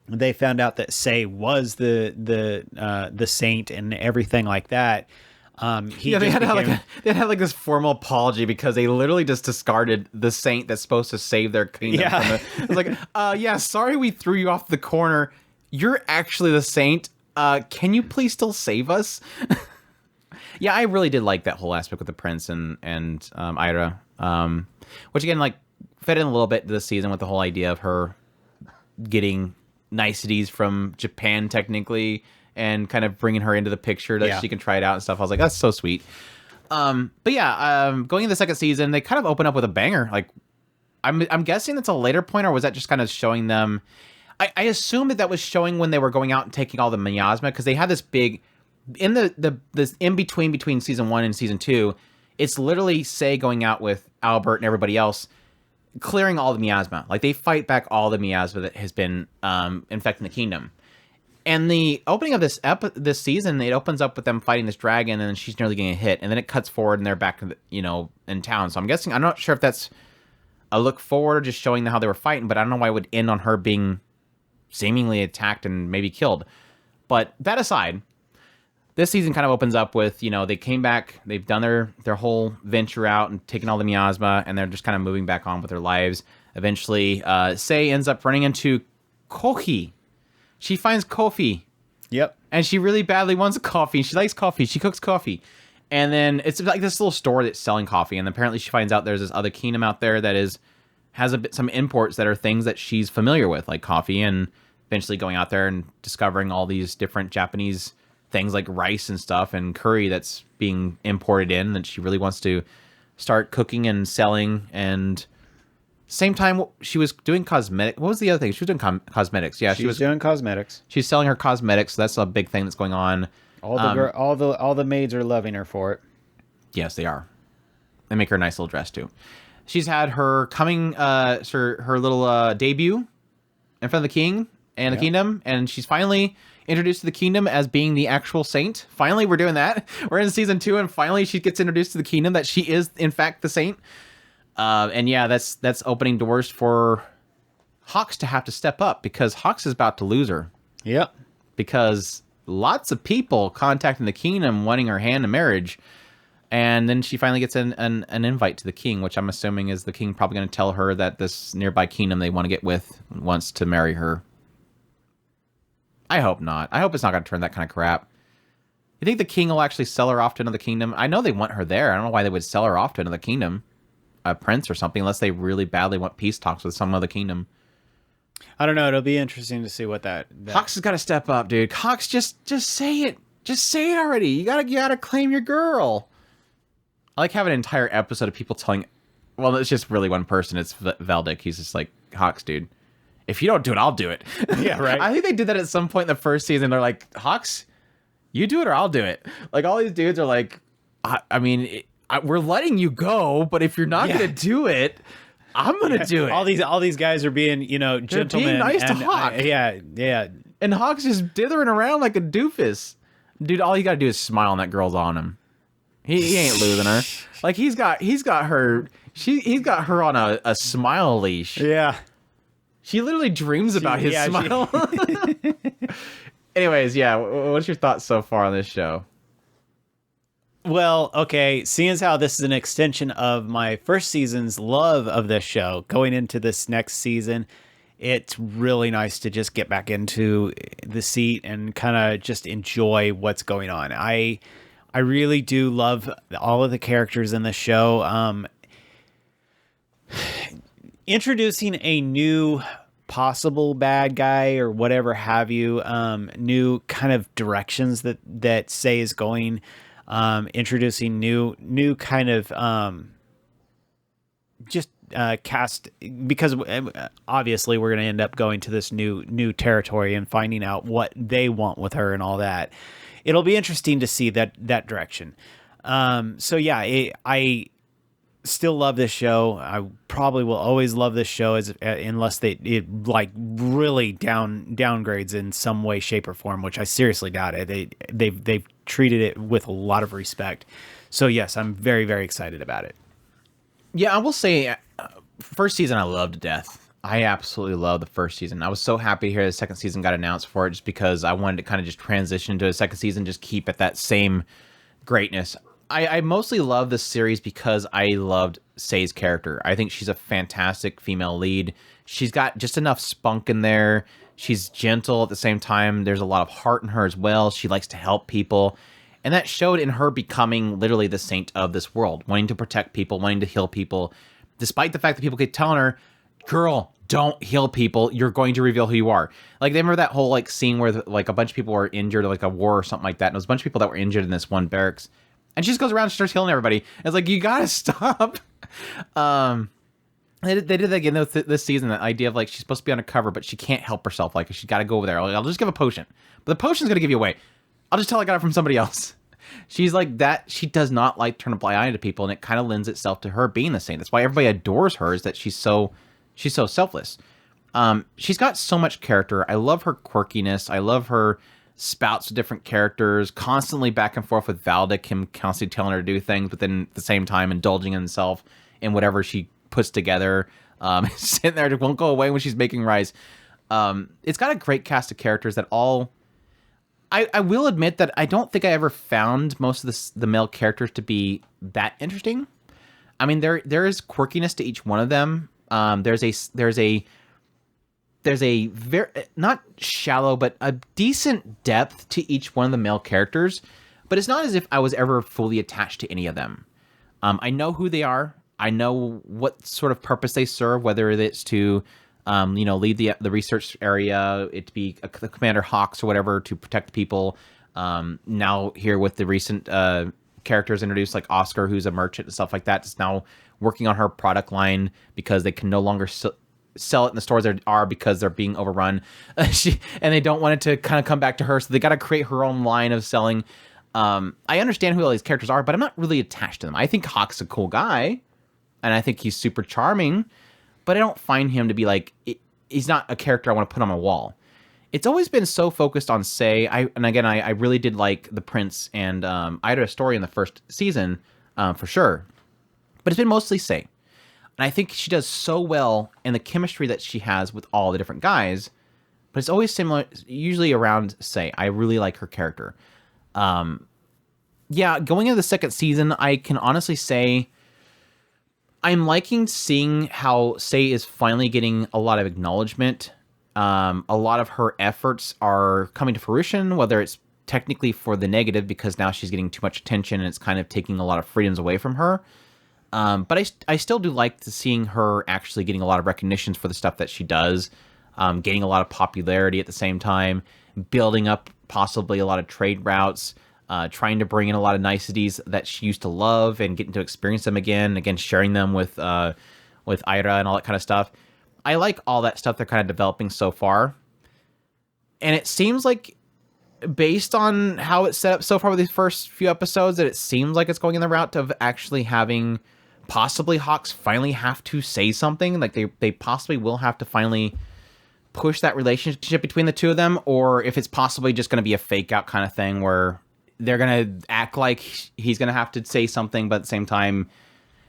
they found out that Sei was the saint and everything like that. They had like this formal apology because they literally just discarded the saint that's supposed to save their kingdom. Yeah. It's like, sorry we threw you off the corner. You're actually the saint. Can you please still save us? Yeah, I really did like that whole aspect with the prince and Ira, which again like fed in a little bit this season with the whole idea of her getting niceties from Japan technically, and kind of bringing her into the picture that she can try it out and stuff. I was like, that's so sweet. But yeah, going into the second season, they kind of open up with a banger. Like, I'm guessing that's a later point, or was that just kind of showing them? I assume that was showing when they were going out and taking all the miasma, because they had this big in this in between season 1 and season 2. It's literally Sei going out with Albert and everybody else, clearing all the miasma. Like, they fight back all the miasma that has been infecting the kingdom. And the opening of this season, it opens up with them fighting this dragon, and then she's nearly getting hit, and then it cuts forward, and they're back, in town. So I'm not sure if that's a look forward or just showing them how they were fighting, but I don't know why it would end on her being seemingly attacked and maybe killed. But that aside, this season kind of opens up with, they came back, they've done their whole venture out and taken all the miasma, and they're just kind of moving back on with their lives. Eventually, Sei ends up running into Kohi. She finds coffee. Yep. And she really badly wants a coffee. She likes coffee. She cooks coffee. And then it's like this little store that's selling coffee. And apparently she finds out there's this other kingdom out there that has some imports that are things that she's familiar with, like coffee, and eventually going out there and discovering all these different Japanese things like rice and stuff and curry that's being imported in that she really wants to start cooking and selling. And same time, she was doing cosmetic. What was the other thing? She was doing cosmetics. Yeah, she was doing cosmetics. She's selling her cosmetics. So that's a big thing that's going on. All the maids are loving her for it. Yes, they are. They make her a nice little dress too. She's had her her little debut in front of the king and the kingdom, and she's finally introduced to the kingdom as being the actual saint. Finally, we're doing that. We're in season 2, and finally she gets introduced to the kingdom that she is in fact the saint. And yeah, that's opening doors for Hawks to have to step up, because Hawks is about to lose her. Yep. Because lots of people contacting the kingdom wanting her hand in marriage, and then she finally gets an invite to the king, which I'm assuming is the king probably going to tell her that this nearby kingdom they want to get with wants to marry her. I hope not. I hope it's not going to turn that kind of crap. You think the king will actually sell her off to another kingdom? I know they want her there. I don't know why they would sell her off to another kingdom. A prince or something, unless they really badly want peace talks with some other kingdom. I don't know. It'll be interesting to see what that... Hawks has got to step up, dude. Hawks, just say it. Just say it already. You gotta claim your girl. I like having an entire episode of people telling... Well, it's just really one person. It's Veldic. He's just like, Hawks, dude. If you don't do it, I'll do it. Yeah, right. I think they did that at some point in the first season. They're like, Hawks, you do it or I'll do it. Like, all these dudes are like, we're letting you go, but if you're not going to do it, I'm going to do it. All these guys are being, gentlemen. They're being nice to Hawk. Yeah. And Hawk's just dithering around like a doofus. Dude, all you got to do is smile and that girl's on him. He ain't losing her. Like, he's got her on a smile leash. Yeah. She literally dreams about his smile. Anyways, yeah, what's your thoughts so far on this show? Well, okay, seeing as how this is an extension of my first season's love of this show, going into this next season, it's really nice to just get back into the seat and kind of just enjoy what's going on. I really do love all of the characters in the show. Introducing a new possible bad guy or whatever have you, new kind of directions that Sei is going, introducing new kind of just cast, because obviously we're going to end up going to this new territory and finding out what they want with her and all that. It'll be interesting to see that direction. So yeah, I still love this show. I probably will always love this show unless it like really downgrades in some way, shape, or form, which I seriously doubt it. They've treated it with a lot of respect. So yes, I'm very, very excited about it. Yeah, I will say, first season I loved to death. I absolutely love the first season. I was so happy to hear the second season got announced for it, just because I wanted to kind of just transition to a second season, just keep at that same greatness. I mostly love this series because I loved Sei's character. I think she's a fantastic female lead. She's got just enough spunk in there. She's gentle at the same time. There's a lot of heart in her as well. She likes to help people. And that showed in her becoming literally the saint of this world, wanting to protect people, wanting to heal people, despite the fact that people keep telling her, girl, don't heal people. You're going to reveal who you are. Like, they remember that whole like scene where like a bunch of people were injured, like a war or something like that. And it was a bunch of people that were injured in this one barracks. And she just goes around and starts healing everybody. It's like, you gotta stop. They did that again this season, that idea of like, she's supposed to be undercover, but she can't help herself. Like, she's got to go over there. Like, I'll just give a potion. But the potion's going to give you away. I'll just tell I got it from somebody else. She's like that. She does not like turn a blind eye to people, and it kind of lends itself to her being the saint. That's why everybody adores her, is that she's so selfless. She's got so much character. I love her quirkiness. I love her spouts of different characters, constantly back and forth with Valdic, him constantly telling her to do things, but then at the same time indulging himself in whatever she puts together. Sitting there, won't go away when she's making rice. It's got a great cast of characters that all... I will admit that I don't think I ever found most of the male characters to be that interesting. I mean, there is quirkiness to each one of them. There's a very, not shallow, but a decent depth to each one of the male characters. But it's not as if I was ever fully attached to any of them. I know who they are. I know what sort of purpose they serve, whether it's to lead the research area, it to be Commander Hawks or whatever, to protect people. Now here with the recent characters introduced, like Oscar, who's a merchant and stuff like that, is now working on her product line because they can no longer sell it in the stores there are because they're being overrun. And they don't want it to kind of come back to her, so they got to create her own line of selling. I understand who all these characters are, but I'm not really attached to them. I think Hawk's a cool guy, and I think he's super charming, but I don't find him to be like, he's not a character I want to put on my wall. It's always been so focused on Sei. I really did like the Prince and Ida story in the first season, for sure. But it's been mostly Sei. And I think she does so well in the chemistry that she has with all the different guys, but it's always similar, usually around Sei. I really like her character. Going into the second season, I can honestly say I'm liking seeing how Sei is finally getting a lot of acknowledgement. A lot of her efforts are coming to fruition, whether it's technically for the negative because now she's getting too much attention and it's kind of taking a lot of freedoms away from her. But I still do like seeing her actually getting a lot of recognitions for the stuff that she does, getting a lot of popularity at the same time, building up possibly a lot of trade routes, trying to bring in a lot of niceties that she used to love and getting to experience them again, sharing them with Ira and all that kind of stuff. I like all that stuff they're kind of developing so far. And it seems like, based on how it's set up so far with these first few episodes, that it seems like it's going in the route of actually having possibly Hawks finally have to say something. Like they possibly will have to finally push that relationship between the two of them, or if it's possibly just going to be a fake out kind of thing where they're going to act like he's going to have to say something, but at the same time,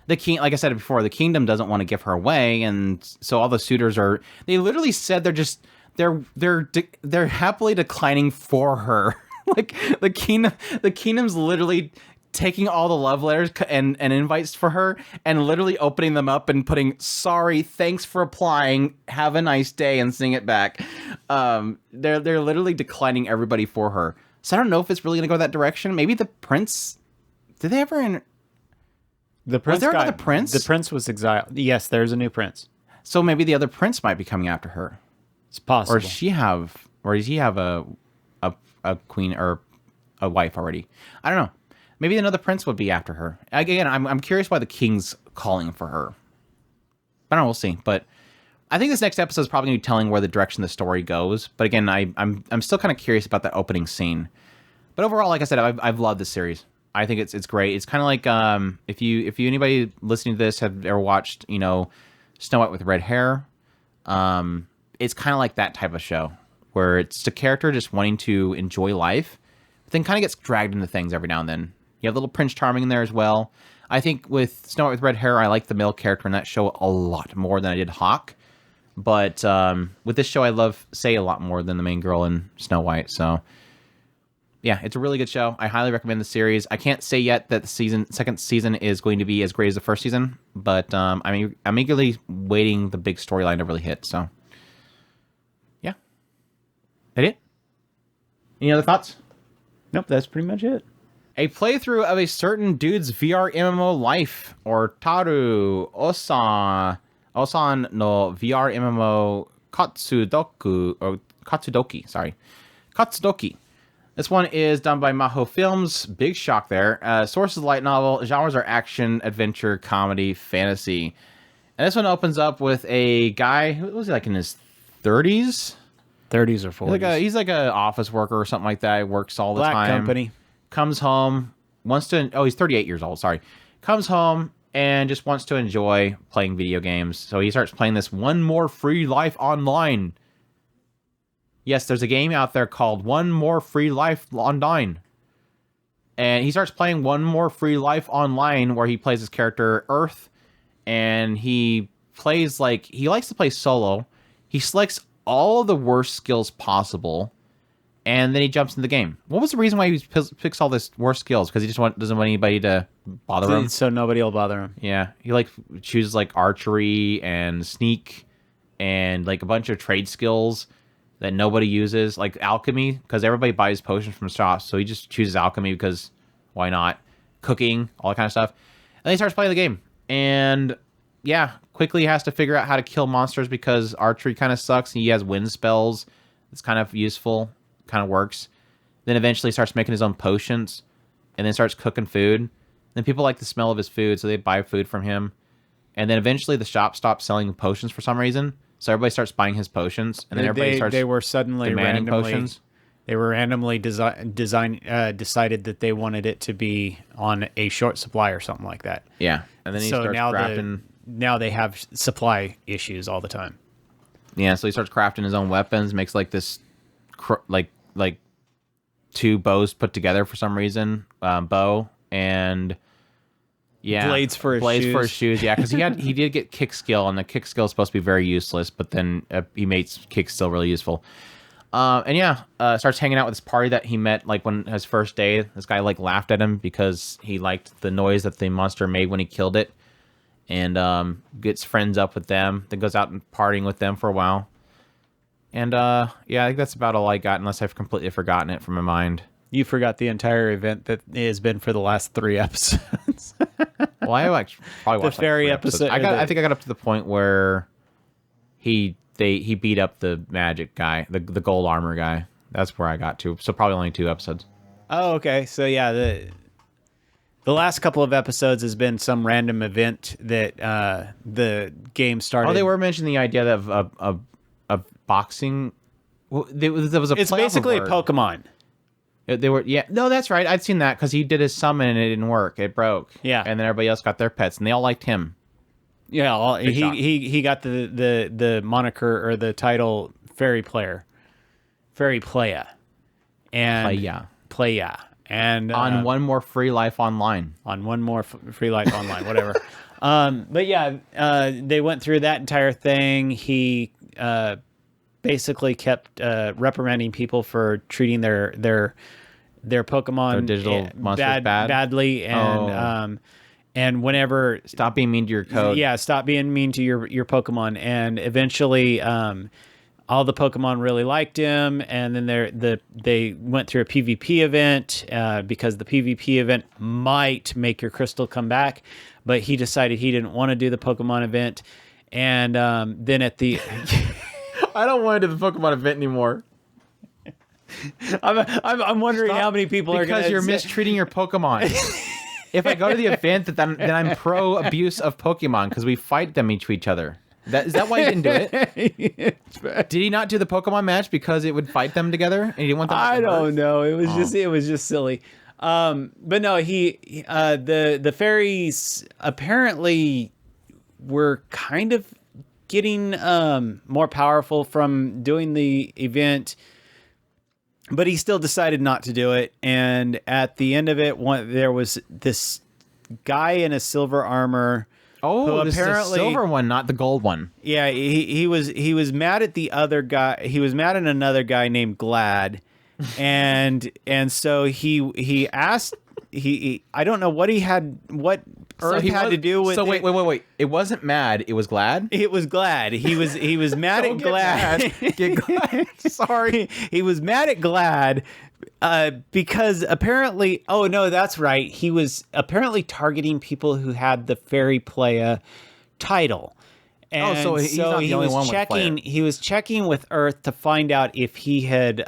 the king, like I said before, the kingdom doesn't want to give her away, and so all the suitors are. They literally said they're happily declining for her. Like the kingdom's literally taking all the love letters and invites for her and literally opening them up and putting "sorry, thanks for applying, have a nice day," and sing it back. They're literally declining everybody for her. So I don't know if it's really gonna go that direction. Maybe the prince. Did they ever? The prince. Was there another prince? The prince was exiled. Yes, there's a new prince. So maybe the other prince might be coming after her. It's possible. Or does he have a queen or a wife already? I don't know. Maybe another prince would be after her. Again, I'm curious why the king's calling for her. I don't know. We'll see. But I think this next episode is probably going to be telling where the direction the story goes. But again, I'm still kind of curious about that opening scene. But overall, like I said, I've loved this series. I think it's great. It's kind of like if you anybody listening to this have ever watched Snow White with red hair, it's kind of like that type of show where it's a character just wanting to enjoy life, but then kind of gets dragged into things every now and then. You have little Prince Charming in there as well. I think with Snow White with red hair, I like the male character in that show a lot more than I did Hawk. But with this show, I love Say a lot more than the main girl in Snow White. So yeah, it's a really good show. I highly recommend the series. I can't say yet that the second season is going to be as great as the first season, but I'm eagerly waiting the big storyline to really hit. So yeah, that it. Any other thoughts? Nope, that's pretty much it. A playthrough of a certain dude's VRMMO life, or Taru Osan no VRMMO Katsudoki. Sorry, Katsudoki. This one is done by Maho Films. Big shock there. Source is light novel. Genres are action, adventure, comedy, fantasy. And this one opens up with a guy who was like in his 30s. 30s or 40s. He's like a office worker or something like that. He works all the Black time. company. Comes home, he's 38 years old, sorry. Comes home and just wants to enjoy playing video games. So he starts playing this One More Free Life Online. Yes, there's a game out there called One More Free Life Online. And he starts playing One More Free Life Online where he plays his character Earth. And he plays he likes to play solo. He selects all of the worst skills possible. And then he jumps in the game. What was the reason why he picks all this worst skills? Because he just doesn't want anybody to bother him? So nobody will bother him. Yeah. He chooses archery and sneak and a bunch of trade skills that nobody uses. Like alchemy, because everybody buys potions from shops. So he just chooses alchemy because why not? Cooking, all that kind of stuff. And then he starts playing the game. And yeah, quickly has to figure out how to kill monsters because archery kind of sucks. He has wind spells. It's kind of useful. Kind of works. Then eventually starts making his own potions and then starts cooking food. Then people like the smell of his food, so they buy food from him. And then eventually the shop stops selling potions for some reason, so everybody starts buying his potions. And then everybody starts demanding potions. They were randomly decided that they wanted it to be on a short supply or something like that. Yeah, and then he starts crafting. Now they have supply issues all the time. Yeah, so he starts crafting his own weapons. Makes this two bows put together for some reason, bow and blades for his shoes. Yeah, because he did get kick skill, and the kick skill is supposed to be very useless, but then he makes kick still really useful. Starts hanging out with this party that he met when his first day. This guy laughed at him because he liked the noise that the monster made when he killed it, and gets friends up with them. Then goes out and partying with them for a while. And, I think that's about all I got, unless I've completely forgotten it from my mind. You forgot the entire event that has been for the last 3 episodes. Well, I probably watched the fairy episode. I think I got up to the point where he beat up the magic guy, the gold armor guy. That's where I got to. So probably only 2 episodes. Oh, okay. So yeah, the last couple of episodes has been some random event that the game started. Oh, they were mentioning the idea of boxing. Well, there was a. It's basically a Pokemon. They were, yeah. No, that's right. I'd seen that because he did his summon and it didn't work. It broke. Yeah. And then everybody else got their pets and they all liked him. Yeah, he got the moniker or the title Fairy Playa, and Playa, and on One More Free Life Online. On One More Free Life Online, whatever. But yeah, they went through that entire thing. He basically kept reprimanding people for treating their Pokemon, their digital monsters badly, and whenever stop being mean to your code. Yeah, stop being mean to your Pokemon, and eventually all the Pokemon really liked him, and then they went through a PvP event because the PvP event might make your crystal come back, but he decided he didn't want to do the Pokemon event, and then at the I don't want to do the Pokemon event anymore. I'm wondering how many people are because you're mistreating your Pokemon. If I go to the event, then I'm pro abuse of Pokemon because we fight them to each other. Is that why he didn't do it? Did he not do the Pokemon match because it would fight them together and he didn't want them? I don't know. It was just silly. But no, the fairies apparently were kind of getting more powerful from doing the event, but he still decided not to do it. And at the end of it, there was this guy in a silver armor. Oh, this is the silver one, not the gold one. Yeah, he was mad at the other guy. He was mad at another guy named Glad, and so he asked. I don't know what Earth had to do with. So wait. It wasn't mad. It was Glad. It was Glad. He was mad at Glad. Get Glad. Sorry. He was mad at Glad because apparently. Oh no, that's right. He was apparently targeting people who had the Fairy Playa title. And so he's not the only one with Player. He was checking with Earth to find out if he had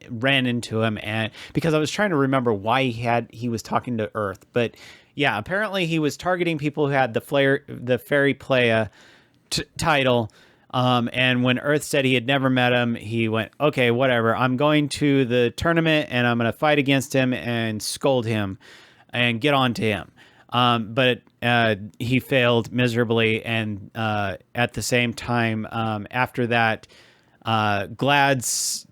ran into him, and because I was trying to remember why he was talking to Earth, but yeah, apparently he was targeting people who had the Fairy Playa title. And when Earth said he had never met him, he went, okay, whatever. I'm going to the tournament and I'm going to fight against him and scold him and get on to him. But he failed miserably, and at the same time, after that, Glad's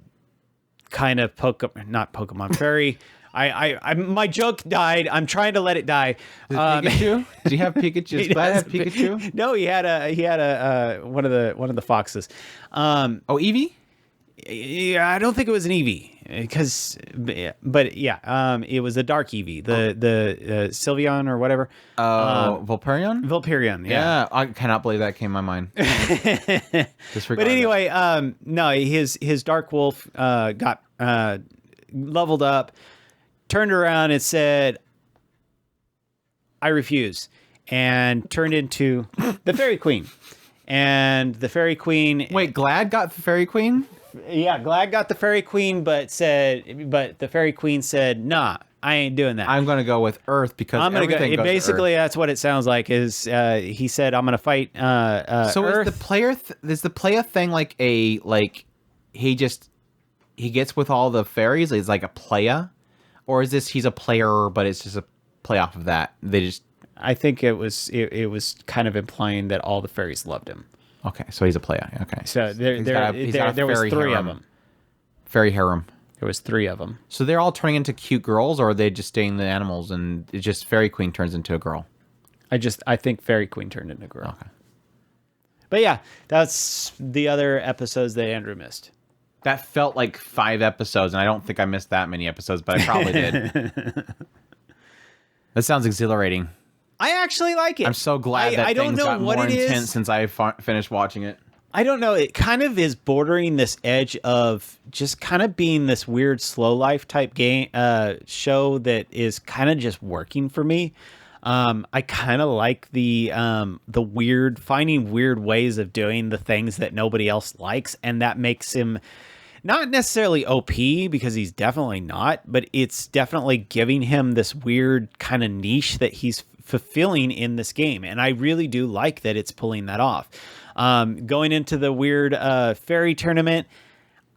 kind of fairy. My joke died. I'm trying to let it die. Pikachu? Did he have Pikachu? Does Glad have Pikachu? No, he had one of the foxes. Eevee? Yeah, I don't think it was an Eevee. But it was a dark Eevee, the Sylveon or whatever. Vaporeon? Vaporeon, yeah. I cannot believe that came to my mind. But anyway, no, his Dark Wolf got leveled up, turned around and said, I refuse, and turned into the Fairy Queen. And the Fairy Queen... Wait, Glad got the Fairy Queen? Yeah, Glad got the Fairy Queen, but the Fairy Queen said, nah, I ain't doing that. I'm going to go with Earth because I'm going to go. Basically, that's what it sounds like. Is he said, I'm going to fight so Earth. Is the player thing like he gets with all the fairies? He's like a playa, or is this he's a player, but it's just a play off of that? I think it was kind of implying that all the fairies loved him. Okay, so he's a playa. Okay, so there was three of them. Fairy harem. There was three of them. So they're all turning into cute girls, or are they just staying the animals and it's just Fairy Queen turns into a girl? I think Fairy Queen turned into a girl. Okay. But yeah, that's the other episodes that Andrew missed. That felt like 5 episodes, and I don't think I missed that many episodes, but I probably did. That sounds exhilarating. I actually like it. I'm so glad that things got more intense is. since I finished watching it. I don't know. It kind of is bordering this edge of just kind of being this weird slow life type game show that is kind of just working for me. I kind of like the finding weird ways of doing the things that nobody else likes, and that makes him not necessarily OP, because he's definitely not, but it's definitely giving him this weird kind of niche that he's fulfilling in this game, and I really do like that it's pulling that off. Going into the weird fairy tournament,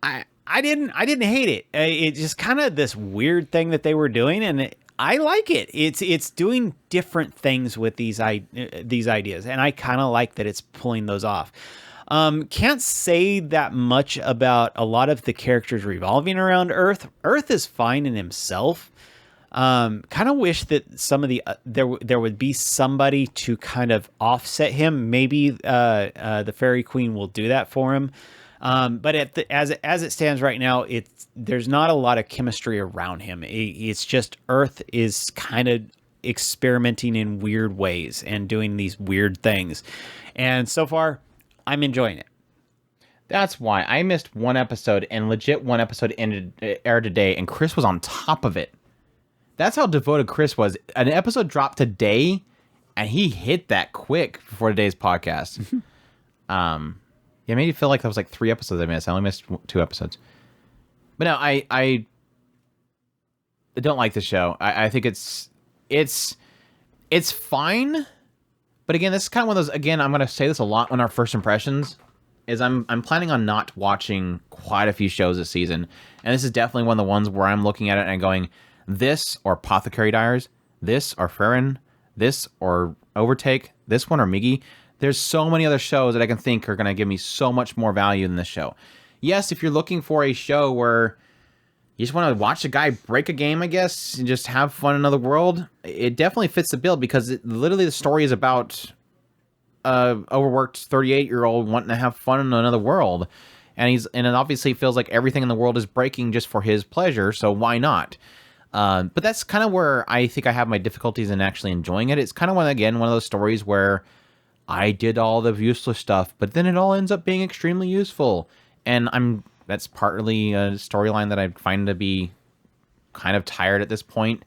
I didn't hate it. It's just kind of this weird thing that they were doing, and I like it. It's doing different things with these ideas, and I kind of like that it's pulling those off. Can't say that much about a lot of the characters revolving around Earth. Earth is fine in himself. Kind of wish that some of the there would be somebody to kind of offset him. Maybe the Fairy Queen will do that for him. But as it stands right now, there's not a lot of chemistry around him. It's just Earth is kind of experimenting in weird ways and doing these weird things. And so far, I'm enjoying it. That's why I missed one episode, and legit one episode aired today, and Chris was on top of it. That's how devoted Chris was. An episode dropped today, and he hit that quick before today's podcast. Yeah, Yeah, it made me feel like that was like 3 episodes I missed. I only missed 2 episodes. But no, I don't like the show. I think it's fine. But again, this is kind of one of those. Again, I'm going to say this a lot on our first impressions. Is I'm planning on not watching quite a few shows this season, and this is definitely one of the ones where I'm looking at it and going, this or Apothecary Diaries, this or Farron, this or Overtake, this one or Miggy. There's so many other shows that I can think are going to give me so much more value than this show. Yes, if you're looking for a show where you just want to watch a guy break a game, I guess, and just have fun in another world, it definitely fits the bill because literally the story is about overworked 38-year-old wanting to have fun in another world. And it obviously feels like everything in the world is breaking just for his pleasure, so why not? But that's kind of where I think I have my difficulties in actually enjoying it. It's kind of, one of those stories where I did all the useless stuff, but then it all ends up being extremely useful. And that's partly a storyline that I find to be kind of tired at this point.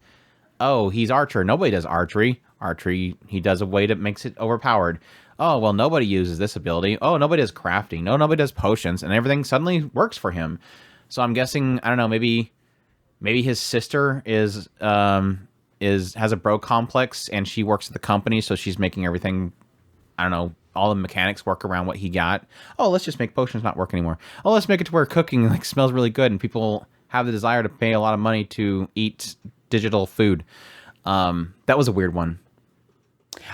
Oh, he's Archer. Nobody does archery. Archery, he does a way that makes it overpowered. Oh, well, nobody uses this ability. Oh, nobody does crafting. No, nobody does potions. And everything suddenly works for him. So I'm guessing, I don't know, maybe his sister has a bro complex and she works at the company, so she's making everything, I don't know, all the mechanics work around what he got. Oh, let's just make potions not work anymore. Oh, let's make it to where cooking like smells really good and people have the desire to pay a lot of money to eat digital food. That was a weird one.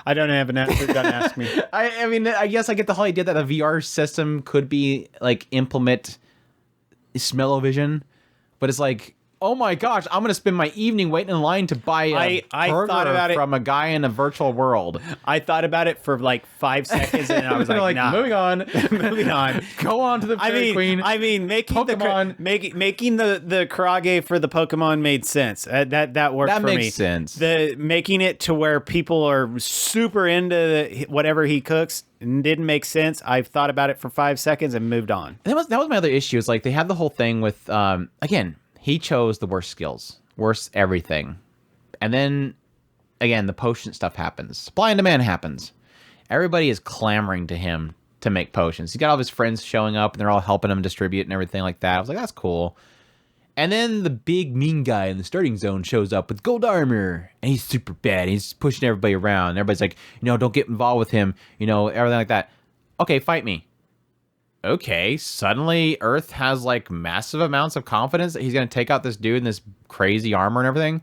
I don't have an answer. Don't ask me. I mean, I guess I get the whole idea that a VR system could be like implement smell-o-vision, but it's like, oh my gosh, I'm gonna spend my evening waiting in line to buy a burger thought about from a guy in a virtual world. I thought about it for like 5 seconds, and I was like, nah. Moving on, Moving on. Go on to the Fairy Queen. I mean, making Pokemon. making the Karage for the Pokemon made sense. That worked for me. That makes sense. Making it to where people are super into whatever he cooks didn't make sense. I've thought about it for 5 seconds and moved on. That was my other issue. Is like they had the whole thing with again. He chose the worst skills, worst everything. And then, again, the potion stuff happens. Supply and demand happens. Everybody is clamoring to him to make potions. He's got all of his friends showing up, and they're all helping him distribute and everything like that. I was like, that's cool. And then the big mean guy in the starting zone shows up with gold armor, and he's super bad. He's pushing everybody around. Everybody's like, don't get involved with him, everything like that. Okay, fight me. Okay, suddenly Earth has like massive amounts of confidence that he's going to take out this dude in this crazy armor and everything.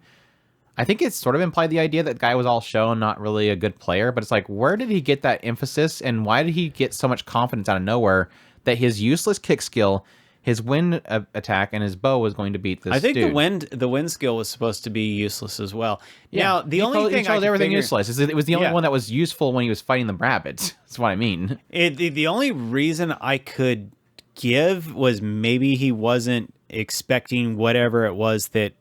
I think it's sort of implied the idea that the guy was all show and not really a good player, but it's like, where did he get that emphasis and why did he get so much confidence out of nowhere that his useless kick skill, his wind attack, and his bow was going to beat this dude? I think the wind skill was supposed to be useless as well. Yeah. Now, the only thing he chose everything useless. It was the only one that was useful when he was fighting the rabbits. That's what I mean. The only reason I could give was maybe he wasn't expecting whatever it was that...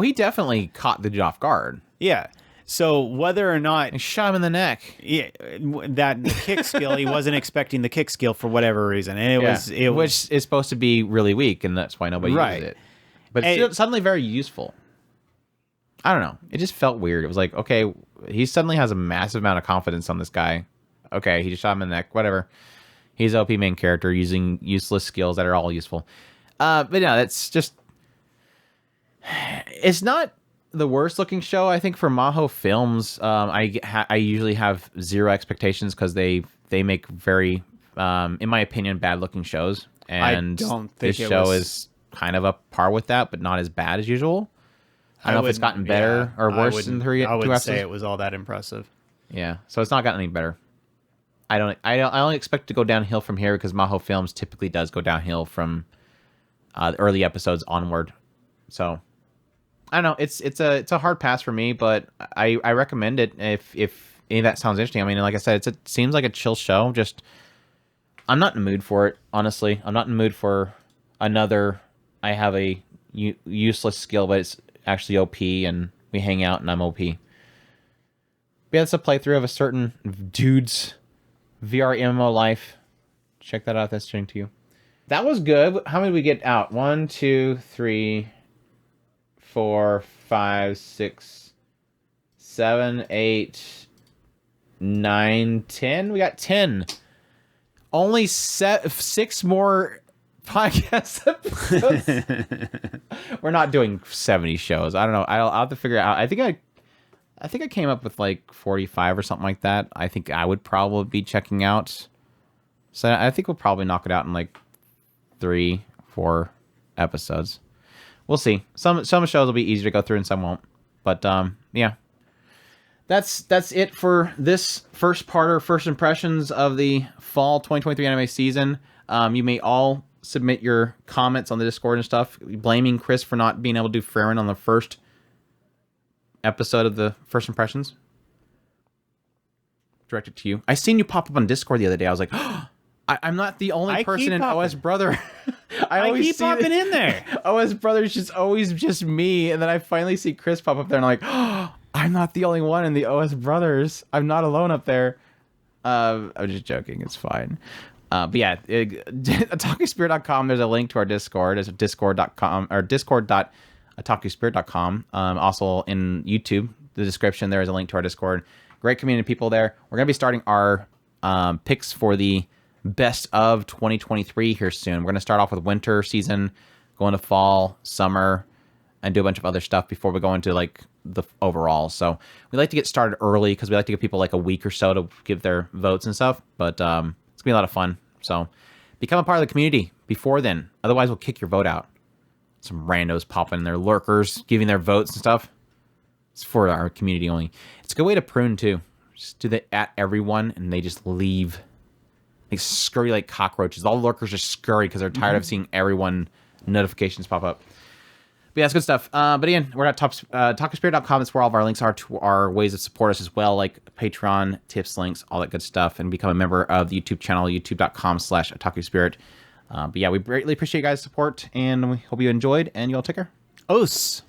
he definitely caught the dude off guard. Yeah. So whether or not... And shot him in the neck. Yeah, the kick skill, he wasn't expecting the kick skill for whatever reason. And which is supposed to be really weak, and that's why nobody uses it. But it's suddenly very useful. I don't know. It just felt weird. It was like, okay, he suddenly has a massive amount of confidence on this guy. Okay, he just shot him in the neck, whatever. He's OP main character using useless skills that are all useful. But no, that's just... It's not the worst looking show. I think for Maho Films, I usually have zero expectations because they make very, in my opinion, bad looking shows. And I don't think this show is kind of up par with that, but not as bad as usual. I don't know if it's gotten better or worse in 2 episodes. I would say it was all that impressive. Yeah, so it's not gotten any better. I only expect to go downhill from here because Maho Films typically does go downhill from the early episodes onward. So I don't know. It's a hard pass for me, but I recommend it if any of that sounds interesting. I mean, like I said, it seems like a chill show. Just I'm not in the mood for it, honestly. I'm not in the mood for another. I have a useless skill, but it's actually OP, and we hang out, and I'm OP. But yeah, it's a playthrough of a certain dude's VRMMO life. Check that out if that's interesting to you. That was good. How many did we get out? 1, 2, 3, 4, 5, 6, 7, 8, 9, 10. We got 10. only 6 more podcast episodes. We're not doing 70 shows. I don't know. I'll have to figure it out. I think I came up with like 45 or something like that. I think I would probably be checking out. So I think we'll probably knock it out in like 3-4 episodes. We'll see. Some shows will be easier to go through and some won't. But yeah. That's it for this first impressions of the fall 2023 anime season. You may all submit your comments on the Discord and stuff, blaming Chris for not being able to do Farron on the first episode of the first impressions. Directed to you. I seen you pop up on Discord the other day. I was like, oh, I'm not the only person in OS Brother. I keep popping in there. OS Brother is just always just me, and then I finally see Chris pop up there, and I'm like, oh, I'm not the only one in the OS Brothers. I'm not alone up there. I'm just joking. It's fine. But yeah, otakuspirit.com. There's a link to our Discord. It's discord.com or discord.otakuspirit.com. Also in YouTube, the description, there is a link to our Discord. Great community of people there. We're going to be starting our picks for the best of 2023 here soon. We're going to start off with winter season, go into fall, summer, and do a bunch of other stuff before we go into like the overall. So we like to get started early because we like to give people like a week or so to give their votes and stuff. But it's going to be a lot of fun. So become a part of the community before then. Otherwise, we'll kick your vote out. Some randos popping in there, lurkers, giving their votes and stuff. It's for our community only. It's a good way to prune too. Just do that at everyone and they just leave. They scurry like cockroaches. All the lurkers just scurry because they're tired of seeing everyone notifications pop up. But yeah, it's good stuff. But again, we're at otakuspirit.com. That's where all of our links are to our ways to support us as well, like Patreon, tips, links, all that good stuff, and become a member of the YouTube channel, youtube.com/otakuspirit. But yeah, we greatly appreciate you guys' support, and we hope you enjoyed, and you all take care. Os.